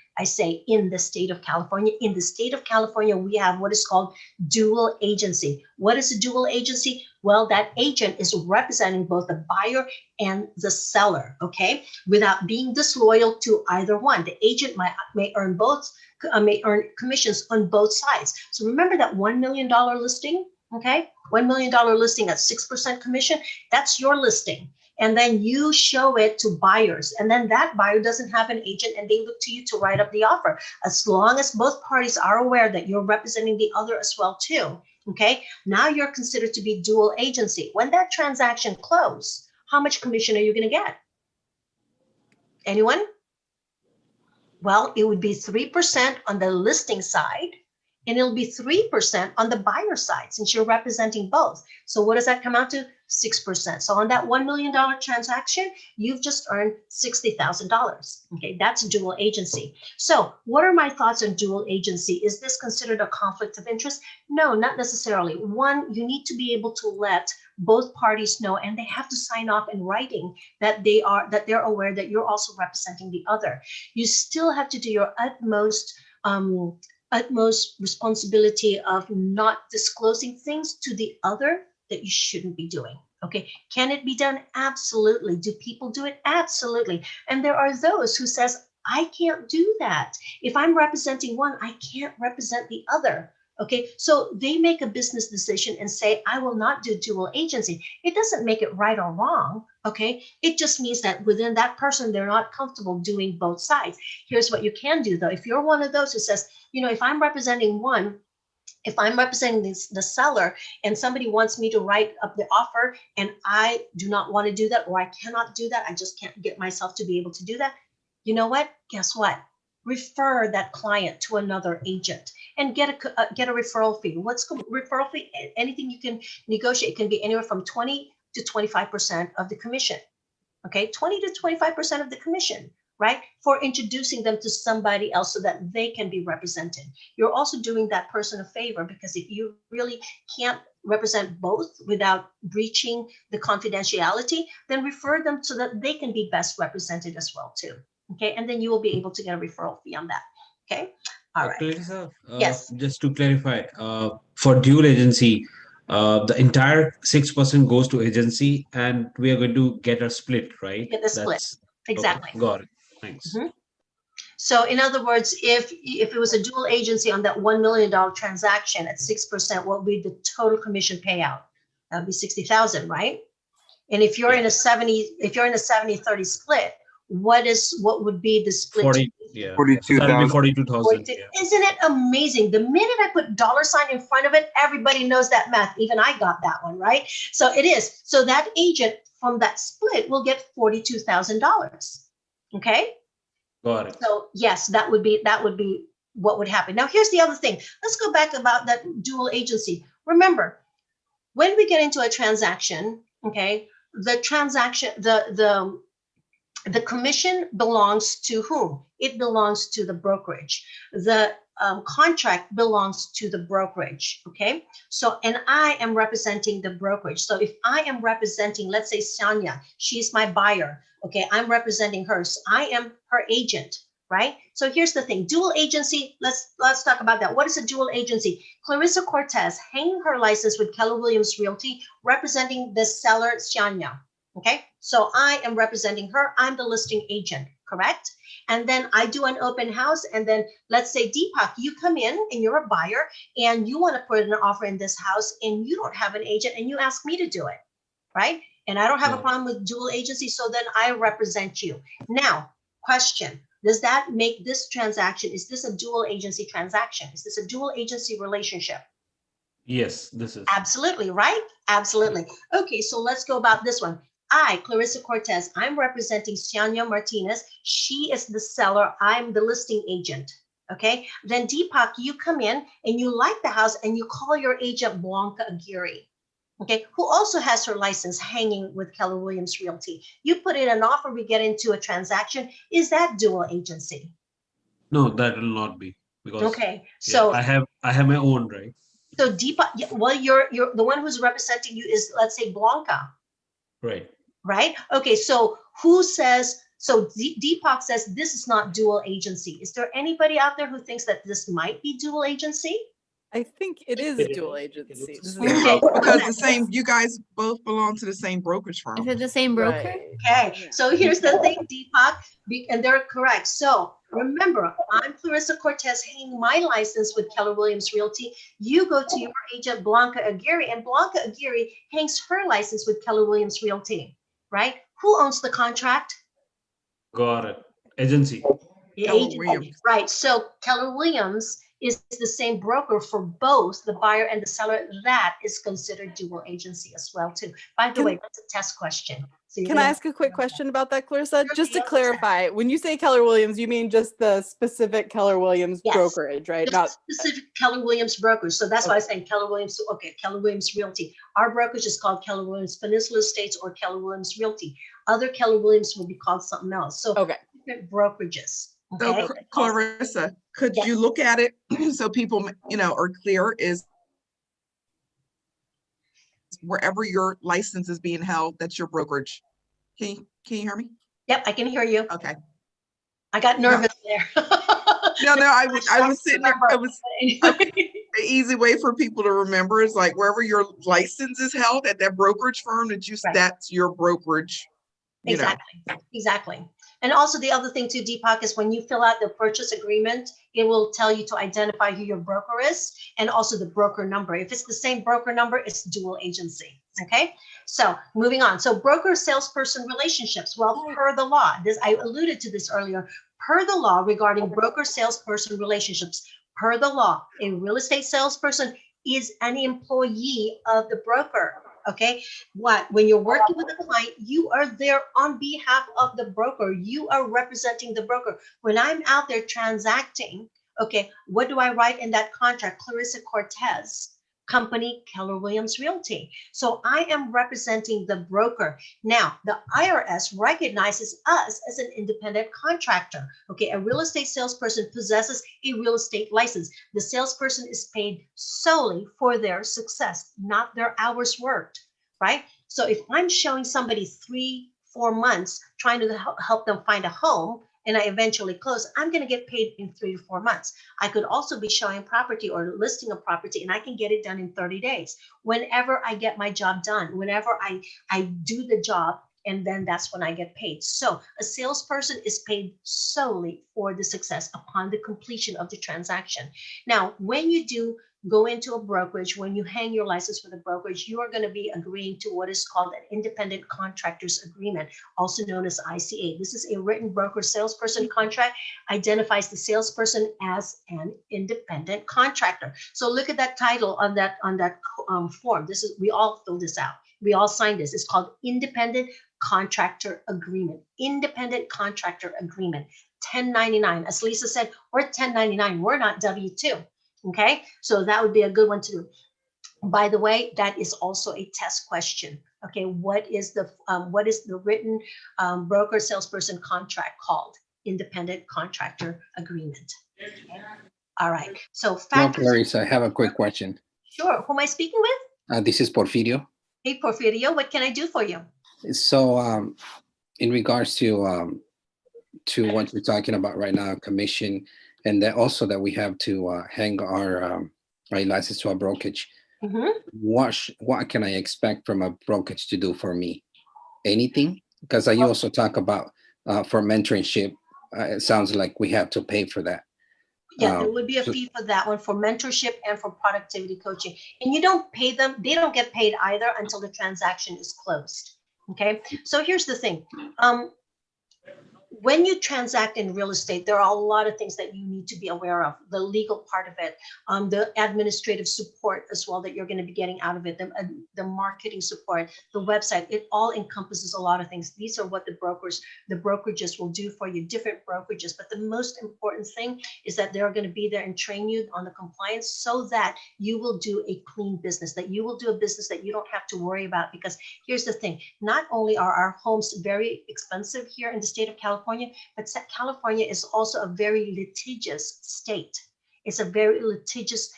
in the state of California. In the state of California, we have what is called dual agency. What is a dual agency? Well, that agent is representing both the buyer and the seller, okay, without being disloyal to either one. The agent may earn commissions on both sides. So remember that $1 million listing, okay? $1 million listing at 6% commission, that's your listing. And then you show it to buyers. And then that buyer doesn't have an agent and they look to you to write up the offer. As long as both parties are aware that you're representing the other as well too, okay? Now you're considered to be dual agency. When that transaction closes, how much commission are you going to get? Anyone? Well, it would be 3% on the listing side, and it'll be 3% on the buyer side since you're representing both. So what does that come out to? 6%. So on that $1 million transaction, you've just earned $60,000. Okay, that's dual agency. So what are my thoughts on dual agency? Is this considered a conflict of interest? No, not necessarily. One, you need to be able to let both parties know, and they have to sign off in writing that they're aware that you're also representing the other. You still have to do your utmost responsibility of not disclosing things to the other that you shouldn't be doing. Okay, can it be done? Absolutely. Do people do it? Absolutely. And there are those who says, I can't do that. If I'm representing one, I can't represent the other. Okay, so they make a business decision and say, I will not do dual agency. It doesn't make it right or wrong. Okay, it just means that within that person, they're not comfortable doing both sides. Here's what you can do though. If you're one of those who says, you know, if I'm representing one, if I'm representing the seller and somebody wants me to write up the offer and I do not want to do that, or I cannot do that, I just can't get myself to be able to do that. You know what? Guess what? Refer that client to another agent and get a referral fee. What's referral fee? Anything you can negotiate. It can be anywhere from 20 to 25% of the commission. Okay, 20 to 25% of the commission, right? For introducing them to somebody else so that they can be represented. You're also doing that person a favor, because if you really can't represent both without breaching the confidentiality, then refer them so that they can be best represented as well too. Okay, and then you will be able to get a referral fee on that. Okay, all right. Clarissa, Yes. just to clarify, for dual agency, the entire 6% goes to agency, and we are going to get a split, right? Get the split. Exactly. Okay, got it. Thanks. Mm-hmm. So in other words, if it was a dual agency on that $1 million transaction at 6%, what would be the total commission payout? That would be 60,000, right? And if you're in a 70-30 split, what would be the split? 40, yeah. 42,000. That'll be 42,000. Yeah. Isn't it amazing? The minute I put $sign in front of it, everybody knows that math. Even I got that one, right? So it is. So that agent from that split will get $42,000. Okay. Got it. So yes, that would be what would happen. Now here's the other thing. Let's go back about that dual agency. Remember, when we get into a transaction, okay, the transaction, the commission belongs to whom? It belongs to the brokerage. The contract belongs to the brokerage, okay? So, and I am representing the brokerage. So if I am representing, let's say Sonia, she's my buyer, okay? I'm representing her. So I am her agent, right? So here's the thing, dual agency, let's talk about that. What is a dual agency? Clarissa Cortez hanging her license with Keller Williams Realty, representing the seller, Sonia. Okay, so I am representing her. I'm the listing agent, correct? And then I do an open house. And then let's say, Deepak, you come in and you're a buyer and you want to put an offer in this house and you don't have an agent and you ask me to do it, right? And I don't have a problem with dual agency. So then I represent you. Now, question, does that make this transaction, is this a dual agency transaction? Is this a dual agency relationship? Yes, this is. Absolutely, right? Absolutely. Okay, so let's go about this one. I, Clarissa Cortez, I'm representing Sonia Martinez. She is the seller. I'm the listing agent. Okay. Then Deepak, you come in and you like the house and you call your agent Blanca Aguirre. Okay. Who also has her license hanging with Keller Williams Realty. You put in an offer, we get into a transaction. Is that dual agency? No, that will not be, because okay. So I have my own, right? So Deepak, well, you're the one who's representing you is, let's say, Blanca. Right. Right? Okay, so who says, so Deepak says this is not dual agency. Is there anybody out there who thinks that this might be dual agency? I think it is dual agency. This is Because the same, you guys both belong to the same brokerage firm. Is it the same broker? Right. Okay, so here's the thing, Deepak, and they're correct. So remember, I'm Clarissa Cortez hanging my license with Keller Williams Realty. You go to your agent, Blanca Aguirre, and Blanca Aguirre hangs her license with Keller Williams Realty, right? Who owns the contract? Got it. Agency. The agency, right? So Keller Williams is the same broker for both the buyer and the seller. That is considered dual agency as well, too. By the way, that's a test question. So Can I ask a quick question about that, Clarissa? Just to clarify, when you say Keller Williams, you mean just the specific Keller Williams brokerage, right? Not specific Keller Williams brokers. So that's why I'm saying Keller Williams. Okay, Keller Williams Realty. Our brokerage is called Keller Williams Peninsula Estates or Keller Williams Realty. Other Keller Williams will be called something else. So different brokerages. Okay. So Clarissa, could you look at it so people, are clear, is wherever your license is being held, that's your brokerage. Can you hear me? Yep, I can hear you. Okay. I got nervous there. No, I was sitting there. The easy way for people to remember is like wherever your license is held at that brokerage firm that's your brokerage. Exactly. And also the other thing too, Deepak, is when you fill out the purchase agreement, it will tell you to identify who your broker is and also the broker number. If it's the same broker number, it's dual agency. Okay. So moving on. So broker salesperson relationships. Well, per the law, I alluded to this earlier, per the law regarding broker salesperson relationships, per the law, a real estate salesperson is an employee of the broker. Okay, when you're working with a client, you are there on behalf of the broker. You are representing the broker. When I'm out there transacting, okay, what do I write in that contract? Clarissa Cortez, company, Keller Williams Realty. So I am representing the broker. Now, the IRS recognizes us as an independent contractor. Okay, a real estate salesperson possesses a real estate license. The salesperson is paid solely for their success, not their hours worked, right? So if I'm showing somebody 3-4 months trying to help them find a home, and I eventually close, I'm going to get paid in 3 to 4 months. I could also be showing property or listing a property and I can get it done in 30 days. Whenever I get my job done, whenever I do the job, and then that's when I get paid. So a salesperson is paid solely for the success upon the completion of the transaction. Now, when you do go into a brokerage, when you hang your license with a brokerage, you are going to be agreeing to what is called an independent contractors agreement, also known as ICA. This is a written broker salesperson contract, identifies the salesperson as an independent contractor. So look at that title on that form. We all fill this out. We all sign this. It's called independent contractor agreement. Independent contractor agreement. 1099. As Lisa said, we're 1099. We're not W-2. Okay, so that would be a good one to do. By the way, that is also a test question. Okay, what is the written broker salesperson contract called? Independent contractor agreement. Okay. All right. So No, factors. Clarissa, I have a quick question. Sure. Who am I speaking with? This is Porfirio. Hey, Porfirio, what can I do for you? So, in regards to what you're talking about right now, commission, and that also that we have to hang our license to a brokerage. What can I expect from a brokerage to do for me? Anything? Because you also talk about for mentorship. It sounds like we have to pay for that. Yeah, there would be a fee for that one, for mentorship and for productivity coaching. And you don't pay them, they don't get paid either until the transaction is closed. Okay, so here's the thing. When you transact in real estate, there are a lot of things that you need to be aware of. The legal part of it, the administrative support as well that you're going to be getting out of it, the marketing support, the website, it all encompasses a lot of things. These are what the brokerages will do for you, different brokerages. But the most important thing is that they're going to be there and train you on the compliance so that you will do a clean business, that you will do a business that you don't have to worry about. Because here's the thing, not only are our homes very expensive here in the state of California, but California is also a very litigious state. It's a very litigious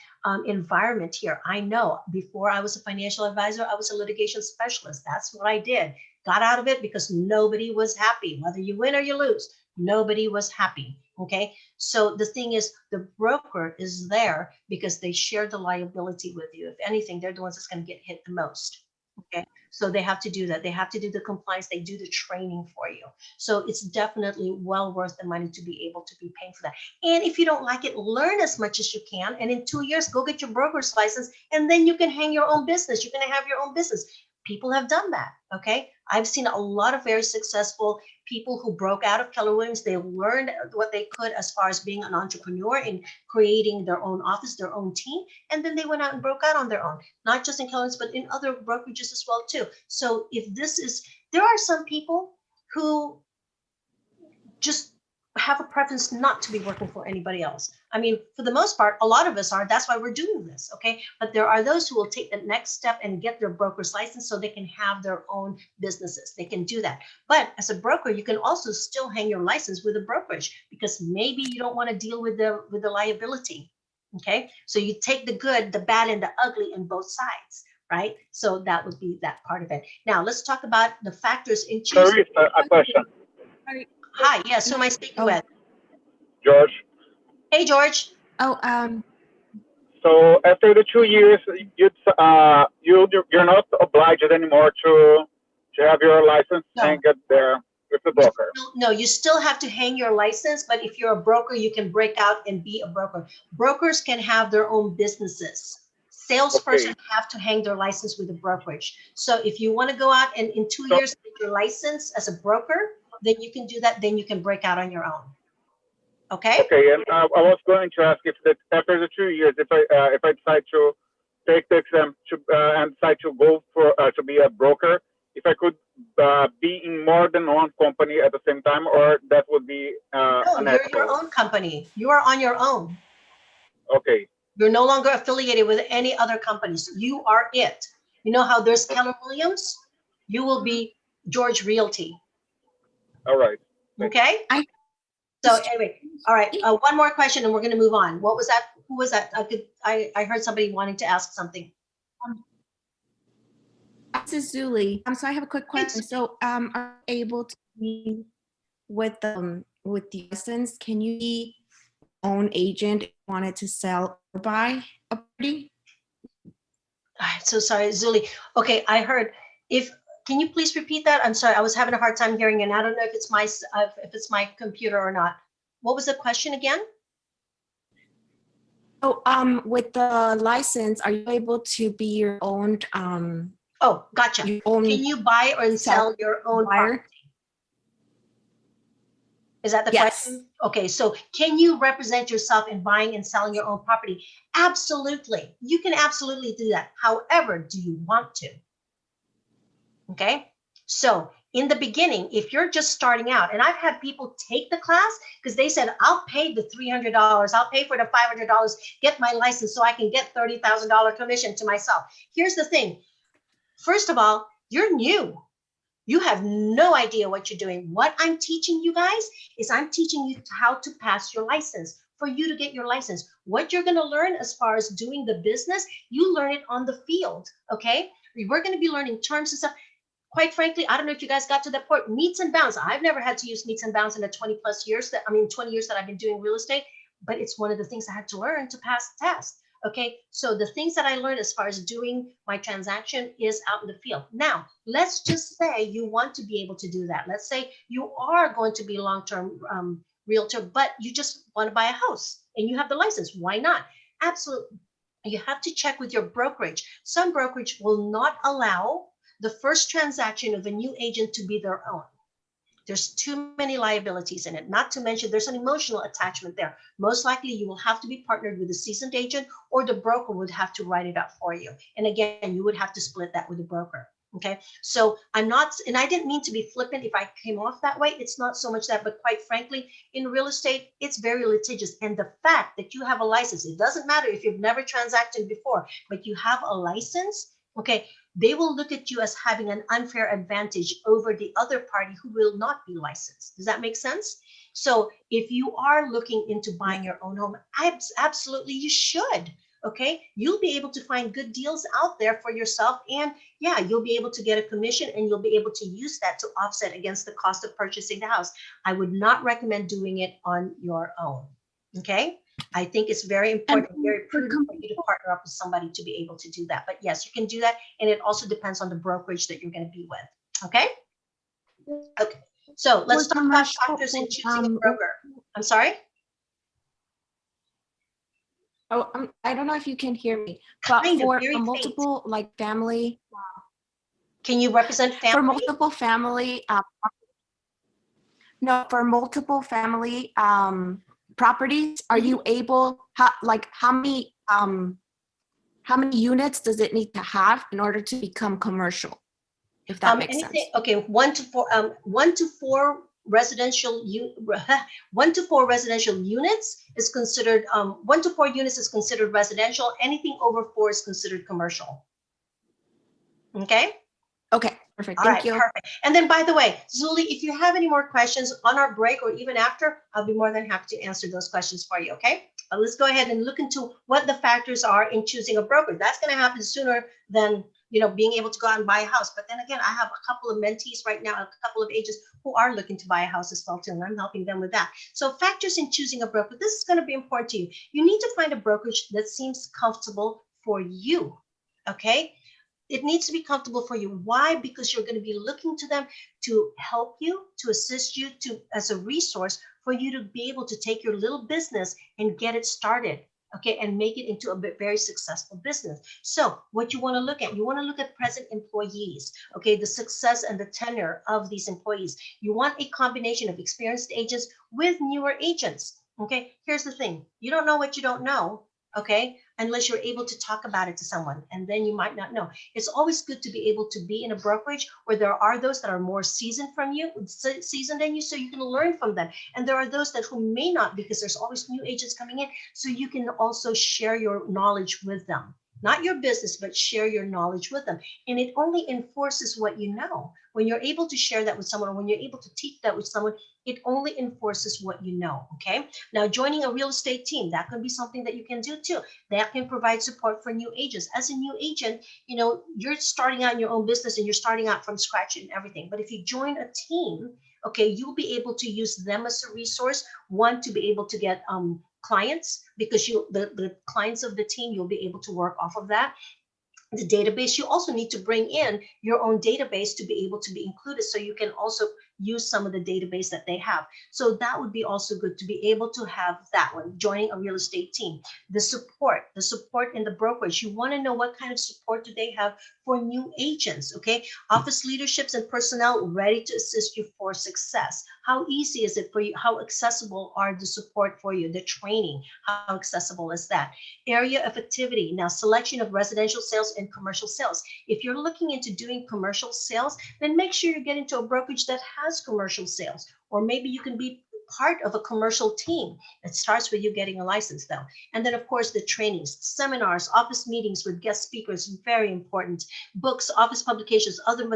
environment here. I know before I was a financial advisor, I was a litigation specialist. That's what I did. Got out of it because nobody was happy. Whether you win or you lose, nobody was happy. Okay. So the thing is, the broker is there because they share the liability with you. If anything, they're the ones that's going to get hit the most. Okay. So they have to do that. They have to do the compliance. They do the training for you. So it's definitely well worth the money to be able to be paying for that. And if you don't like it, learn as much as you can. And in 2 years, go get your broker's license. And then you can hang your own business. You're going to have your own business. People have done that. Okay. I've seen a lot of very successful people who broke out of Keller Williams. They learned what they could as far as being an entrepreneur and creating their own office, their own team. And then they went out and broke out on their own, not just in Keller Williams, but in other brokerages as well too. So if this is, there are some people who just have a preference not to be working for anybody else. I mean, for the most part, a lot of us are. That's why we're doing this, okay? But there are those who will take the next step and get their broker's license so they can have their own businesses. They can do that. But as a broker, you can also still hang your license with a brokerage because maybe you don't want to deal with the liability, okay? So you take the good, the bad, and the ugly in both sides, right? So that would be that part of it. Now let's talk about the factors in choosing. A question. Hi, yes, who am I speaking with? George. Hey, George. So after the 2 years, you're not obliged anymore to have your license and get there with the broker. No, you still have to hang your license, but if you're a broker, you can break out and be a broker. Brokers can have their own businesses. Salesperson have to hang their license with a brokerage. So if you want to go out and in 2 years get your license as a broker, then you can do that. Then you can break out on your own. Okay. Okay, and I was going to ask if that after the 2 years, if I decide to take the exam and decide to go for to be a broker, if I could be in more than one company at the same time, or that would be No, you're your own company. You are on your own. Okay. You're no longer affiliated with any other companies. You are it. You know how there's Keller Williams? You will be George Realty. All right. Okay. So anyway, all right. One more question, and we're going to move on. What was that? Who was that? I heard somebody wanting to ask something. This is Zuli. So I have a quick question. So are you able to be with the license? Can you be own agent if you wanted to sell or buy a property? I'm so sorry, Zuli. Okay, I heard. Can you please repeat that? I'm sorry, I was having a hard time hearing, and I don't know if it's my computer or not. What was the question again? So, with the license, are you able to be your own? Oh, gotcha. Can you buy or sell your own property? Is that the question? Okay, so can you represent yourself in buying and selling your own property? Absolutely. You can absolutely do that. However, do you want to? Okay, so in the beginning, if you're just starting out, and I've had people take the class because they said, I'll pay the $300, I'll pay for the $500, get my license so I can get $30,000 commission to myself. Here's the thing. First of all, you're new. You have no idea what you're doing. What I'm teaching you guys is I'm teaching you how to pass your license, for you to get your license. What you're going to learn as far as doing the business, you learn it on the field, okay? We're going to be learning terms and stuff. Quite frankly, I don't know if you guys got to that point. Meets and bounds. I've never had to use meets and bounds in the 20 years that I've been doing real estate, but it's one of the things I had to learn to pass the test. Okay, so the things that I learned as far as doing my transaction is out in the field. Now, let's just say you want to be able to do that. Let's say you are going to be a long-term realtor, but you just want to buy a house and you have the license. Why not? Absolutely. You have to check with your brokerage. Some brokerage will not allow the first transaction of a new agent to be their own. There's too many liabilities in it. Not to mention there's an emotional attachment there. Most likely you will have to be partnered with a seasoned agent, or the broker would have to write it up for you. And again, you would have to split that with the broker. Okay. So I'm not, and I didn't mean to be flippant if I came off that way. It's not so much that, but quite frankly, in real estate, it's very litigious. And the fact that you have a license, it doesn't matter if you've never transacted before, but you have a license. Okay. They will look at you as having an unfair advantage over the other party who will not be licensed. Does that make sense? So if you are looking into buying your own home, absolutely you should. Okay, you'll be able to find good deals out there for yourself, and yeah, you'll be able to get a commission, and you'll be able to use that to offset against the cost of purchasing the house. I would not recommend doing it on your own. Okay, I think it's very important and very prudent for you to partner up with somebody to be able to do that. But yes, you can do that, and it also depends on the brokerage that you're going to be with. Okay. Okay. So let's talk about factors in choosing a broker. I'm sorry. Oh, I don't know if you can hear me, but for a multiple like family. Can you represent family? For multiple family, no, for multiple family properties, are you able, how many units does it need to have in order to become commercial? If that makes sense. Okay, 1 to 4 residential 1 to 4 residential units is considered 1 to 4 units is considered residential. Anything over 4 is considered commercial. Okay. Okay, perfect. All Thank right, you. perfect. And then, by the way, Zuli, if you have any more questions on our break or even after, I'll be more than happy to answer those questions for you. Okay. But let's go ahead and look into what the factors are in choosing a broker. That's going to happen sooner than being able to go out and buy a house. But then again, I have a couple of mentees right now, a couple of agents who are looking to buy a house as well too, and I'm helping them with that. So factors in choosing a broker, this is going to be important to you. You need to find a brokerage that seems comfortable for you. Okay. It needs to be comfortable for you. Why? Because you're going to be looking to them to help you, to assist you, as a resource for you to be able to take your little business and get it started. Okay, and make it into a very successful business. So what you want to look at present employees, okay, the success and the tenure of these employees. You want a combination of experienced agents with newer agents. Okay, here's the thing. You don't know what you don't know, okay, unless you're able to talk about it to someone, and then you might not know. It's always good to be able to be in a brokerage where there are those that are more seasoned than you, so you can learn from them. And there are those that who may not, because there's always new agents coming in, so you can also share your knowledge with them. Not your business, but share your knowledge with them. And it only enforces what you know. When you're able to share that with someone, or when you're able to teach that with someone, it only enforces what you know, okay? Now, joining a real estate team, that could be something that you can do too. That can provide support for new agents. As a new agent, you're starting out in your own business and you're starting out from scratch and everything. But if you join a team, okay, you'll be able to use them as a resource, one, to be able to get clients, because the clients of the team, you'll be able to work off of that. The database, you also need to bring in your own database to be able to be included, so you can also use some of the database that they have. So that would be also good to be able to have that one, joining a real estate team. The support in the brokerage, you want to know what kind of support do they have for new agents, okay? Office leaderships and personnel ready to assist you for success. How easy is it for you? How accessible are the support for you? The training, how accessible is that? Area of activity. Now, selection of residential sales in commercial sales. If you're looking into doing commercial sales, then make sure you get into a brokerage that has commercial sales, or maybe you can be part of a commercial team. It starts with you getting a license though. And then of course the trainings, seminars, office meetings with guest speakers, very important. Books, office publications, other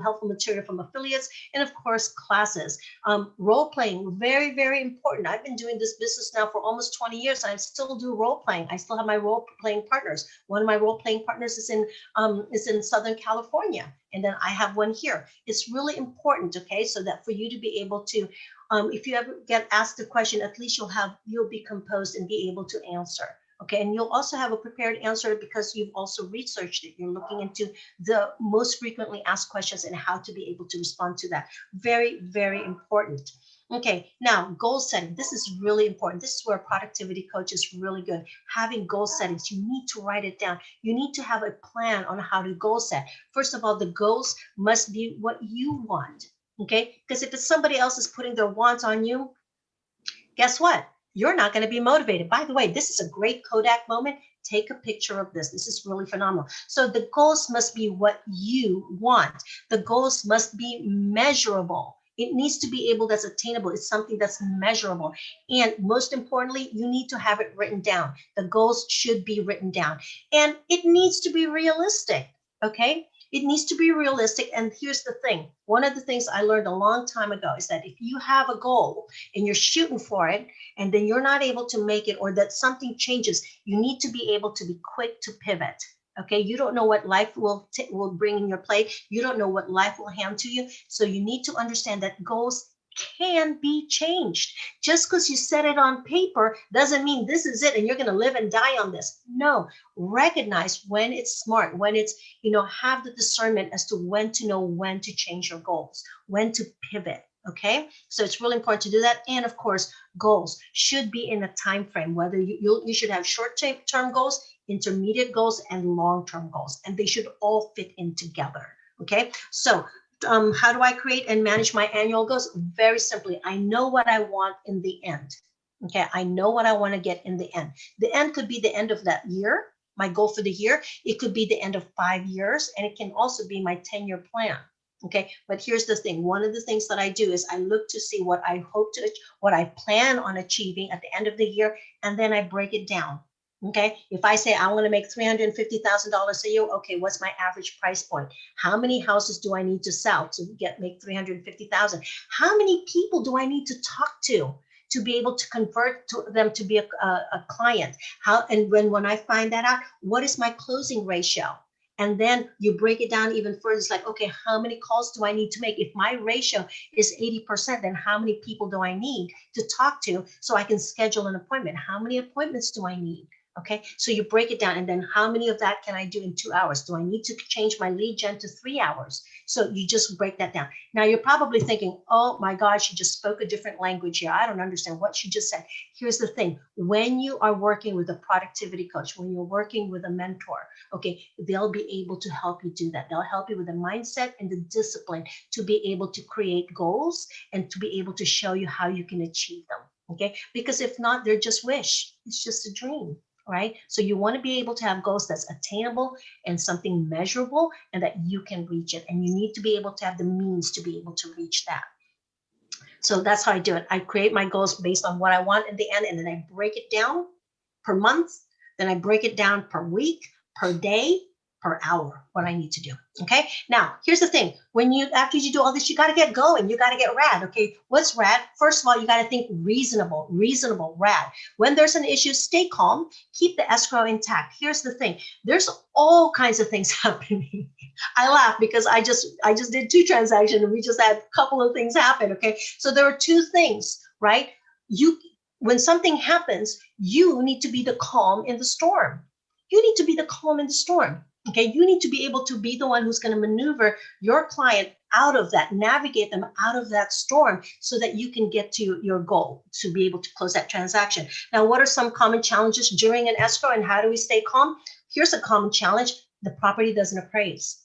helpful material from affiliates, and of course classes. Role playing, very, very important. I've been doing this business now for almost 20 years. I still do role playing. I still have my role playing partners. One of my role playing partners is in Southern California. And then I have one here. It's really important, okay? So that for you to be able to, if you ever get asked a question, at least you'll be composed and be able to answer, okay? And you'll also have a prepared answer because you've also researched it. You're looking into the most frequently asked questions and how to be able to respond to that. Very, very important. Okay, now goal setting. This is really important. This is where a productivity coach is really good. Having goal settings, you need to write it down. You need to have a plan on how to goal set. First of all, the goals must be what you want, okay? Because if it's somebody else is putting their wants on you, guess what? You're not going to be motivated. By the way, this is a great Kodak moment. Take a picture of this. This is really phenomenal. So the goals must be what you want. The goals must be measurable. It needs to be able that's attainable. It's something that's measurable. And most importantly, you need to have it written down. The goals should be written down. And it needs to be realistic, okay? It needs to be realistic. And here's the thing. One of the things I learned a long time ago is that if you have a goal and you're shooting for it, and then you're not able to make it, or that something changes, you need to be able to be quick to pivot. Okay, you don't know what life will bring in your play. You don't know what life will hand to you. So you need to understand that goals can be changed. Just because you set it on paper doesn't mean this is it and you're going to live and die on this. No, recognize when it's smart, when it's, have the discernment as to when to know when to change your goals, when to pivot. Okay, so it's really important to do that. And of course, goals should be in a time frame, whether you should have short-term goals, intermediate goals, and long-term goals, and they should all fit in together. Okay, so how do I create and manage my annual goals? Very simply, I know what I want in the end. Okay, I know what I want to get in the end. The end could be the end of that year, my goal for the year. It could be the end of 5 years, and it can also be my 10-year plan. Okay, but here's the thing. One of the things that I do is I look to see what I what I plan on achieving at the end of the year, and then I break it down. Okay, if I say I want to make $350,000 a year, okay, what's my average price point? How many houses do I need to sell to make $350,000? How many people do I need to talk to be able to convert them to be a client? When I find that out, what is my closing ratio? And then you break it down even further. It's like, okay, how many calls do I need to make? If my ratio is 80%, then how many people do I need to talk to so I can schedule an appointment? How many appointments do I need? Okay, so you break it down, and then how many of that can I do in 2 hours? Do I need to change my lead gen to 3 hours? So you just break that down. Now you're probably thinking, oh my God, she just spoke a different language here. I don't understand what she just said. Here's the thing. When you are working with a productivity coach, when you're working with a mentor, okay, they'll be able to help you do that. They'll help you with the mindset and the discipline to be able to create goals and to be able to show you how you can achieve them. Okay, because if not, they're just wish. It's just a dream. Right? So you want to be able to have goals that's attainable and something measurable and that you can reach it. And you need to be able to have the means to be able to reach that. So that's how I do it. I create my goals based on what I want in the end, and then I break it down per month. Then I break it down per week, per day, per hour, what I need to do. Okay. Now, here's the thing. After you do all this, you got to get going. You got to get rad. Okay. What's rad? First of all, you got to think reasonable, rad. When there's an issue, stay calm, keep the escrow intact. Here's the thing. There's all kinds of things happening. I laugh because I just did 2 transactions and we just had a couple of things happen. Okay. So there are 2 things, right? When something happens, you need to be the calm in the storm. You need to be the calm in the storm. Okay, you need to be able to be the one who's going to maneuver your client out of that, navigate them out of that storm so that you can get to your goal to be able to close that transaction. Now, what are some common challenges during an escrow and how do we stay calm? Here's a common challenge. The property doesn't appraise.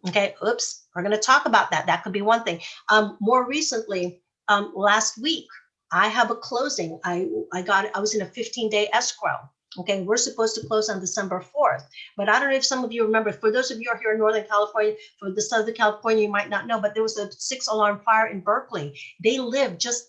Okay, oops, we're going to talk about that. That could be one thing. More recently, last week, I have a closing. I was in a 15-day escrow. Okay, we're supposed to close on December 4th, but I don't know if some of you remember. For those of you who are here in Northern California, for the Southern California, you might not know, but there was a 6-alarm fire in Berkeley. They lived just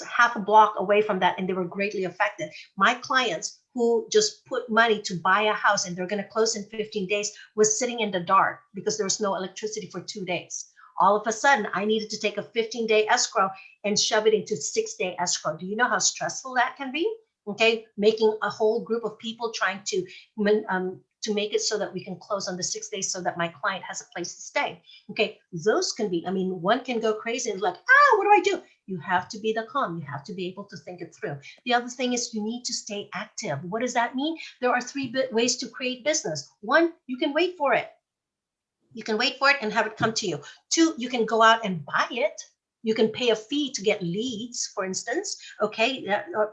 half a block away from that, and they were greatly affected. My clients who just put money to buy a house and they're going to close in 15 days was sitting in the dark because there was no electricity for 2 days. All of a sudden, I needed to take a 15-day escrow and shove it into 6-day escrow. Do you know how stressful that can be? Okay, making a whole group of people trying to make it so that we can close on the 6 days so that my client has a place to stay. Okay, those can be, I mean, one can go crazy and like, what do I do? You have to be the calm. You have to be able to think it through. The other thing is you need to stay active. What does that mean? There are 3 ways to create business. 1, you can wait for it. You can wait for it and have it come to you. 2, you can go out and buy it. You can pay a fee to get leads, for instance, okay,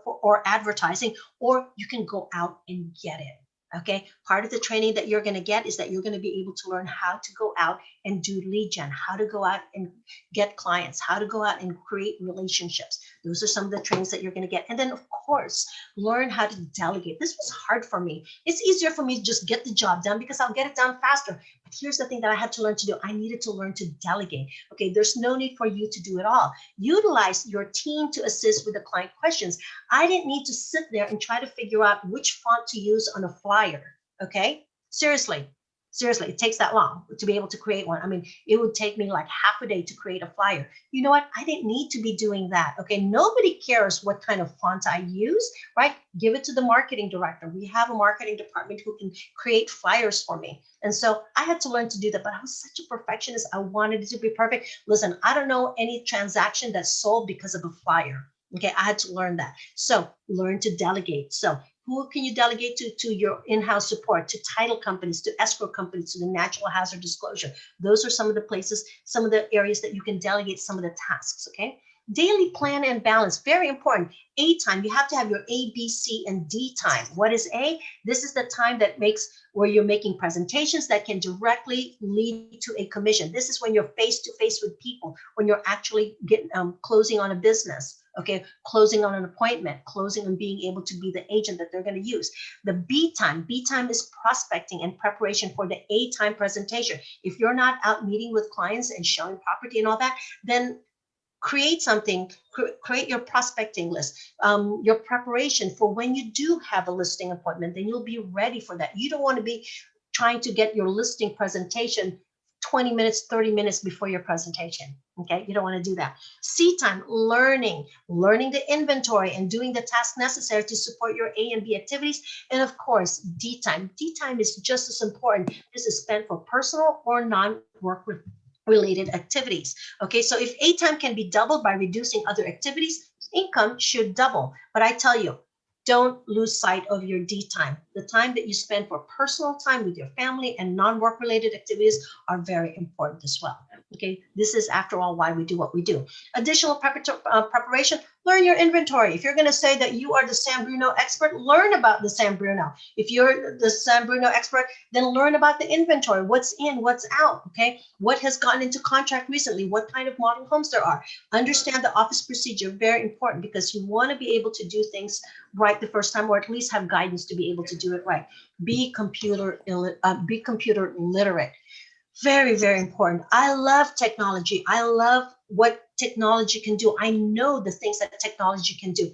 or advertising, or you can go out and get it. Okay, part of the training that you're going to get is that you're going to be able to learn how to go out and do lead gen, how to go out and get clients, how to go out and create relationships. Those are some of the trainings that you're going to get. And then, of course, learn how to delegate. This was hard for me. It's easier for me to just get the job done because I'll get it done faster. But here's the thing that I had to learn to do. I needed to learn to delegate. Okay, there's no need for you to do it all. Utilize your team to assist with the client questions. I didn't need to sit there and try to figure out which font to use on a flyer. Okay, seriously, it takes that long to be able to create one. I mean, it would take me like half a day to create a flyer. You know what? I didn't need to be doing that. Okay, nobody cares what kind of font I use, right? Give it to the marketing director. We have a marketing department who can create flyers for me. And so I had to learn to do that, but I was such a perfectionist. I wanted it to be perfect. Listen, I don't know any transaction that's sold because of a flyer. Okay, I had to learn that. So learn to delegate. So who can you delegate to your in-house support, to title companies, to escrow companies, to the natural hazard disclosure? Those are some of the places, some of the areas that you can delegate some of the tasks, okay? Daily plan and balance, very important. A time, you have to have your A, B, C, and D time. What is A? This is the time that where you're making presentations that can directly lead to a commission. This is when you're face-to-face with people, when you're actually closing on a business. Okay, closing on an appointment, closing and being able to be the agent that they're going to use. The B time is prospecting and preparation for the A time presentation. If you're not out meeting with clients and showing property and all that, then create something, create your prospecting list, your preparation for when you do have a listing appointment, then you'll be ready for that. You don't want to be trying to get your listing presentation 20 minutes, 30 minutes before your presentation. Okay, you don't want to do that. C time, learning the inventory and doing the tasks necessary to support your A and B activities. And of course, D time. D time is just as important. This is spent for personal or non-work related activities. Okay, so if A time can be doubled by reducing other activities, income should double. But I tell you, don't lose sight of your D time. The time that you spend for personal time with your family and non-work related activities are very important as well. Okay, this is after all why we do what we do. Additional preparation, learn your inventory. If you're going to say that you are the San Bruno expert, learn about the San Bruno. If you're the San Bruno expert, then learn about the inventory, what's in, what's out, okay? What has gotten into contract recently, what kind of model homes there are. Understand the office procedure, very important, because you want to be able to do things right the first time, or at least have guidance to be able to do it right. Be computer literate. Very, very important. I love technology. I love what technology can do. I know the things that technology can do.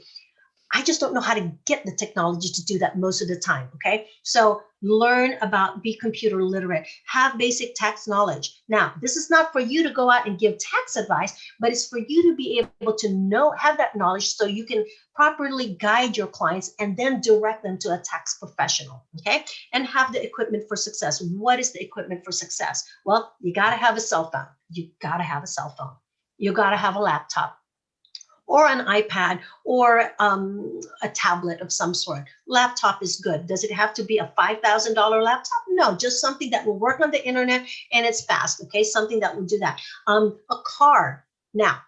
I just don't know how to get the technology to do that most of the time, okay? So learn about, be computer literate, have basic tax knowledge. Now, this is not for you to go out and give tax advice, but it's for you to be able to know, have that knowledge so you can properly guide your clients and then direct them to a tax professional, okay? And have the equipment for success. What is the equipment for success? Well, you gotta have a cell phone. You gotta have a cell phone. You gotta have a laptop, or an iPad, or a tablet of some sort. Laptop is good. Does it have to be a $5,000 laptop? No, just something that will work on the internet and it's fast, okay? Something that will do that. A car. Now,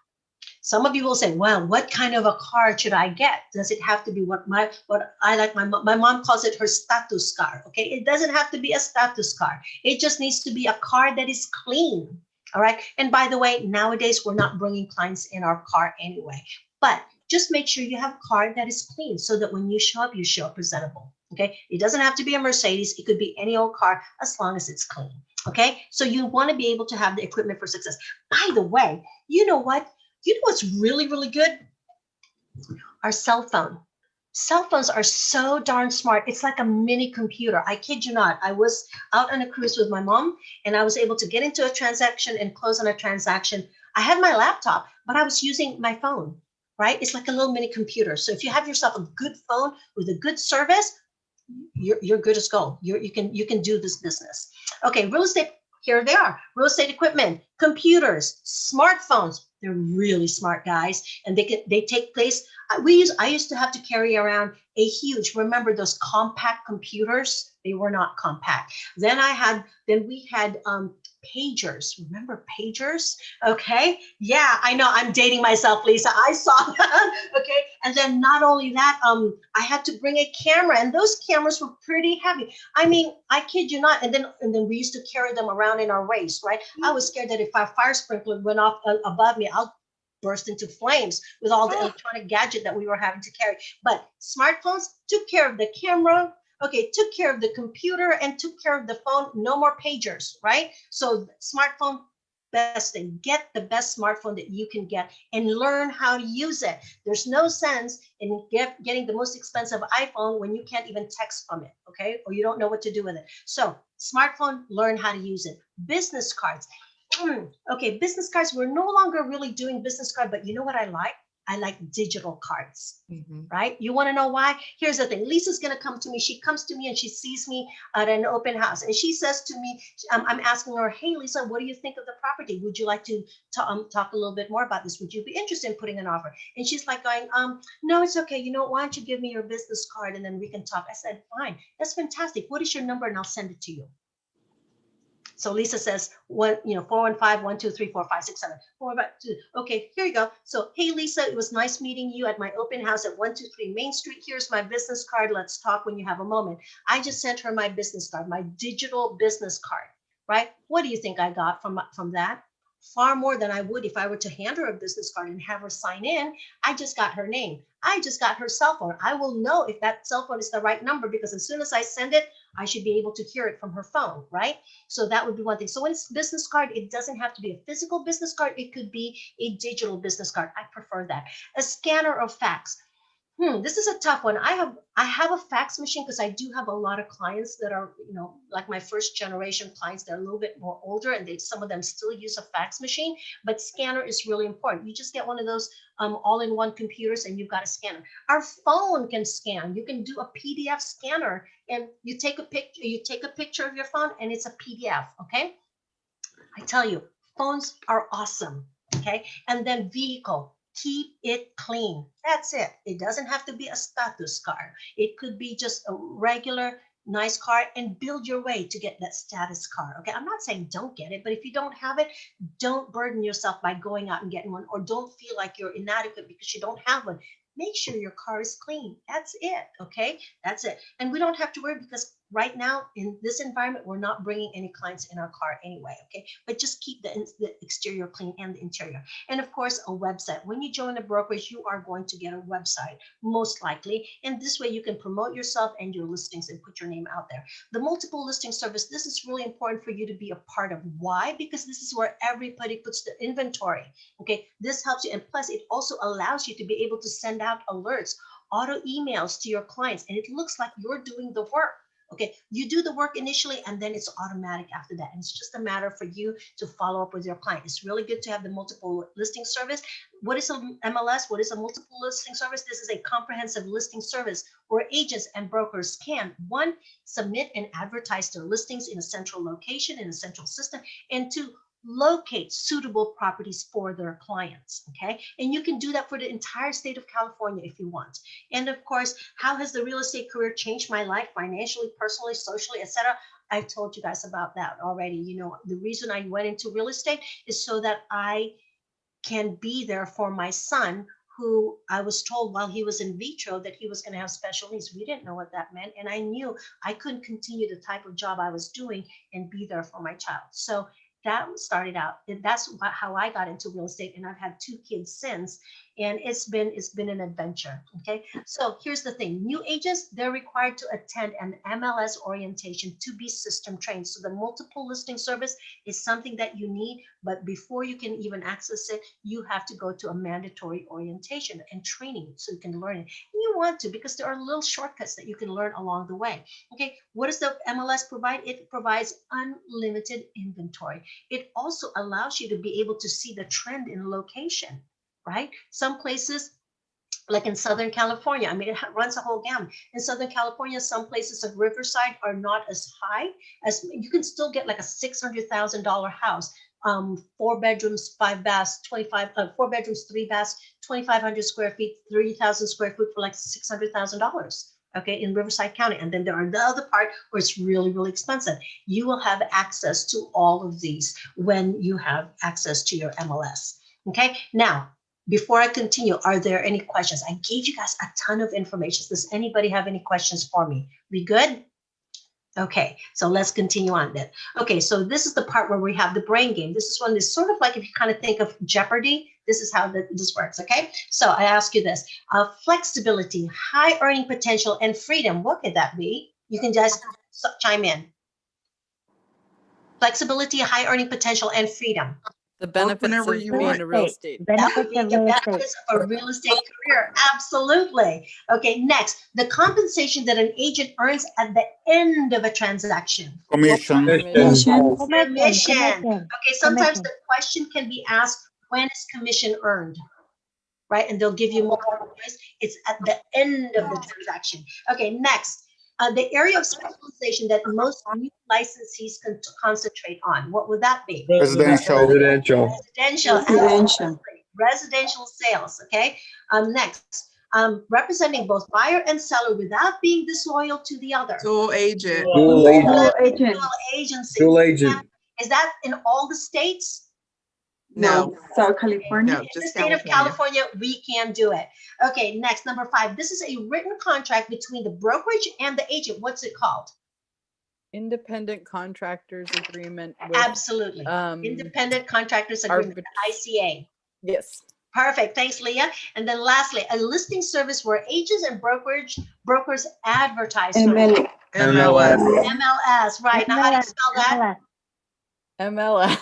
some of you will say, well, what kind of a car should I get? Does it have to be what I like? My mom calls it her status car, okay? It doesn't have to be a status car. It just needs to be a car that is clean. All right. And by the way, nowadays, we're not bringing clients in our car anyway. But just make sure you have a card that is clean so that when you show up presentable. Okay. It doesn't have to be a Mercedes. It could be any old car as long as it's clean. Okay. So you want to be able to have the equipment for success. By the way, you know what? You know what's really, really good? Our cell phone. Cell phones are so darn smart. It's like a mini computer. I kid you not. I was out on a cruise with my mom and I was able to get into a transaction and close on a transaction. I had my laptop, but I was using my phone, right? It's like a little mini computer. So if you have yourself a good phone with a good service, you're good as gold. You can do this business. Okay, real estate. Here they are. Real estate equipment, computers, smartphones. They're really smart, guys, and they take place. I used to have to carry around a huge. Remember those compact computers? They were not compact. Then we had pagers. Remember pagers? Okay. Yeah, I know. I'm dating myself, Lisa. I saw that. Okay. And then not only that, I had to bring a camera, and those cameras were pretty heavy. I mean, I kid you not. And then we used to carry them around in our waist, right? I was scared that if our fire sprinkler went off above me, I'll burst into flames with all the electronic gadget that we were having to carry. But smartphones took care of the camera. Okay, took care of the computer and took care of the phone. No more pagers, right? So smartphone, best thing. Get the best smartphone that you can get and learn how to use it. There's no sense in getting the most expensive iPhone when you can't even text from it, okay? Or you don't know what to do with it. So smartphone, learn how to use it. Business cards. Okay, business cards. We're no longer really doing business cards, but you know what I like? I like digital cards, right? You want to know why? Here's the thing. Lisa's going to come to me. She comes to me and she sees me at an open house. And she says to me, I'm asking her, hey, Lisa, what do you think of the property? Would you like to talk a little bit more about this? Would you be interested in putting an offer? And she's like going, no, it's okay. You know, why don't you give me your business card and then we can talk? I said, fine. That's fantastic. What is your number? And I'll send it to you. So Lisa says, 415-123-4567. Okay, here you go. So, hey, Lisa, it was nice meeting you at my open house at 123 Main Street. Here's my business card. Let's talk when you have a moment. I just sent her my business card, my digital business card, right? What do you think I got from that? Far more than I would if I were to hand her a business card and have her sign in. I just got her name. I just got her cell phone. I will know if that cell phone is the right number because as soon as I send it, I should be able to hear it from her phone, right? So that would be one thing. So when it's business card, it doesn't have to be a physical business card. It could be a digital business card. I prefer that. A scanner or fax. This is a tough one. I have a fax machine because I do have a lot of clients that are, like my first generation clients. They're a little bit more older and some of them still use a fax machine, but scanner is really important. You just get one of those all-in-one computers and you've got a scanner. Our phone can scan. You can do a PDF scanner and you take a picture of your phone and it's a PDF, okay? I tell you, phones are awesome, okay? And then vehicle. Keep it clean. That's it. It doesn't have to be a status car. It could be just a regular nice car and build your way to get that status car. Okay. I'm not saying don't get it, but if you don't have it, don't burden yourself by going out and getting one, or don't feel like you're inadequate because you don't have one. Make sure your car is clean. That's it. Okay. That's it. And we don't have to worry because right now in this environment, we're not bringing any clients in our car anyway. Okay. But just keep the exterior clean and the interior. And of course, a website. When you join a brokerage, you are going to get a website, most likely. And this way you can promote yourself and your listings and put your name out there. The multiple listing service, this is really important for you to be a part of. Why? Because this is where everybody puts the inventory. Okay. This helps you. And plus, it also allows you to be able to send out alerts, auto emails to your clients, and it looks like you're doing the work. Okay, you do the work initially and then it's automatic after that. And it's just a matter for you to follow up with your client. It's really good to have the multiple listing service. What is a MLS? What is a multiple listing service? This is a comprehensive listing service where agents and brokers can, one, submit and advertise their listings in a central location, in a central system, and two, locate suitable properties for their clients. Okay. And you can do that for the entire state of California if you want. And of course, how has the real estate career changed my life financially, personally, socially, etc.? I've told you guys about that already. The reason I went into real estate is so that I can be there for my son, who I was told while he was in vitro that he was going to have special needs. We didn't know what that meant. And I knew I couldn't continue the type of job I was doing and be there for my child. So that started out. That's how I got into real estate, and I've had 2 kids since. and it's been an adventure. Okay, so here's the thing: new agents, they're required to attend an MLS orientation to be system trained. So the multiple listing service is something that you need, but before you can even access it, you have to go to a mandatory orientation and training so you can learn it. And you want to, because there are little shortcuts that you can learn along the way. Okay, what does the MLS provide? It provides unlimited inventory. It also allows you to be able to see the trend in location, right? Some places, like in Southern California, I mean, it runs a whole gamut. In Southern California, some places of Riverside are not as high as, you can still get like a $600,000 house, 4 bedrooms, 5 baths, 4 bedrooms, 3 baths, 2,500 square feet, 30,000 square feet for like $600,000. Okay, in Riverside County. And then there are the other part where it's really, really expensive. You will have access to all of these when you have access to your MLS. Okay, now, before I continue, are there any questions? I gave you guys a ton of information. Does anybody have any questions for me? We good? Okay, so let's continue on then. Okay, so this is the part where we have the brain game. This is one that's sort of like, if you kind of think of Jeopardy, this is how this works, okay? So I ask you this, flexibility, high earning potential, and freedom. What could that be? You can just chime in. Flexibility, high earning potential, and freedom. The benefits whenever of you being want. a real estate. That would be the benefits of a real estate career. Absolutely. Okay, next, the compensation that an agent earns at the end of a transaction. Commission. Commission. Okay, sometimes the question can be asked, when is commission earned? Right, and they'll give you multiple choice. It's at the end of the transaction. Okay, next, the area of specialization that most new licensees can concentrate on. What would that be? Residential. Residential sales. Okay. Next, representing both buyer and seller without being disloyal to the other. Dual agent. Dual agency. Dual agent. Is that in all the states? No. South California. No, In the just state of California, we can do it. Okay, next, number 5. This is a written contract between the brokerage and the agent. What's it called? Independent contractors agreement. With, Absolutely. Independent contractors agreement, ICA. Yes. Perfect. Thanks, Leah. And then lastly, a listing service where agents and brokers advertise. MLS. MLS, right. Now, how do you spell that? MLS.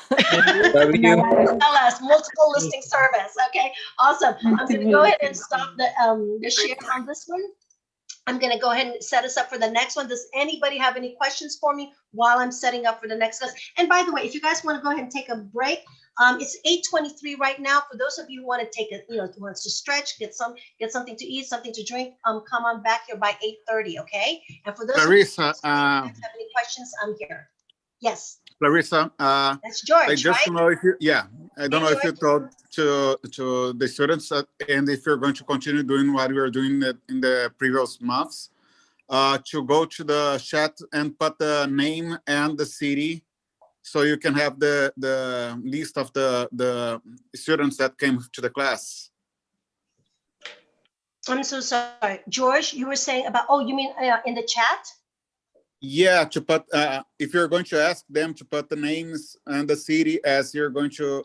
MLS, multiple listing service. Okay, awesome. I'm going to go ahead and stop the share on this one. I'm going to go ahead and set us up for the next one. Does anybody have any questions for me while I'm setting up for the next class? And by the way, if you guys want to go ahead and take a break, it's 8:23 right now. For those of you who want to take wants to stretch, get something to eat, something to drink, come on back here by 8:30, okay? And for those Clarissa, of you who have any questions, I'm here. Yes. Clarissa, That's George, I just right? know if you, I don't know if you told to the students and if you're going to continue doing what you were doing in the previous months, to go to the chat and put the name and the city, so you can have the list of the students that came to the class. I'm so sorry, George. You were saying about? Oh, you mean in the chat? Yeah, to put if you're going to ask them to put the names and the city as you're going to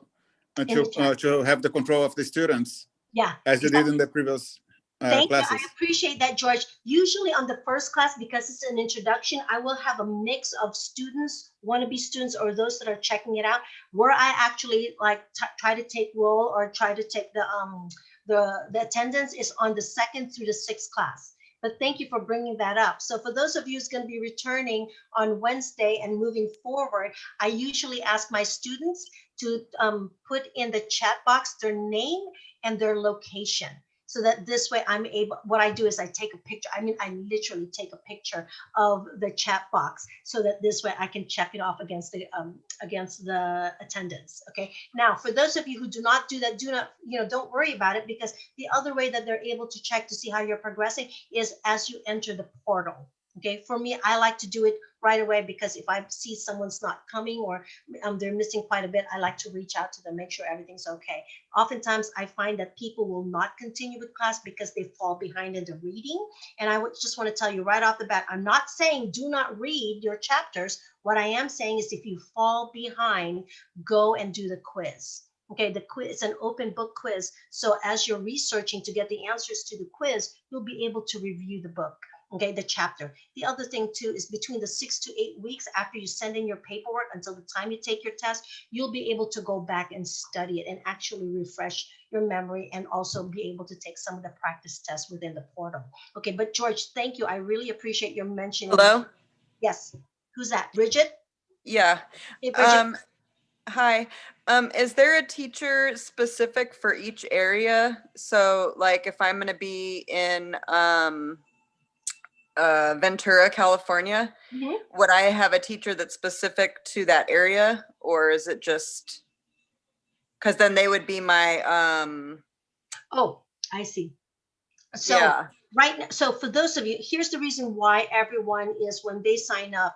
have the control of the students. Yeah, as you did in the previous Thank classes. you. I appreciate that, George. Usually on the first class, because it's an introduction, I will have a mix of students, wannabe students, or those that are checking it out, where I actually like try to take roll or try to take the attendance is on the 2nd through the 6th class. But thank you for bringing that up. So for those of you who's going to be returning on Wednesday and moving forward, I usually ask my students to put in the chat box their name and their location, so that this way I'm able, what I do is I take a picture. I mean, I literally take a picture of the chat box so that this way I can check it off against the attendance. Okay. Now, for those of you who do not do that, don't worry about it, because the other way that they're able to check to see how you're progressing is as you enter the portal. Okay. For me, I like to do it right away, because if I see someone's not coming or they're missing quite a bit, I like to reach out to them, make sure everything's okay. Oftentimes I find that people will not continue with class because they fall behind in the reading. And I would just want to tell you right off the bat, I'm not saying do not read your chapters. What I am saying is if you fall behind, go and do the quiz. Okay, the quiz, it's an open book quiz. So as you're researching to get the answers to the quiz, you'll be able to review the book, okay, the chapter. The other thing too is between the 6 to 8 weeks after you send in your paperwork until the time you take your test, you'll be able to go back and study it and actually refresh your memory and also be able to take some of the practice tests within the portal. Okay, but George, thank you. I really appreciate your mentioning. Hello? Yes. Who's that? Bridget? Yeah. Hey, Bridget. Hi. Is there a teacher specific for each area? So like if I'm gonna be in Ventura, California, would I have a teacher that's specific to that area, or is it just, because then they would be my Oh, I see. So yeah. right now, so for those of you, here's the reason why everyone is, when they sign up,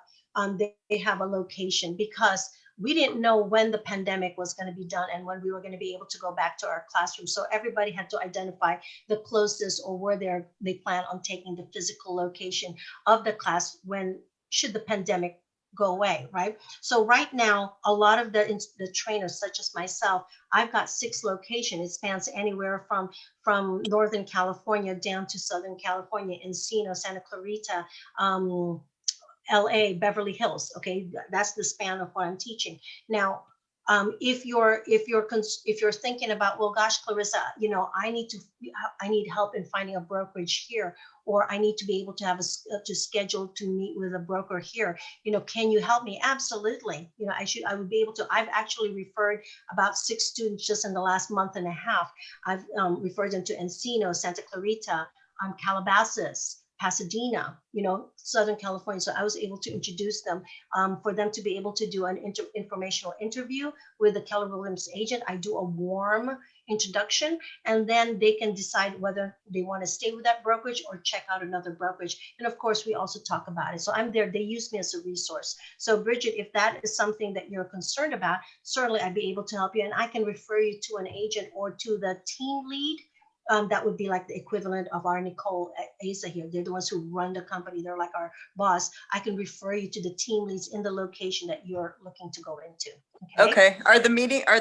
they have a location, because we didn't know when the pandemic was going to be done and when we were going to be able to go back to our classroom. So everybody had to identify the closest or where they plan on taking the physical location of the class when, should the pandemic go away, right? So right now, a lot of the trainers, such as myself, I've got 6 locations. It spans anywhere from Northern California down to Southern California, Encino, Santa Clarita, LA, Beverly Hills. Okay, that's the span of what I'm teaching. Now, if you're thinking about, well, gosh, Clarissa, you know, I need help in finding a brokerage here, or I need to be able to have to schedule to meet with a broker here. You know, can you help me? Absolutely. You know, I would be able to. I've actually referred about 6 students just in the last month and a half. I've referred them to Encino, Santa Clarita, Calabasas, Pasadena, you know, Southern California. So I was able to introduce them for them to be able to do an informational interview with the Keller Williams agent. I do a warm introduction, and then they can decide whether they want to stay with that brokerage or check out another brokerage. And of course, we also talk about it. So I'm there. They use me as a resource. So Bridget, if that is something that you're concerned about, certainly I'd be able to help you. And I can refer you to an agent or to the team lead. That would be like the equivalent of our Nicole Asa here. They're the ones who run the company. They're like our boss. I can refer you to the team leads in the location that you're looking to go into. Okay. Are the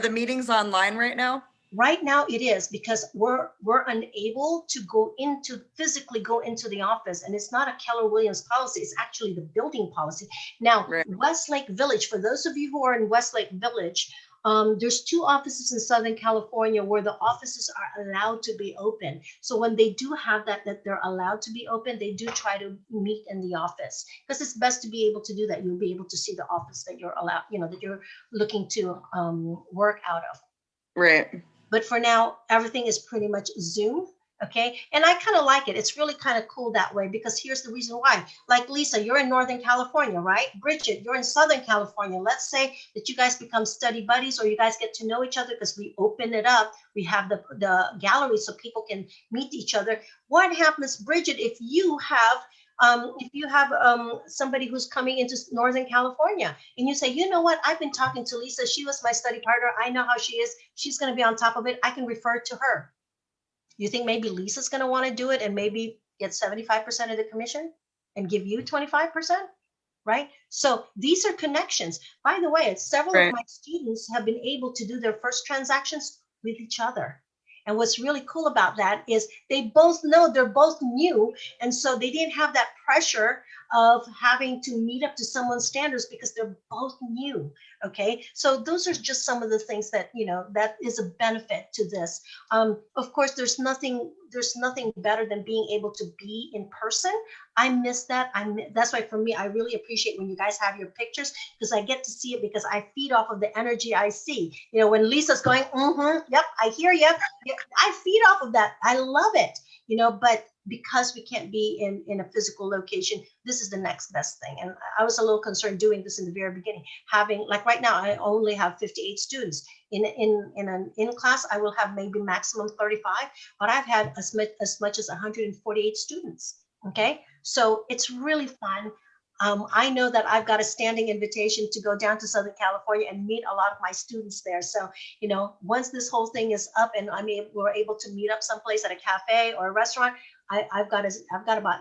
meetings online right now? Right now it is, because we're unable to physically go into the office, and it's not a Keller Williams policy. It's actually the building policy. Now, Westlake Village, for those of you who are in Westlake Village, there's 2 offices in Southern California where the offices are allowed to be open. So when they do have that they're allowed to be open, they do try to meet in the office, because it's best to be able to do that. You'll be able to see the office that you're allowed, you know, that you're looking to work out of. Right. But for now, everything is pretty much Zoom. Okay. And I kind of like it. It's really kind of cool that way, because here's the reason why. Like Lisa, you're in Northern California, right? Bridget, you're in Southern California. Let's say that you guys become study buddies, or you guys get to know each other because we open it up. We have the gallery so people can meet each other. What happens, Bridget, if you have somebody who's coming into Northern California and you say, you know what, I've been talking to Lisa. She was my study partner. I know how she is. She's going to be on top of it. I can refer to her. You think maybe Lisa's going to want to do it and maybe get 75% of the commission and give you 25%, right? So these are connections. By the way, several of my students have been able to do their first transactions with each other. And what's really cool about that is they both know they're both new. And so they didn't have that pressure of having to meet up to someone's standards because they're both new. Okay. So those are just some of the things that, you know, that is a benefit to this. Of course, there's nothing better than being able to be in person. I miss that. That's why for me, I really appreciate when you guys have your pictures, because I get to see it, because I feed off of the energy I see. You know, when Lisa's going, yep, I hear you. I feed off of that. I love it, you know, but because we can't be in a physical location, this is the next best thing. And I was a little concerned doing this in the very beginning, having, like right now, I only have 58 students. In class, I will have maybe maximum 35, but I've had as much as 148 students. Okay, so it's really fun. I know that I've got a standing invitation to go down to Southern California and meet a lot of my students there. So, you know, once this whole thing is up and we're able to meet up someplace at a cafe or a restaurant, I've got about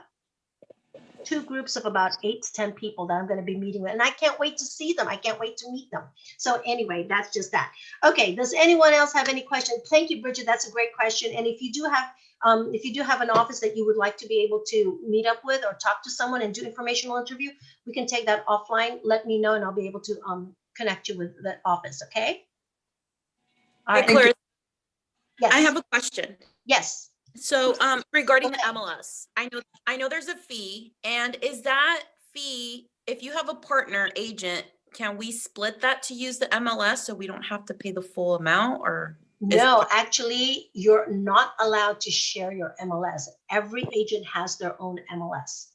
two groups of about 8 to 10 people that I'm going to be meeting with, and I can't wait to see them. I can't wait to meet them. So anyway, that's just that. Okay, does anyone else have any questions? Thank you, Bridget. That's a great question. And if you do have an office that you would like to be able to meet up with or talk to someone and do informational interview, we can take that offline. Let me know, and I'll be able to connect you with that office. Okay. All Hey, right. Clarissa, Yes. I have a question. Yes. So regarding the MLS, I know there's a fee, and is that fee, if you have a partner agent, can we split that to use the MLS so we don't have to pay the full amount, or? No, actually, you're not allowed to share your MLS. Every agent has their own MLS.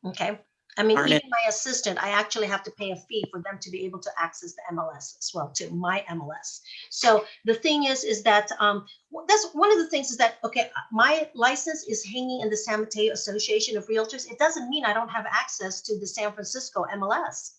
Okay. I mean, Darn even it. my assistant, I actually have to pay a fee for them to be able to access the MLS as well, too, my MLS. So the thing is that that's one of the things is that, okay, my license is hanging in the San Mateo Association of Realtors. It doesn't mean I don't have access to the San Francisco MLS.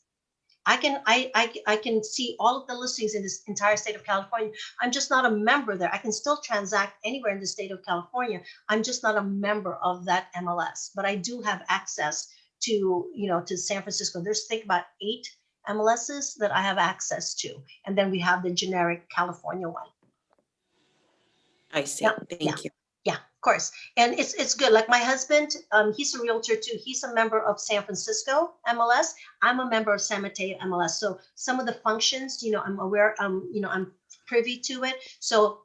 I can see all of the listings in this entire state of California. I'm just not a member there. I can still transact anywhere in the state of California. I'm just not a member of that MLS, but I do have access to, to San Francisco. There's, think about 8 MLSs that I have access to. And then we have the generic California one. I see. Yeah, Thank you. Yeah, of course. And it's good. Like my husband, he's a realtor too. He's a member of San Francisco MLS. I'm a member of San Mateo MLS. So some of the functions, I'm aware, I'm privy to it. So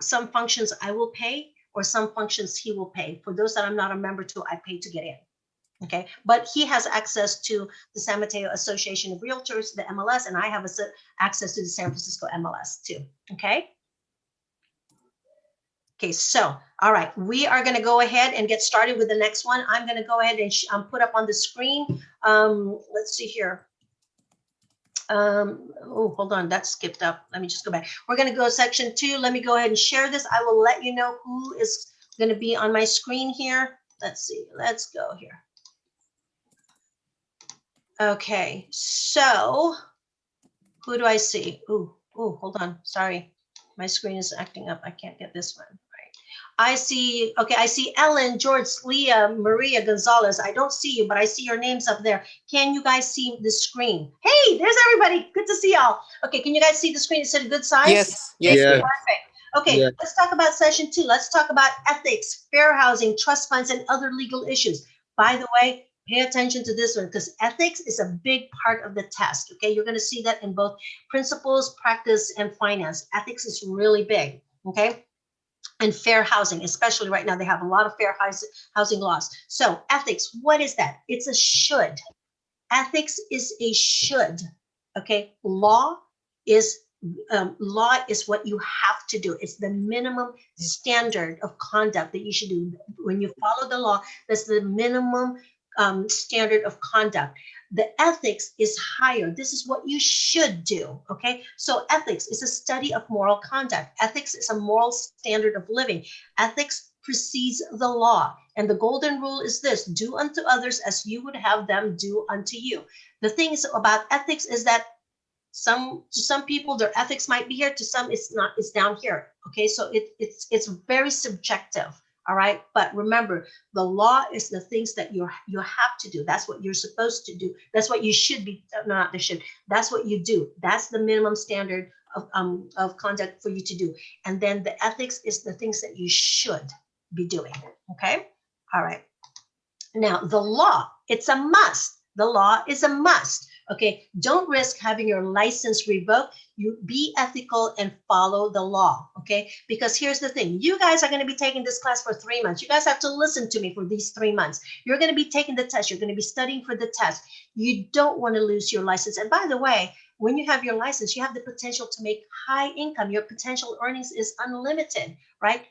some functions I will pay, or some functions he will pay. For those that I'm not a member to, I pay to get in. Okay, but he has access to the San Mateo Association of Realtors, the MLS, and I have access to the San Francisco MLS too. Okay. Okay, so, all right, we are going to go ahead and get started with the next one. I'm going to go ahead and put up on the screen. Let's see here. Oh, hold on, that skipped up. Let me just go back. We're going to go section 2. Let me go ahead and share this. I will let you know who is going to be on my screen here. Let's see. Let's go here. Okay, so who do I see? Oh, hold on. Sorry, my screen is acting up. I can't get this one. I see, okay, I see Ellen, George, Leah, Maria, Gonzalez. I don't see you, but I see your names up there. Can you guys see the screen? Hey, there's everybody. Good to see y'all. Okay, can you guys see the screen? Is it a good size? Yes. Yes. Yeah. Yeah. Perfect. Okay, Yeah. Let's talk about session 2. Let's talk about ethics, fair housing, trust funds, and other legal issues. By the way, pay attention to this one because ethics is a big part of the test. Okay, you're going to see that in both principles, practice, and finance. Ethics is really big. Okay. And fair housing, especially right now, they have a lot of fair housing laws. So ethics, what is that? It's a should. Ethics is a should. Okay, law is what you have to do. It's the minimum standard of conduct that you should do. When you follow the law, that's the minimum standard of conduct. The ethics is higher. This is what you should do. Okay. So ethics is a study of moral conduct. Ethics is a moral standard of living. Ethics precedes the law. And the golden rule is this: do unto others as you would have them do unto you. The thing is about ethics is that to some people, their ethics might be here. To some, it's not, it's down here. Okay. So it's very subjective. All right. But remember, the law is the things that you have to do. That's what you're supposed to do. That's what you should be. No, not the should. That's what you do. That's the minimum standard of conduct for you to do. And then the ethics is the things that you should be doing. Okay. All right. Now, the law, it's a must. The law is a must. Okay. Don't risk having your license revoked. You be ethical and follow the law. Okay. Because here's the thing. You guys are going to be taking this class for 3 months. You guys have to listen to me for these 3 months. You're going to be taking the test. You're going to be studying for the test. You don't want to lose your license. And by the way, when you have your license, you have the potential to make high income. Your potential earnings is unlimited, right?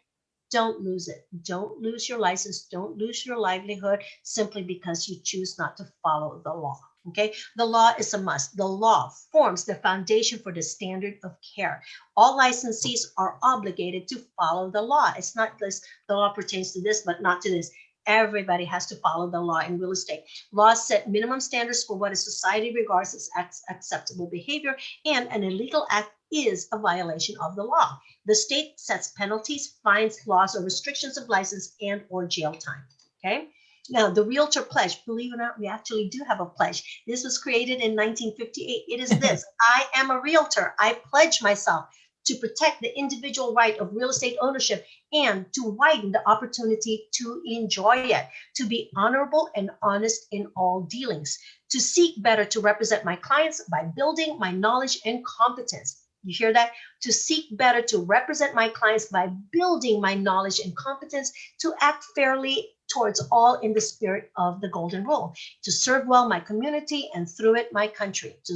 Don't lose it. Don't lose your license. Don't lose your livelihood simply because you choose not to follow the law. Okay, the law is a must. The law forms the foundation for the standard of care. All licensees are obligated to follow the law. It's not this, the law pertains to this, but not to this. Everybody has to follow the law in real estate. Laws set minimum standards for what a society regards as acceptable behavior, and an illegal act is a violation of the law. The state sets penalties, fines, laws, or restrictions of license and or jail time. Okay. Now, the Realtor Pledge, believe it or not, we actually do have a pledge. This was created in 1958. It is this: I am a realtor. I pledge myself to protect the individual right of real estate ownership and to widen the opportunity to enjoy it, to be honorable and honest in all dealings, to seek better to represent my clients by building my knowledge and competence. You hear that? To seek better to represent my clients by building my knowledge and competence, to act fairly towards all in the spirit of the golden rule, to serve well my community and through it my country, to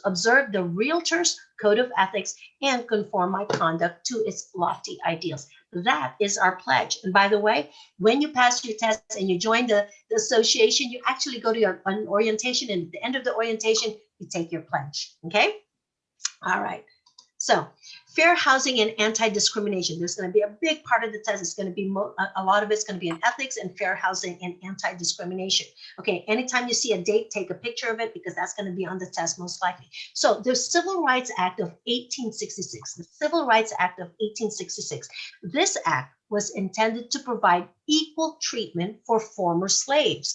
observe the realtor's code of ethics and conform my conduct to its lofty ideals. That is our pledge. And by the way, when you pass your test and you join the association, you actually go to an orientation, and at the end of the orientation, you take your pledge. Okay? All right. So fair housing and anti-discrimination. There's going to be a big part of the test. It's going to be a lot of it's going to be in ethics and fair housing and anti-discrimination. Okay. Anytime you see a date, take a picture of it, because that's going to be on the test most likely. So the Civil Rights Act of 1866, the Civil Rights Act of 1866, this act was intended to provide equal treatment for former slaves.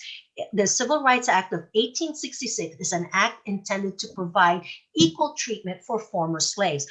The Civil Rights Act of 1866 is an act intended to provide equal treatment for former slaves.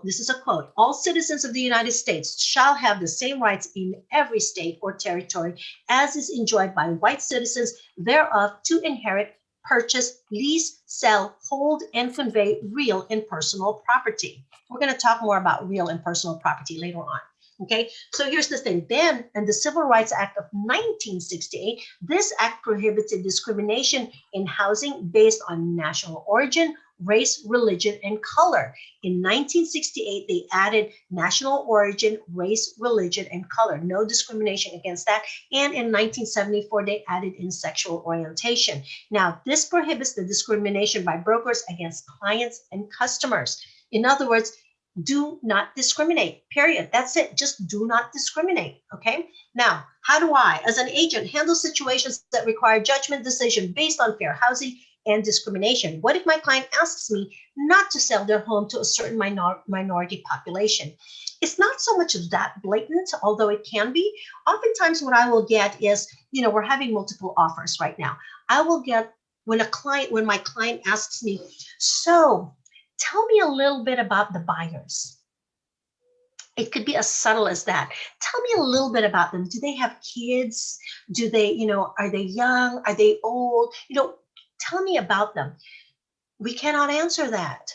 This is a quote, all citizens of the United States shall have the same rights in every state or territory as is enjoyed by white citizens thereof, to inherit, purchase, lease, sell, hold, and convey real and personal property. We're going to talk more about real and personal property later on. Okay, so here's the thing. Then, in the Civil Rights Act of 1968, this act prohibited discrimination in housing based on national origin, race, religion, and color. In 1968, they added national origin, race, religion, and color. No discrimination against that. And in 1974, they added in sexual orientation. Now, this prohibits the discrimination by brokers against clients and customers. In other words, do not discriminate, period. That's it. Just do not discriminate. Okay. Now, how do I, as an agent, handle situations that require judgment decision based on fair housing and discrimination? What if my client asks me not to sell their home to a certain minority population? It's not so much that blatant, although it can be. Oftentimes what I will get is, we're having multiple offers right now. I will get when my client asks me, so tell me a little bit about the buyers. It could be as subtle as that. Tell me a little bit about them. Do they have kids? Do they, are they young? Are they old? Tell me about them. We cannot answer that,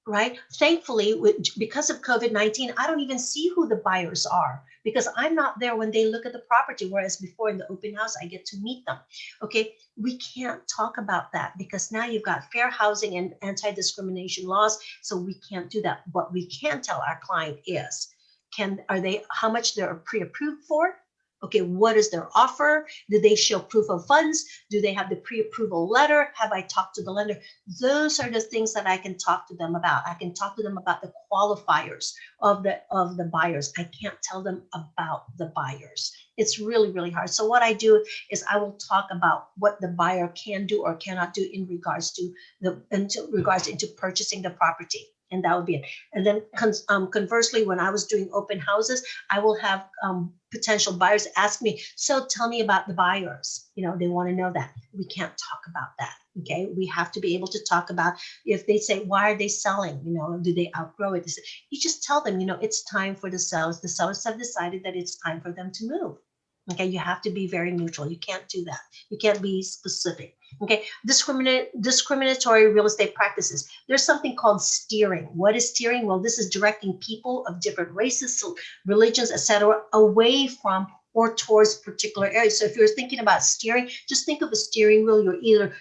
right? Thankfully, because of COVID-19, I don't even see who the buyers are because I'm not there when they look at the property, whereas before in the open house, I get to meet them. Okay, we can't talk about that because now you've got fair housing and anti-discrimination laws, so we can't do that. What we can tell our client is, how much they're pre-approved for? Okay, what is their offer? Do they show proof of funds? Do they have the pre-approval letter? Have I talked to the lender? Those are the things that I can talk to them about. I can talk to them about the qualifiers of the buyers. I can't tell them about the buyers. It's really, really hard. So what I do is I will talk about what the buyer can do or cannot do in regards to into purchasing the property. And that would be it. And then conversely, when I was doing open houses, I will have potential buyers ask me, so tell me about the buyers. They want to know that. We can't talk about that. Okay. We have to be able to talk about if they say, why are they selling? Do they outgrow it? You just tell them, it's time for the sellers. The sellers have decided that it's time for them to move. Okay. You have to be very neutral. You can't do that. You can't be specific. Okay, discriminatory real estate practices. There's something called steering. What is steering? Well, this is directing people of different races, religions, etc., away from or towards particular areas. So if you're thinking about steering, just think of a steering wheel. You're either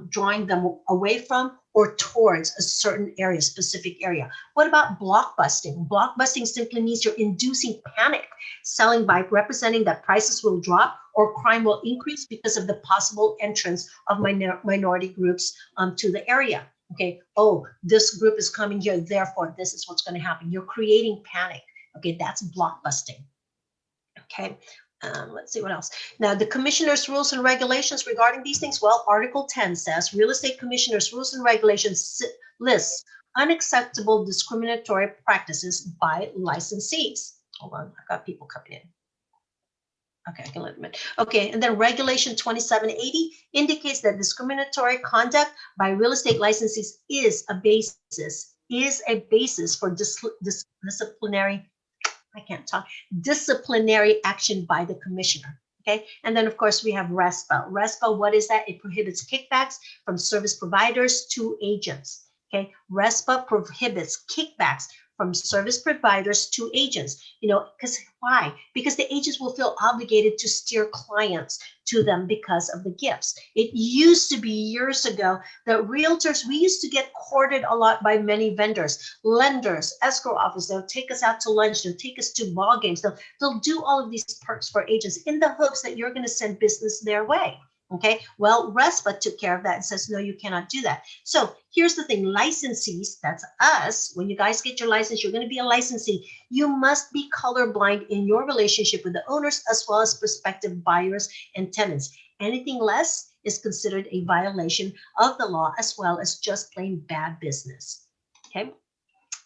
drawing them away from or towards a certain area, specific area. What about blockbusting? Blockbusting simply means you're inducing panic, selling by representing that prices will drop or crime will increase because of the possible entrance of minority groups to the area. Okay, oh, this group is coming here, therefore this is what's going to happen. You're creating panic. Okay, that's blockbusting. Okay, let's see what else. Now, the commissioner's rules and regulations regarding these things. Well, Article 10 says real estate commissioner's rules and regulations lists unacceptable discriminatory practices by licensees. Hold on, I've got people coming in. Okay, I can let them in. Okay, and then Regulation 2780 indicates that discriminatory conduct by real estate licensees is a basis for disciplinary, I can't talk, disciplinary action by the commissioner. Okay, and then of course we have RESPA. RESPA, what is that? It prohibits kickbacks from service providers to agents. Okay, RESPA prohibits kickbacks from service providers to agents. You know, because why? Because the agents will feel obligated to steer clients to them because of the gifts. It used to be years ago that realtors, we used to get courted a lot by many vendors, lenders, escrow office. They'll take us out to lunch. They'll take us to ball games. They'll do all of these perks for agents in the hopes that you're going to send business their way. Okay, well, RESPA took care of that and says, no, you cannot do that. So here's the thing, licensees, that's us. When you guys get your license, you're going to be a licensee. You must be colorblind in your relationship with the owners as well as prospective buyers and tenants. Anything less is considered a violation of the law as well as just plain bad business. Okay.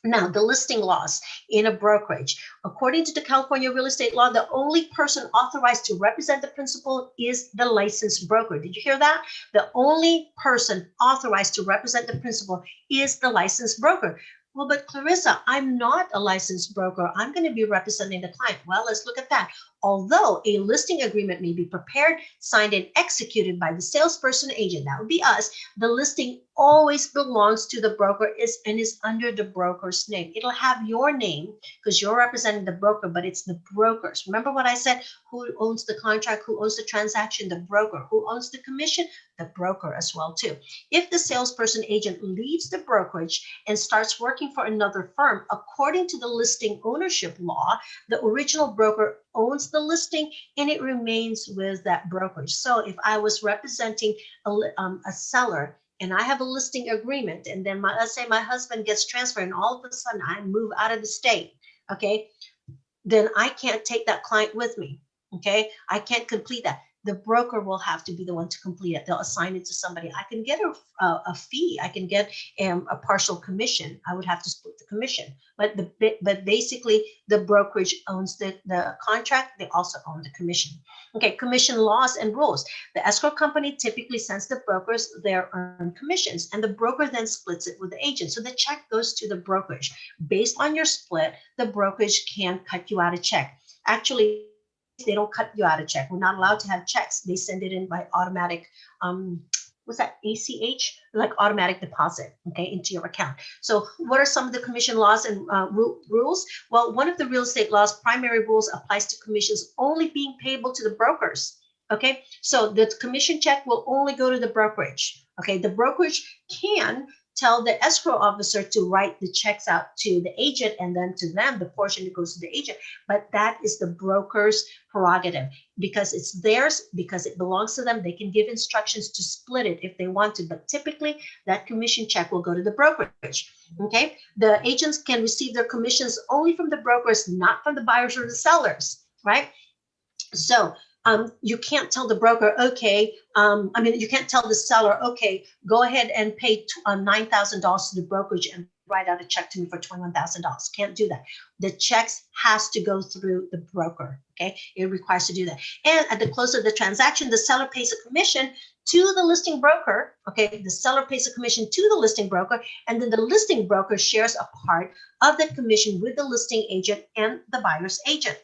Now, the listing laws in a brokerage. According to the California real estate law, the only person authorized to represent the principal is the licensed broker. Did you hear that? The only person authorized to represent the principal is the licensed broker. Well, but Clarissa, I'm not a licensed broker. I'm going to be representing the client. Well, let's look at that. Although a listing agreement may be prepared, signed, and executed by the salesperson agent, that would be us, the listing always belongs to the broker and is under the broker's name. It'll have your name because you're representing the broker, but it's the brokers. Remember what I said? Who owns the contract? Who owns the transaction? The broker. Who owns the commission? The broker as well, too. If the salesperson agent leaves the brokerage and starts working for another firm, according to the listing ownership law, the original broker owns the listing and it remains with that brokerage. So if I was representing a seller and I have a listing agreement, and then let's say my husband gets transferred and all of a sudden I move out of the state, okay, then I can't take that client with me, okay? I can't complete that. The broker will have to be the one to complete it. They'll assign it to somebody. I can get a fee. I can get a partial commission. I would have to split the commission. But basically, the brokerage owns the contract. They also own the commission. Okay, commission laws and rules. The escrow company typically sends the brokers their earned commissions, and the broker then splits it with the agent. So the check goes to the brokerage. Based on your split, the brokerage can cut you out a check. Actually, they don't cut you out a check. We're not allowed to have checks. They send it in by automatic, what's that, ACH? Like automatic deposit, okay, into your account. So what are some of the commission laws and rules? Well, one of the real estate laws primary rules applies to commissions only being payable to the brokers, okay? So the commission check will only go to the brokerage, okay? The brokerage can tell the escrow officer to write the checks out to the agent and then to them, the portion that goes to the agent. But that is the broker's prerogative because it's theirs, because it belongs to them. They can give instructions to split it if they want to, but typically that commission check will go to the brokerage, okay? The agents can receive their commissions only from the brokers, not from the buyers or the sellers, right? So you can't tell the broker, okay, you can't tell the seller, okay, go ahead and pay $9,000 to the brokerage and write out a check to me for $21,000. Can't do that. The checks has to go through the broker, okay? It requires to do that. And at the close of the transaction, the seller pays a commission to the listing broker, okay? The seller pays a commission to the listing broker, and then the listing broker shares a part of that commission with the listing agent and the buyer's agent.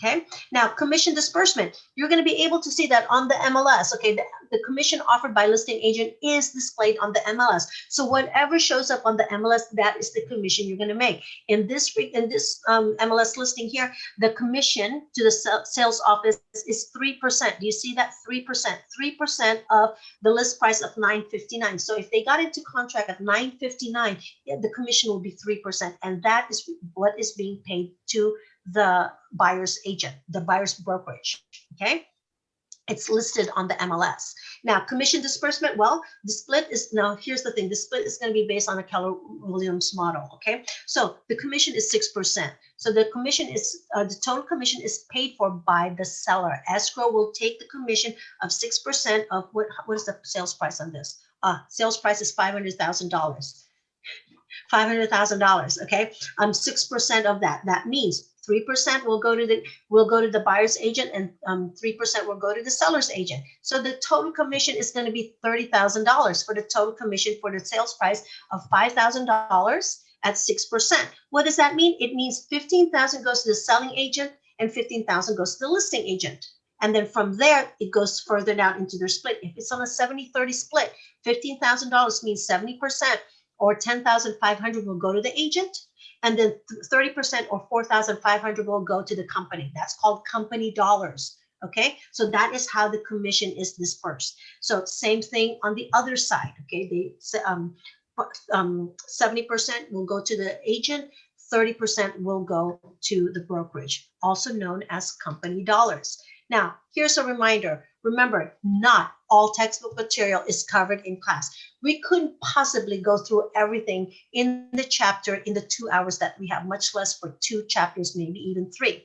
Okay, now commission disbursement, you're going to be able to see that on the MLS. Okay, the commission offered by listing agent is displayed on the MLS. So whatever shows up on the MLS, that is the commission you're going to make. In this MLS listing here, the commission to the sales office is 3%. Do you see that? 3%. 3% of the list price of $959. So if they got into contract at $959, the commission will be 3%, and that is what is being paid to the buyer's agent, the buyer's brokerage, okay? It's listed on the MLS. Now, commission disbursement, well, the split is, now here's the thing, the split is going to be based on a Keller-Williams model, okay? So the commission is 6%. So the commission is, the total commission is paid for by the seller. Escrow will take the commission of 6% of, what is the sales price on this? Sales price is $500,000. $500,000, okay? 6% of that. That means 3% will go to the buyer's agent, and 3% will go to the seller's agent. So the total commission is going to be $30,000 for the total commission for the sales price of $5,000 at 6%. What does that mean? It means 15,000 goes to the selling agent and 15,000 goes to the listing agent. And then from there, it goes further down into their split. If it's on a 70-30 split, $15,000 means 70% or 10,500 will go to the agent. And then 30% or 4,500 will go to the company. That's called company dollars. Okay, so that is how the commission is dispersed. So same thing on the other side. Okay, 70% will go to the agent, 30% will go to the brokerage, also known as company dollars. Now, here's a reminder. Remember, not all textbook material is covered in class. We couldn't possibly go through everything in the chapter in the 2 hours that we have, much less for 2 chapters, maybe even 3.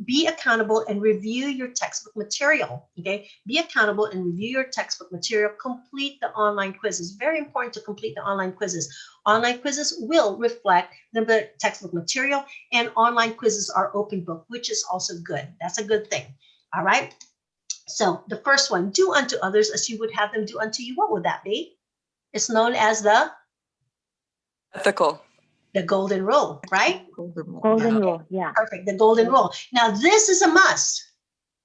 Be accountable and review your textbook material, okay? Be accountable and review your textbook material. Complete the online quizzes. Very important to complete the online quizzes. Online quizzes will reflect the textbook material, and online quizzes are open book, which is also good. That's a good thing, all right? So the first one, do unto others as you would have them do unto you. What would that be? It's known as the ethical. The golden rule, right? Golden rule, yeah. Perfect, the golden rule. Now, this is a must.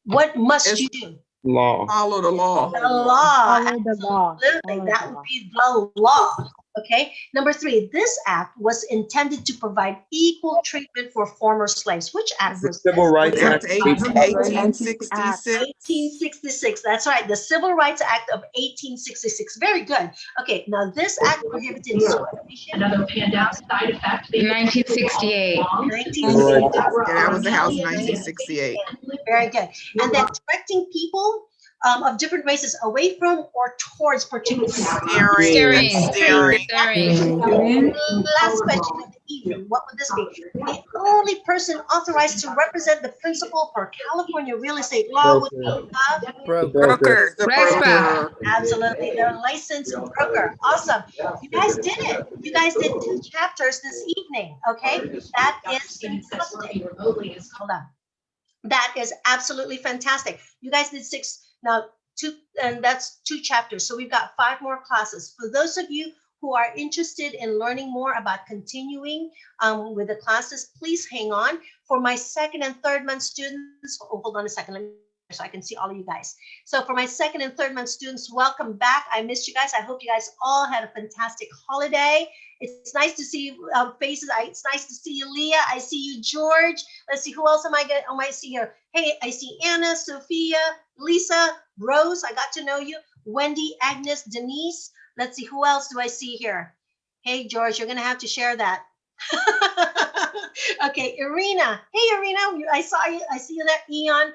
What must you do? Law. Follow the law. The law. Follow the law. Absolutely, that would be the law. Okay. Number 3, this act was intended to provide equal treatment for former slaves. Which act was this? Civil Rights Act 1866. 1866. That's right. The Civil Rights Act of 1866. Very good. Okay. Now, this act prohibited discrimination. Another handout side effect. 1968. 1968. Yeah, that was the House in 1968. Very good. And then directing people of different races away from or towards particular Steering. Last question of the evening. What would this be? The only person authorized to represent the principal for California real estate law would be a Broker. Absolutely, the licensed broker. Awesome. You guys did it. You guys did 2 chapters this evening. Okay, that is fantastic. Hold on. That is absolutely fantastic. You guys did 6. Now, 2, and that's 2 chapters. So we've got 5 more classes. For those of you who are interested in learning more about continuing with the classes, please hang on. For my 2nd and 3rd month students, hold on a second, let me, so I can see all of you guys. So for my 2nd and 3rd month students, welcome back. I missed you guys. I hope you guys all had a fantastic holiday. It's nice to see faces. It's nice to see you, Leah. I see you, George. Let's see, who else am I going to see here? Hey, I see Anna, Sophia, Lisa, Rose. I got to know you. Wendy, Agnes, Denise. Let's see, who else do I see here? Hey, George, you're going to have to share that. Okay, Irina. Hey, Irina, I saw you. I see you there. Eon,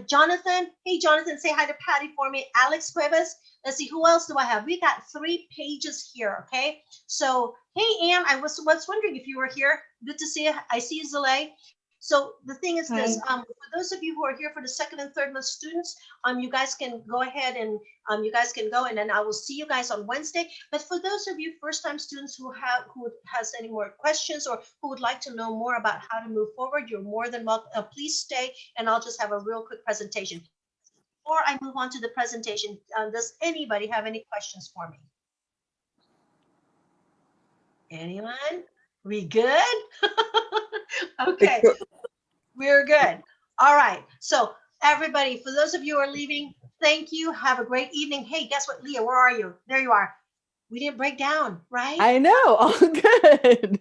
Jonathan. Hey, Jonathan, say hi to Patty for me. Alex Cuevas. Let's see, who else do I have? We got 3 pages here, okay? So, hey, Ann, I was wondering if you were here. Good to see you. I see you, Zalay. So the thing is this, for those of you who are here for the 2nd and 3rd month students, you guys can go ahead and you guys can go, and then I will see you guys on Wednesday. But for those of you first-time students who has any more questions or who would like to know more about how to move forward, you're more than welcome. Please stay, and I'll just have a real quick presentation. Before I move on to the presentation, does anybody have any questions for me? Anyone? We good? Okay, we're good. All right. So everybody, for those of you who are leaving, thank you. Have a great evening. Hey, guess what, Leah? Where are you? There you are. We didn't break down, right? I know. All good.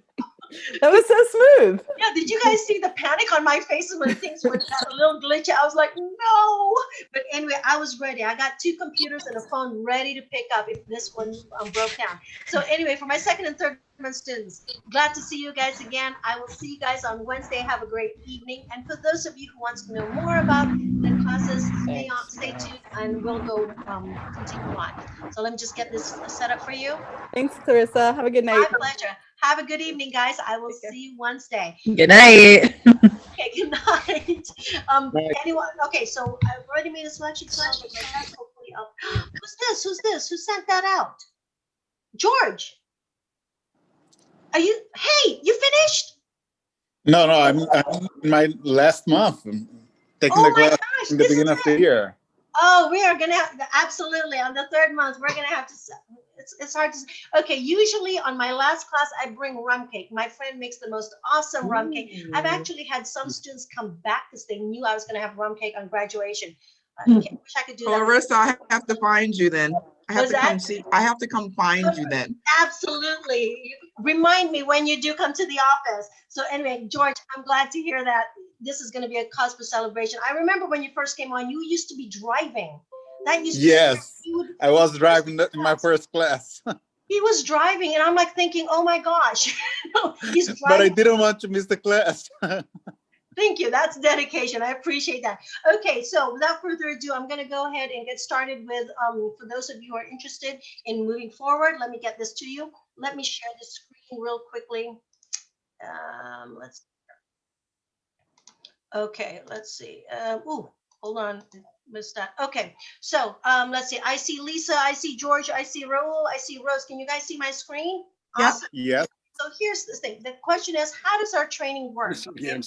That was so smooth. Yeah, did you guys see the panic on my face when things were got a little glitchy? I was like, no. But anyway, I was ready. I got 2 computers and a phone ready to pick up if this one broke down. So anyway, for my 2nd and 3rd month students, glad to see you guys again. I will see you guys on Wednesday. Have a great evening. And for those of you who want to know more about the classes, stay tuned, and we'll go continue on. So let me just get this set up for you. Thanks, Clarissa. Have a good night. My pleasure. Have a good evening, guys. I will see you Wednesday. Good night. Okay, good night. Anyone? Okay, so I've already made a selection. Hopefully, who's this? Who's this? Who sent that out? George. Are you? Hey, you finished? No, no, I'm in my last month. I'm taking Oh the my class gosh, in the this is beginning of the year. Oh, we are gonna have absolutely on the third month. We're gonna have to. It's hard to. Okay, usually on my last class, I bring rum cake. My friend makes the most awesome rum cake. I've actually had some students come back because they knew I was gonna have rum cake on graduation. I wish I could do that. Clarissa, I have to find you then. I have Was to come that? see. I have to come find you then. Absolutely. Remind me when you do come to the office. So anyway, George, I'm glad to hear that this is going to be a cause for celebration. I remember when you first came on, you used to be driving. That used to Yes, be, I was driving in my first class, he was driving and I'm like thinking, oh my gosh, he's but I driving. didn't want to miss the class. Thank you. That's dedication. I appreciate that. Okay, so without further ado, I'm going to go ahead and get started with, for those of you who are interested in moving forward, let me get this to you. Let me share the screen real quickly. Let's, okay, let's see. Ooh, hold on. Missed that. Okay, so let's see. I see Lisa, I see George, I see Raul, I see Rose. Can you guys see my screen? Yes. Awesome. Yes. So here's the thing. The question is, how does our training work? Okay?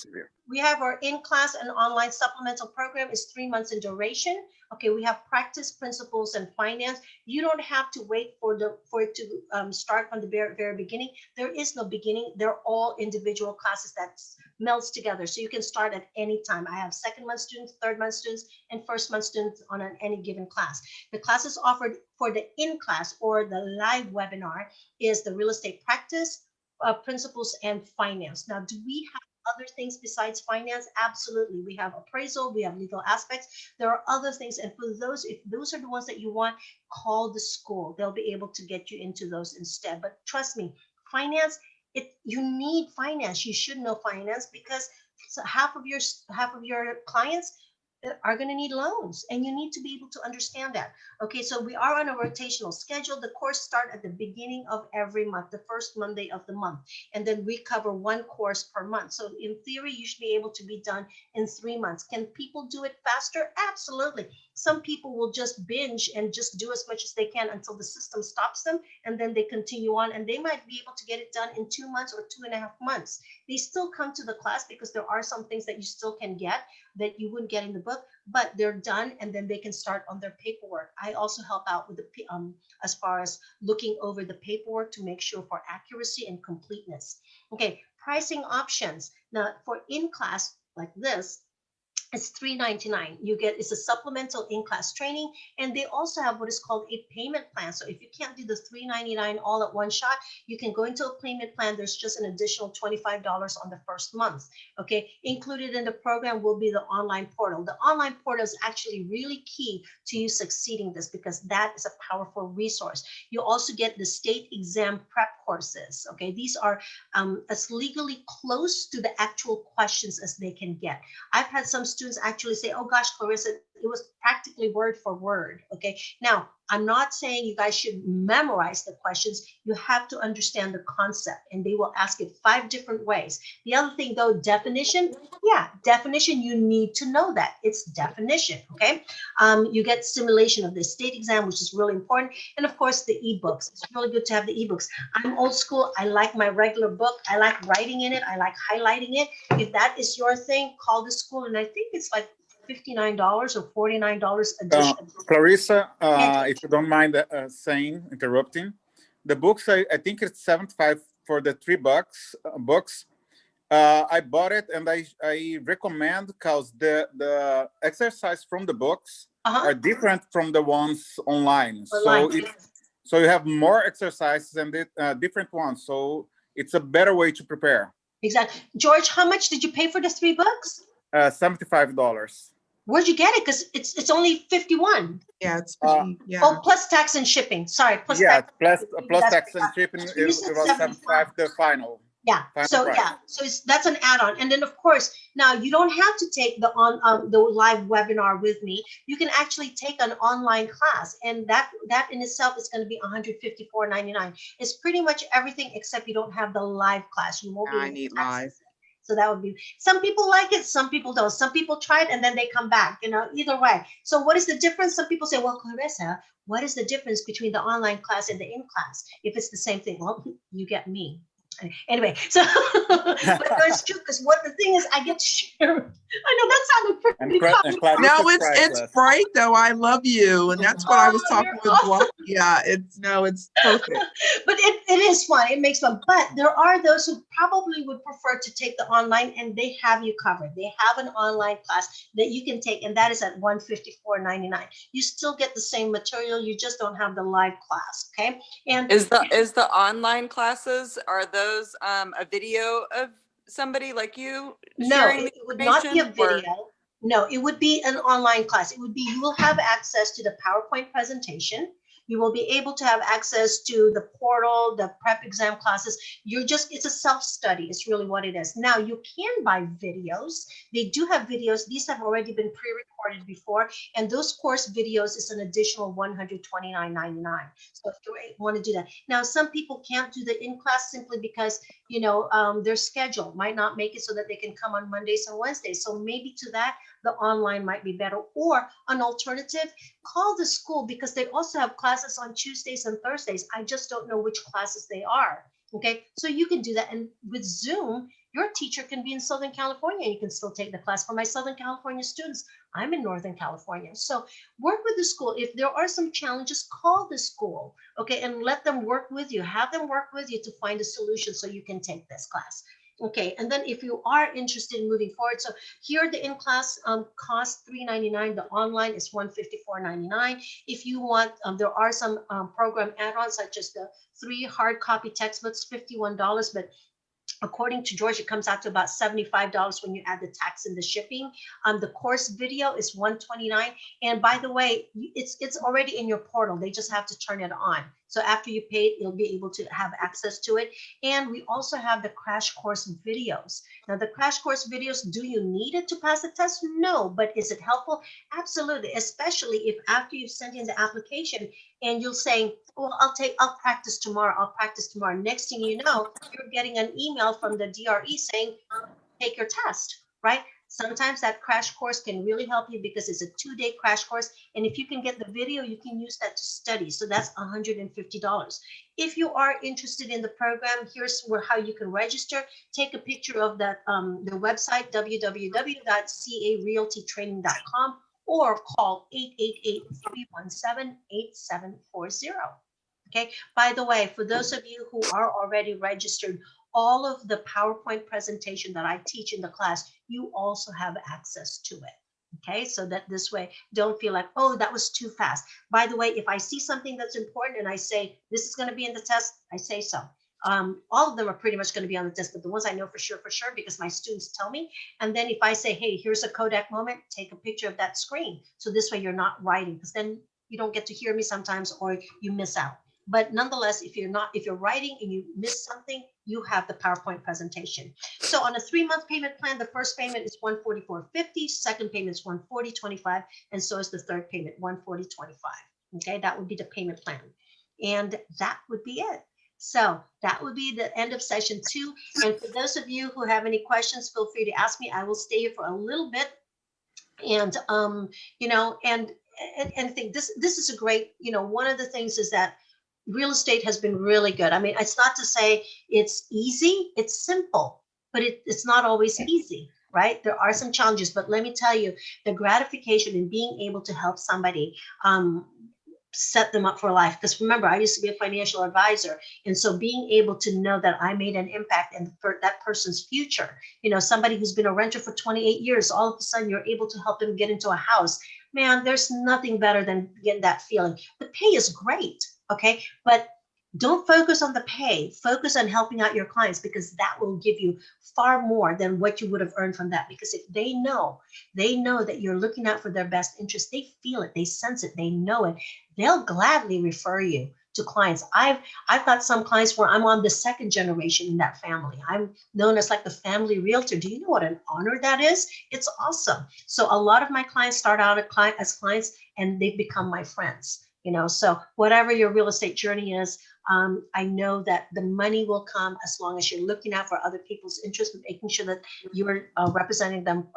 We have our in-class and online supplemental program is 3 months in duration. Okay, we have practice, principles, and finance. You don't have to wait for it to start from the very beginning. There is no beginning. They're all individual classes that melts together. So you can start at any time. I have second month students, third month students, and first month students on any given class. The classes offered for the in-class or the live webinar is the real estate practice, principles, and finance. Now, do we have other things besides finance? Absolutely. We have appraisal, we have legal aspects. There are other things. And for those, if those are the ones that you want, call the school. They'll be able to get you into those instead. But trust me, finance, you need finance. You should know finance because half of your clients are going to need loans and you need to be able to understand that. Okay, so we are on a rotational schedule. The course start at the beginning of every month, the first Monday of the month, and then we cover one course per month. So in theory, you should be able to be done in 3 months. Can people do it faster? Absolutely. Some people will just binge and just do as much as they can until the system stops them, and then they continue on, and they might be able to get it done in 2 months or 2.5 months. They still come to the class because there are some things that you still can get that you wouldn't get in the book, but they're done and then they can start on their paperwork. I also help out with the as far as looking over the paperwork to make sure for accuracy and completeness. Okay, pricing options. Now for in-class like this, it's $3.99. It's a supplemental in-class training, and they also have what is called a payment plan. So if you can't do the $3.99 all at one shot, you can go into a payment plan. There's just an additional $25 on the first month. Okay, included in the program will be the online portal. The online portal is actually really key to you succeeding this because that is a powerful resource. You also get the state exam prep courses. Okay, these are as legally close to the actual questions as they can get. I've had some students actually say, oh gosh, Clarissa, it was practically word for word. Okay. Now, I'm not saying you guys should memorize the questions. You have to understand the concept, and they will ask it 5 different ways. The other thing though, definition. Yeah, definition, you need to know that. It's definition, okay? You get simulation of the state exam, which is really important. And of course, the ebooks. It's really good to have the ebooks. I'm old school. I like my regular book. I like writing in it. I like highlighting it. If that is your thing, call the school. And I think it's like $59 or $49 additional. Clarissa, if you don't mind interrupting, the books, I think it's $75 for the $3 books. I bought it and I recommend because the exercise from the books are different from the ones online. So you have more exercises and different ones. So it's a better way to prepare. Exactly. George, how much did you pay for the 3 books? $75. Where'd you get it? Because it's only 51. Yeah, it's yeah. Oh, plus tax and shipping. Sorry, plus tax. Plus tax and shipping. It was 75 the final. Yeah. So price. Yeah. So that's an add-on, and then of course now you don't have to take the live webinar with me. You can actually take an online class, and that in itself is going to be $154.99. It's pretty much everything except you don't have the live class. You won't be. I need live. So that would be, some people like it, some people don't. Some people try it and then they come back, either way. So what is the difference? Some people say, well, Clarissa, what is the difference between the online class and the in-class? If it's the same thing, well, you get me. Anyway, so but no, it's true because what the thing is, I get to share. I know that sounded pretty common. No, it's bright though. I love you, and that's what I was talking with. awesome. Yeah, it's perfect. But it is fun. It makes fun. But there are those who probably would prefer to take the online, and they have you covered. They have an online class that you can take, and that is at $154.99. You still get the same material. You just don't have the live class. Okay. And Is the online classes, are those a video of somebody like you no, sharing it the would not be a information, or- video. No, it would be an online class. It would be, you will have access to the PowerPoint presentation. You will be able to have access to the portal, the prep exam classes. It's a self-study. It's really what it is. Now you can buy videos. They do have videos. These have already been pre-recorded before. And those course videos is an additional $129.99. So if you want to do that. Now, some people can't do the in-class simply because, their schedule might not make it so that they can come on Mondays and Wednesdays. So maybe to that, the online might be better. Or an alternative, call the school because they also have classes on Tuesdays and Thursdays. I just don't know which classes they are. Okay, so you can do that. And with Zoom, your teacher can be in Southern California and you can still take the class. For my Southern California students, I'm in Northern California. So work with the school. If there are some challenges, call the school, okay, and let them work with you. Have them work with you to find a solution so you can take this class. Okay, and then if you are interested in moving forward, so here the in-class cost $399. The online is $154.99. If you want, there are some program add-ons such as the 3 hard copy textbooks, $51, but according to George, it comes out to about $75 when you add the tax and the shipping. The course video is $129. And by the way, it's already in your portal. They just have to turn it on. So after you pay it, you'll be able to have access to it. And we also have the crash course videos. Now, the crash course videos, do you need it to pass the test? No, but is it helpful? Absolutely, especially if after you've sent in the application and you'll say, well, I'll practice tomorrow. I'll practice tomorrow. Next thing you know, you're getting an email from the DRE saying, take your test, right? Sometimes that crash course can really help you because it's a 2-day crash course. And if you can get the video, you can use that to study. So that's $150. If you are interested in the program, here's how you can register. Take a picture of that, the website, www.carealtytraining.com, or call 888-317-8740. Okay, by the way, for those of you who are already registered, all of the PowerPoint presentation that I teach in the class, you also have access to it. Okay, so that this way, don't feel like, oh, that was too fast. By the way, if I see something that's important and I say, this is going to be in the test, I say so. All of them are pretty much going to be on the test, but the ones I know for sure, because my students tell me. And then if I say, hey, here's a Kodak moment, take a picture of that screen. So this way you're not writing, because then you don't get to hear me sometimes or you miss out. But nonetheless, if you're writing and you miss something, you have the PowerPoint presentation. So on a 3-month payment plan, the first payment is $144.50, second payment is $140.25, and so is the third payment, $140.25. Okay, that would be the payment plan. And that would be it. So that would be the end of session 2. And for those of you who have any questions, feel free to ask me. I will stay here for a little bit. And and think this is a great, one of the things is that real estate has been really good. I mean, it's not to say it's easy, it's simple, but it's not always easy, right? There are some challenges, but let me tell you, the gratification in being able to help somebody set them up for life. Because remember, I used to be a financial advisor. And so being able to know that I made an impact in that person's future, somebody who's been a renter for 28 years, all of a sudden you're able to help them get into a house. Man, there's nothing better than getting that feeling. The pay is great. Okay, but don't focus on the pay. Focus on helping out your clients, because that will give you far more than what you would have earned from that. Because if they know that you're looking out for their best interest, they feel it, they sense it, they know it. They'll gladly refer you to clients. I've got some clients where I'm on the 2nd generation in that family. I'm known as like the family realtor. Do you know what an honor that is? It's awesome. So a lot of my clients start out as clients and they've become my friends. So whatever your real estate journey is, I know that the money will come as long as you're looking out for other people's interests, making sure that you're representing them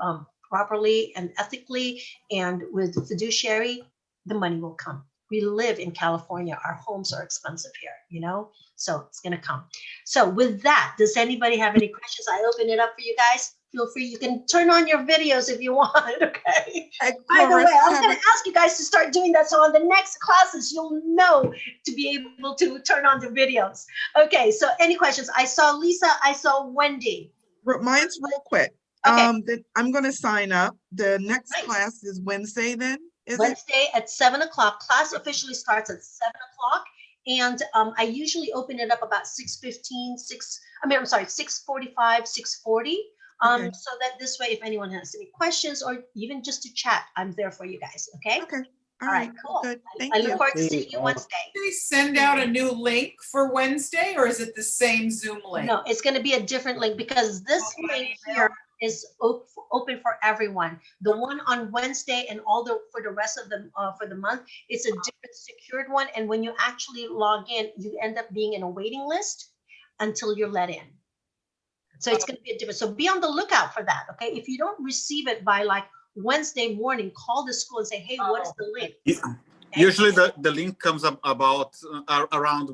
properly and ethically and with fiduciary, the money will come. we live in California. Our homes are expensive here, you know, so it's going to come. So with that, does anybody have any questions? I open it up for you guys. Feel free. You can turn on your videos if you want. Okay. By the way, I was going to ask you guys to start doing that. So on the next classes, you'll know to be able to turn on the videos. Okay. So any questions? I saw Lisa. I saw Wendy. Mine's real quick. Okay. Then I'm going to sign up. The next class is Wednesday then, is it? Wednesday at 7 o'clock. Class officially starts at 7 o'clock. And I usually open it up about 6:15, 6:45, 6:40. Okay. So that this way, if anyone has any questions or even just to chat, I'm there for you guys. Okay. Okay. All right. Cool. Good. Thank I you. look forward to seeing you Wednesday. Do they send out a new link for Wednesday, or is it the same Zoom link? No, it's going to be a different link because this link here is open for everyone. The one on Wednesday and for the rest of the month, it's a different secured one. And when you actually log in, you end up being in a waiting list until you're let in. So it's going to be a different. So be on the lookout for that. Okay. If you don't receive it by like Wednesday morning, call the school and say, hey, what is the link? Usually the link comes up about around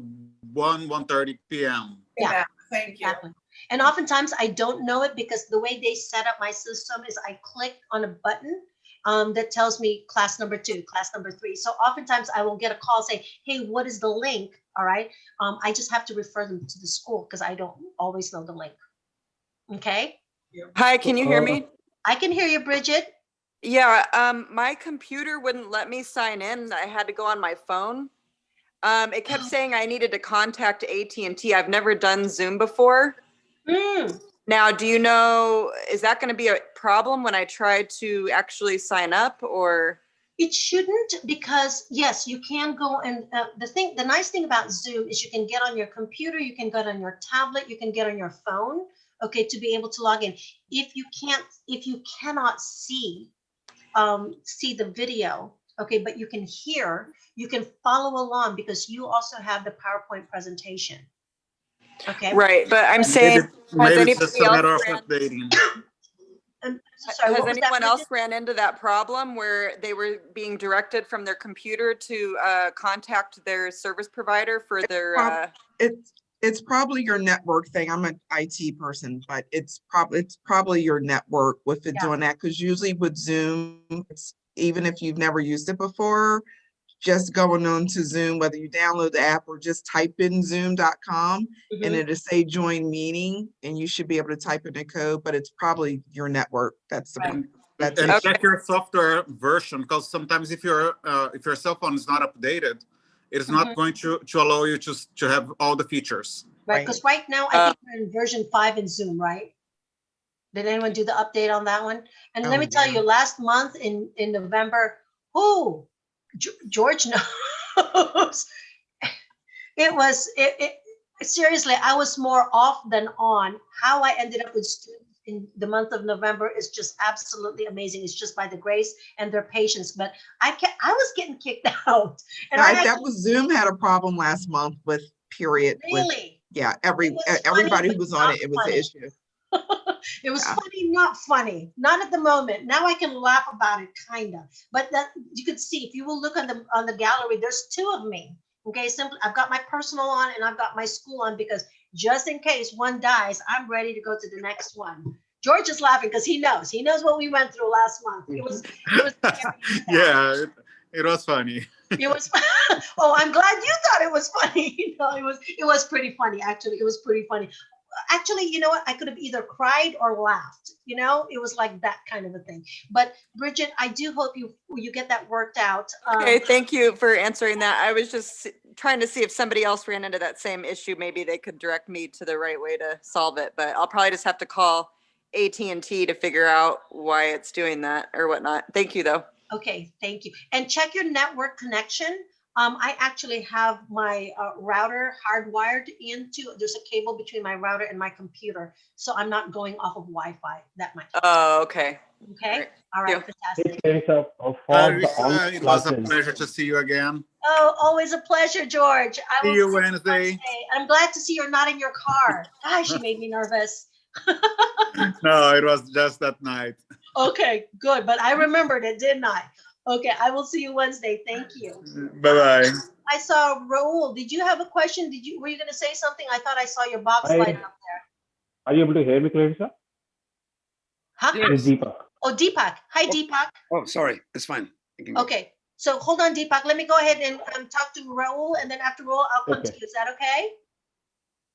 1:30 p.m. Yeah. Thank you. Exactly. And oftentimes I don't know it because the way they set up my system is I click on a button that tells me class number 2, class number 3. So oftentimes I will get a call saying, hey, what is the link? All right. I just have to refer them to the school because I don't always know the link. Okay. Hi, can you hear me? I can hear you, Bridget. Yeah, my computer wouldn't let me sign in. I had to go on my phone. It kept saying I needed to contact AT&T. I've never done Zoom before. Now, do you know, is that going to be a problem when I try to actually sign up, or? It shouldn't, because yes, you can go and the nice thing about Zoom is you can get on your computer, you can get on your tablet, you can get on your phone, okay, to be able to log in. If you cannot see the video, okay, but you can hear, you can follow along because you also have the PowerPoint presentation. Okay. Right, but I'm saying, maybe it's just a matter of updating. Sorry, has anyone else ran into that problem where they were being directed from their computer to contact their service provider for their? It's probably your network thing. I'm an IT person, but it's probably your network with it doing that. Because usually with Zoom, even if you've never used it before, just going on to Zoom, whether you download the app or just type in zoom.com and it'll say join meeting, and you should be able to type in the code, but it's probably your network. That's the one. And check your software version, because sometimes if your cell phone is not updated, it's not going to allow you to have all the features. Right, because right now I think we're in version 5 in Zoom, right? Did anyone do the update on that one? And let me tell you, last month in November, George knows. Seriously, I was more off than on. How I ended up with students in the month of November is just absolutely amazing. It's just by the grace and their patience. But I was getting kicked out. And that was Zoom had a problem last month with period. Really? Everybody who was on it was an issue. It was funny, not funny, not at the moment. Now I can laugh about it, kind of. But that you could see, if you will look on the gallery, there's 2 of me. Okay, simply, I've got my personal on and I've got my school on, because just in case one dies, I'm ready to go to the next one. George is laughing because he knows what we went through last month. It was yeah, it was funny. It was. Oh, I'm glad you thought it was funny. No, it was pretty funny. Actually, it was pretty funny. Actually, you know what? I could have either cried or laughed. You know, it was like that kind of a thing. But Bridget, I do hope you get that worked out. Okay, thank you for answering that. I was just trying to see if somebody else ran into that same issue. Maybe they could direct me to the right way to solve it. But I'll probably just have to call AT&T to figure out why it's doing that or whatnot. Thank you, though. Okay, thank you. And check your network connection. I actually have my router hardwired into, there's a cable between my router and my computer. So I'm not going off of Wi-Fi that much. Oh, okay. Okay. All right. Fantastic. It was a pleasure to see you again. Oh, always a pleasure, George. See you Wednesday. I'm glad to see you're not in your car. Gosh, you made me nervous. No, it was just that night. Okay, good. But I remembered it, didn't I? Okay, I will see you Wednesday. Thank you. Bye-bye. I saw Raul. Did you have a question? Were you going to say something? I thought I saw your box light up there. Are you able to hear me, Clarissa? Huh? It's Deepak. Oh, Deepak. Hi, Deepak. Oh, sorry. It's fine. You can go. Okay. So hold on, Deepak. Let me go ahead and talk to Raul, and then after Raul, I'll come to Okay. you. Is that okay?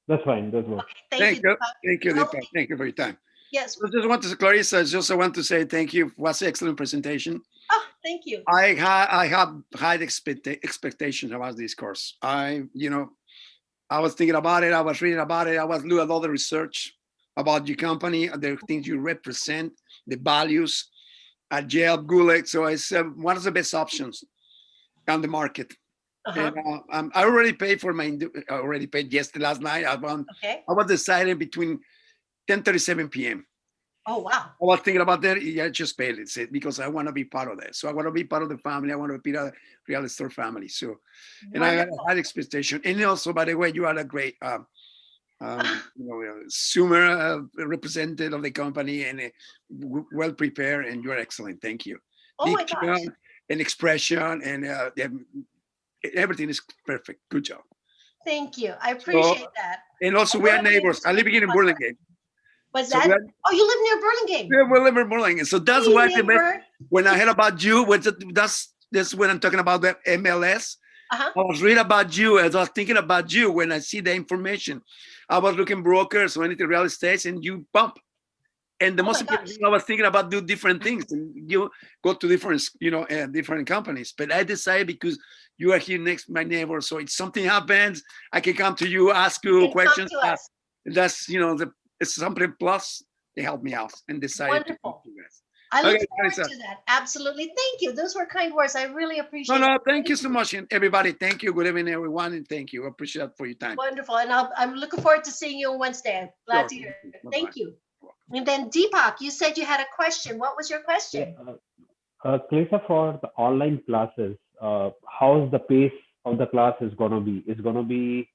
That's fine. That's works. Thank you, Deepak. Thank you, Deepak. Thank you for your time. Yes. I just want to, Clarissa, I just want to say thank you. It was an excellent presentation. Oh, thank you. I have high expectations about this course. I was thinking about it. I was reading about it. I was doing all the research about your company, the things you represent, the values at Yale, Gulag. So it's one of the best options on the market. And I already paid for I already paid yesterday, last night. I was deciding between 10:37 p.m. Oh, wow. I was thinking about that. Yeah, I just paid it because I want to be part of that. So I want to be part of the family. I want to be a real estate family. So, and I had a high expectation. And also, by the way, you are a great consumer representative of the company and well prepared, and you're excellent. Thank you. Oh my gosh. And expression and everything is perfect. Good job. Thank you. I appreciate that. And also, we are neighbors. I live here in Burlingame. Was that? Oh, you live near Burlingame. Yeah, we live in Burlingame. So that's Hey, why neighbor. when I heard about you, that's when I'm talking about the MLS. I was reading about you as I was thinking about you when I see the information. I was looking brokers or anything real estate, and you bump. And the most important thing, I was thinking about do different things, and you go to different, different companies. But I decided because you are here next to my neighbor, so if something happens, I can come to you, ask you questions. That's it's something plus they help me out and decide. Wonderful. I look forward to that. Absolutely. Thank you. Those were kind words. I really appreciate it. No, thank you so much. And everybody, thank you. Good evening, everyone. And thank you. I appreciate it for your time. Wonderful. And I'm looking forward to seeing you on Wednesday. I'm glad to hear it. Thank you. And then Deepak, you said you had a question. What was your question? Clarissa, for the online classes, how's the pace of the class is going to be? Is going to be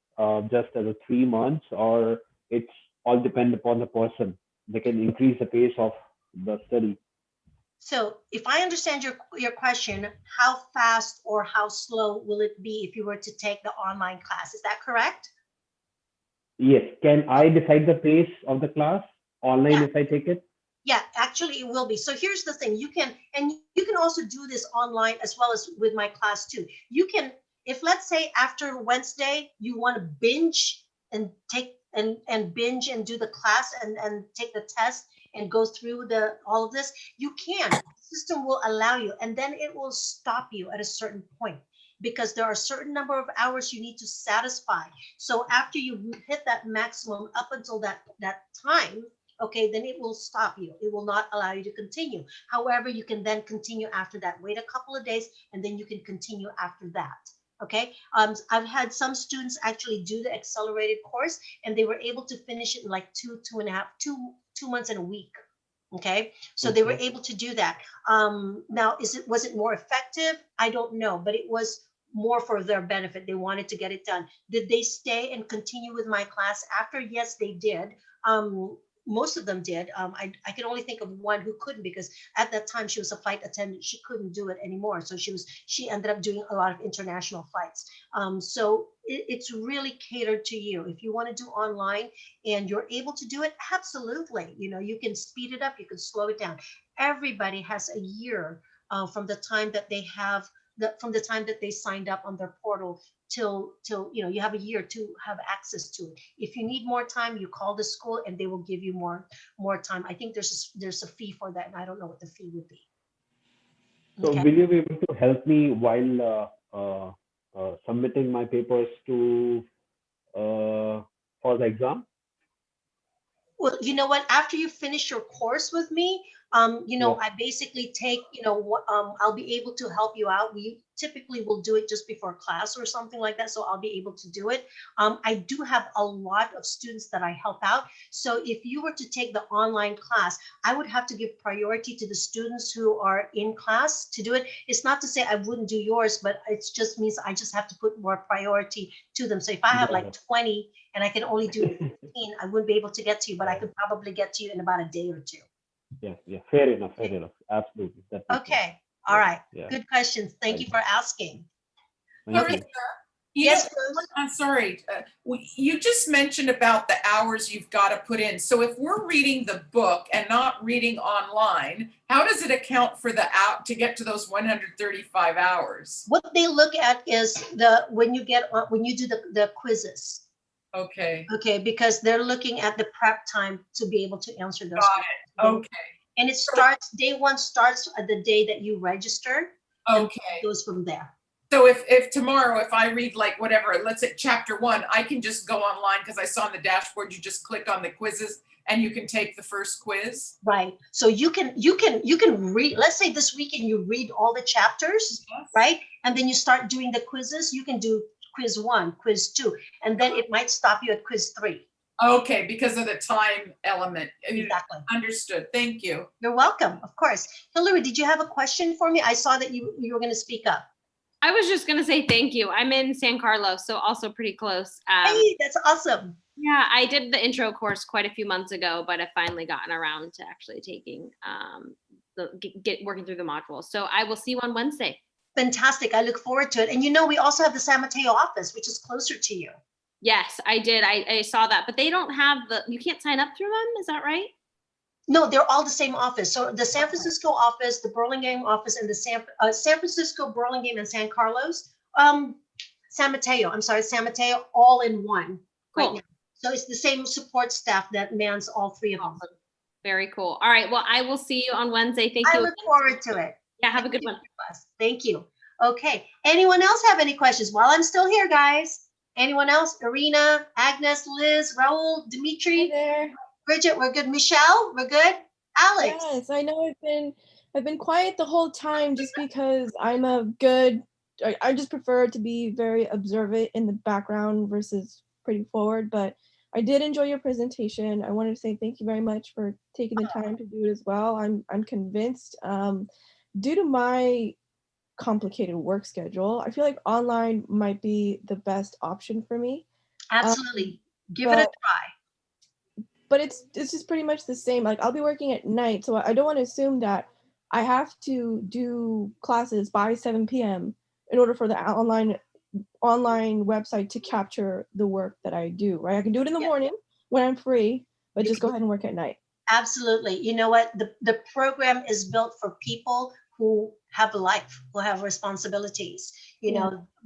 just as a 3 months, or it's all depend upon the person? They can increase the pace of the study. So if I understand your question, how fast or how slow will it be if you were to take the online class? Is that correct? Yes. Can I decide the pace of the class online if I take it? Yeah, actually it will be. So here's the thing. You can also do this online as well as with my class too. You can, if let's say after Wednesday, you want to binge and take and binge and do the class and take the test and go through all of this, you can. The system will allow you, and then it will stop you at a certain point because there are a certain number of hours you need to satisfy. So after you hit that maximum up until that time, okay, then it will stop you. It will not allow you to continue. However, you can then continue after that. Wait a couple of days, and then you can continue after that. Okay, I've had some students actually do the accelerated course, and they were able to finish it in like 2 months and a week. Okay, so they were able to do that. Now, was it more effective? I don't know, but it was more for their benefit. They wanted to get it done. Did they stay and continue with my class after? Yes, they did. Most of them did. I can only think of one who couldn't, because at that time she was a flight attendant. She couldn't do it anymore. So she ended up doing a lot of international flights. So it's really catered to you. If you want to do online and you're able to do it, absolutely. You can speed it up, you can slow it down. Everybody has a year from the time that they have from the time that they signed up on their portal till you have a year to have access to it. If you need more time, you call the school and they will give you more time. I think there's a fee for that, and I don't know what the fee would be. So will you be able to help me while submitting my papers to for the exam? Well, you know what? After you finish your course with me, I basically take, I'll be able to help you out. We typically will do it just before class or something like that. So I'll be able to do it. I do have a lot of students that I help out. So if you were to take the online class, I would have to give priority to the students who are in class to do it. It's not to say I wouldn't do yours, but it just means I just have to put more priority to them. So if I have like 20 and I can only do 15, I wouldn't be able to get to you, but I could probably get to you in about a day or two. Yeah, fair enough. Absolutely. Okay. All right. Yeah. Good questions. Thank you for asking. Thank you. Clarissa, you Yes, know, Rose? I'm sorry. You just mentioned about the hours you've got to put in. So if we're reading the book and not reading online, how does it account for the out to get to those 135 hours? What they look at is when you do the quizzes. Okay. Okay, because they're looking at the prep time to be able to answer those. Got it. Okay. And it starts, day one starts at the day that you register. Okay. It goes from there. So if tomorrow, if I read like whatever, let's say chapter 1, I can just go online because I saw on the dashboard, you just click on the quizzes and you can take the first quiz. Right. So you can read, let's say this weekend you read all the chapters, right? And then you start doing the quizzes. You can do quiz 1, quiz 2, and then it might stop you at quiz 3. Okay, because of the time element. Exactly. Understood. Thank you. You're welcome, of course. Hillary, did you have a question for me? I saw that you were going to speak up. I was just going to say thank you. I'm in San Carlos, so also pretty close. Hey, that's awesome. Yeah, I did the intro course quite a few months ago, but I've finally gotten around to actually taking working through the modules. So I will see you on Wednesday. Fantastic. I look forward to it. And we also have the San Mateo office, which is closer to you. Yes, I did. I saw that, but they don't have you can't sign up through them. Is that right? No, they're all the same office. So the San Francisco office, the Burlingame office, and the San Francisco, Burlingame, and San Carlos, San Mateo, all in one right now. So it's the same support staff that mans all 3 of them. Very cool. All right. Well, I will see you on Wednesday. Thank you. I look forward to it. Yeah, have a good one. Thank you. Okay. Anyone else have any questions? While I'm still here, guys. Anyone else? Irina, Agnes, Liz, Raul, Dimitri, Bridget, we're good. Michelle, we're good. Alex. Yes, I know I've been quiet the whole time just because I just prefer to be very observant in the background versus pretty forward, but I did enjoy your presentation. I wanted to say thank you very much for taking the time to do it as well. I'm convinced, due to my complicated work schedule, I feel like online might be the best option for me. Absolutely. Give it a try. But it's just pretty much the same. Like I'll be working at night, so I don't want to assume that I have to do classes by 7 p.m. in order for the online website to capture the work that I do, right? I can do it in the morning when I'm free, but just go ahead and work at night. Absolutely. You know what? The program is built for people who have a life, who have responsibilities,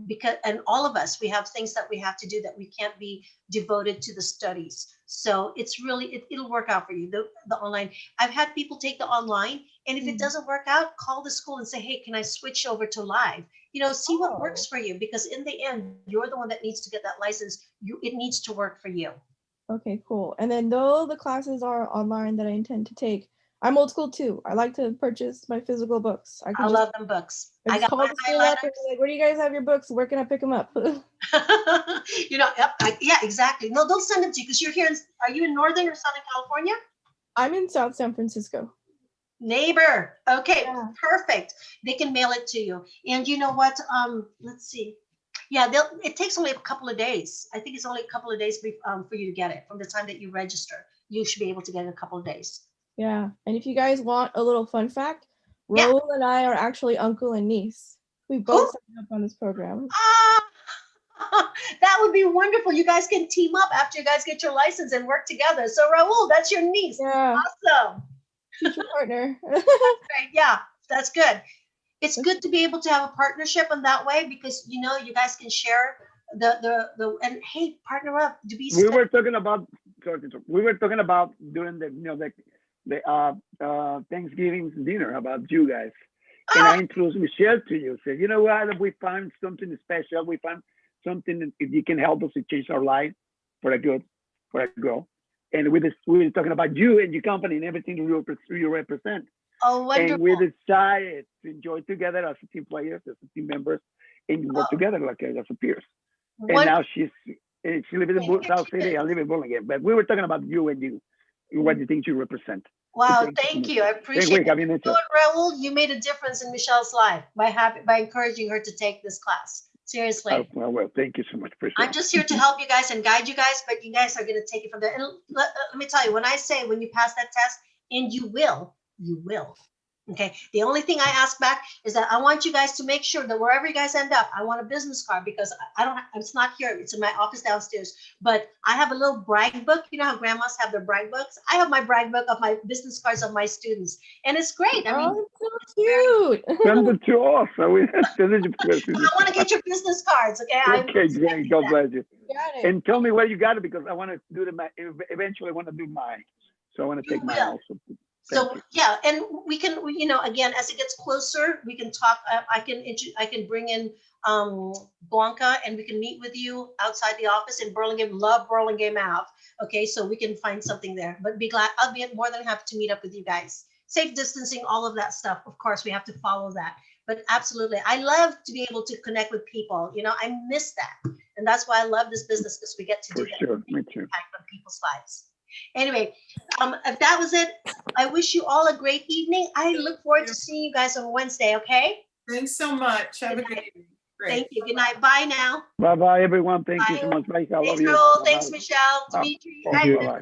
because, and all of us, we have things that we have to do that we can't be devoted to the studies. So it's really, it'll work out for you, the online. I've had people take the online, and if it doesn't work out, call the school and say, hey, can I switch over to live? See what works for you, because in the end, you're the one that needs to get that license. It needs to work for you. Okay, cool. And then though the classes are online that I intend to take, I'm old school too. I like to purchase my physical books. I love them books. I got call the school up and like, where do you guys have your books? Where can I pick them up? Yeah, exactly. No, they'll send them to you because you're here. Are you in Northern or Southern California? I'm in South San Francisco. Neighbor. Okay, perfect. They can mail it to you. And you know what? Let's see. Yeah, it takes only a couple of days. I think it's only a couple of days for you to get it. From the time that you register, you should be able to get it in a couple of days. Yeah, and if you guys want a little fun fact, Raul and I are actually uncle and niece. We both signed up on this program. That would be wonderful. You guys can team up after you guys get your license and work together. So Raul, that's your niece. Yeah. Awesome. Teacher partner. That's great. Yeah, that's good. It's good to be able to have a partnership in that way because you guys can share the and hey, partner up. We were talking about during the Thanksgiving dinner about you guys. And I introduced Michelle to you. Said, you know what? We found something special. We found something that you can help us to change our life for a girl. And we were talking about you and your company and everything you represent. Oh, wonderful. And we decided to enjoy together as a team players, as a team members, and work together like as a peers. And now she lives in South City. I live in Burlingame. But we were talking about you and what you think you represent. Wow, thank you. I appreciate it. Raul, you made a difference in Michelle's life by encouraging her to take this class. Seriously. Well, thank you so much. Appreciate I'm just here to help you guys and guide you guys, but you guys are going to take it from there. And let me tell you, when I say when you pass that test, and you will, Okay, the only thing I ask back is that I want you guys to make sure that wherever you guys end up, I want a business card, because I don't, it's not here, it's in my office downstairs, but I have a little brag book. You know how grandmas have their brag books? I have my brag book of my business cards of my students, and it's great. I mean, so cute. Send it to us. So we send it to I want to get your business cards, okay? Okay, great. God bless you. Got it. And tell me where you got it, because I want to do eventually I want to do mine. So I want to take mine also. So yeah, and we can, you know, again, as it gets closer, we can talk. I can bring in Blanca, and we can meet with you outside the office in Burlingame. Love Burlingame Ave. Okay, so we can find something there. But I'll be more than happy to meet up with you guys. Safe distancing, all of that stuff. Of course, we have to follow that. But absolutely, I love to be able to connect with people. You know, I miss that, and that's why I love this business, because we get to do that. Sure, me too. Impact on people's lives. Anyway, if that was it, I wish you all a great evening. I look forward to seeing you guys on Wednesday, okay? Thanks so much. Have a good evening. Great. Thank you. Good night. Bye now. Bye bye, everyone. Thank you so much. Bye. I love Thanks, you. Raul. Bye-bye. Thanks, Michelle. Dimitri. Thank you. Bye. Bye.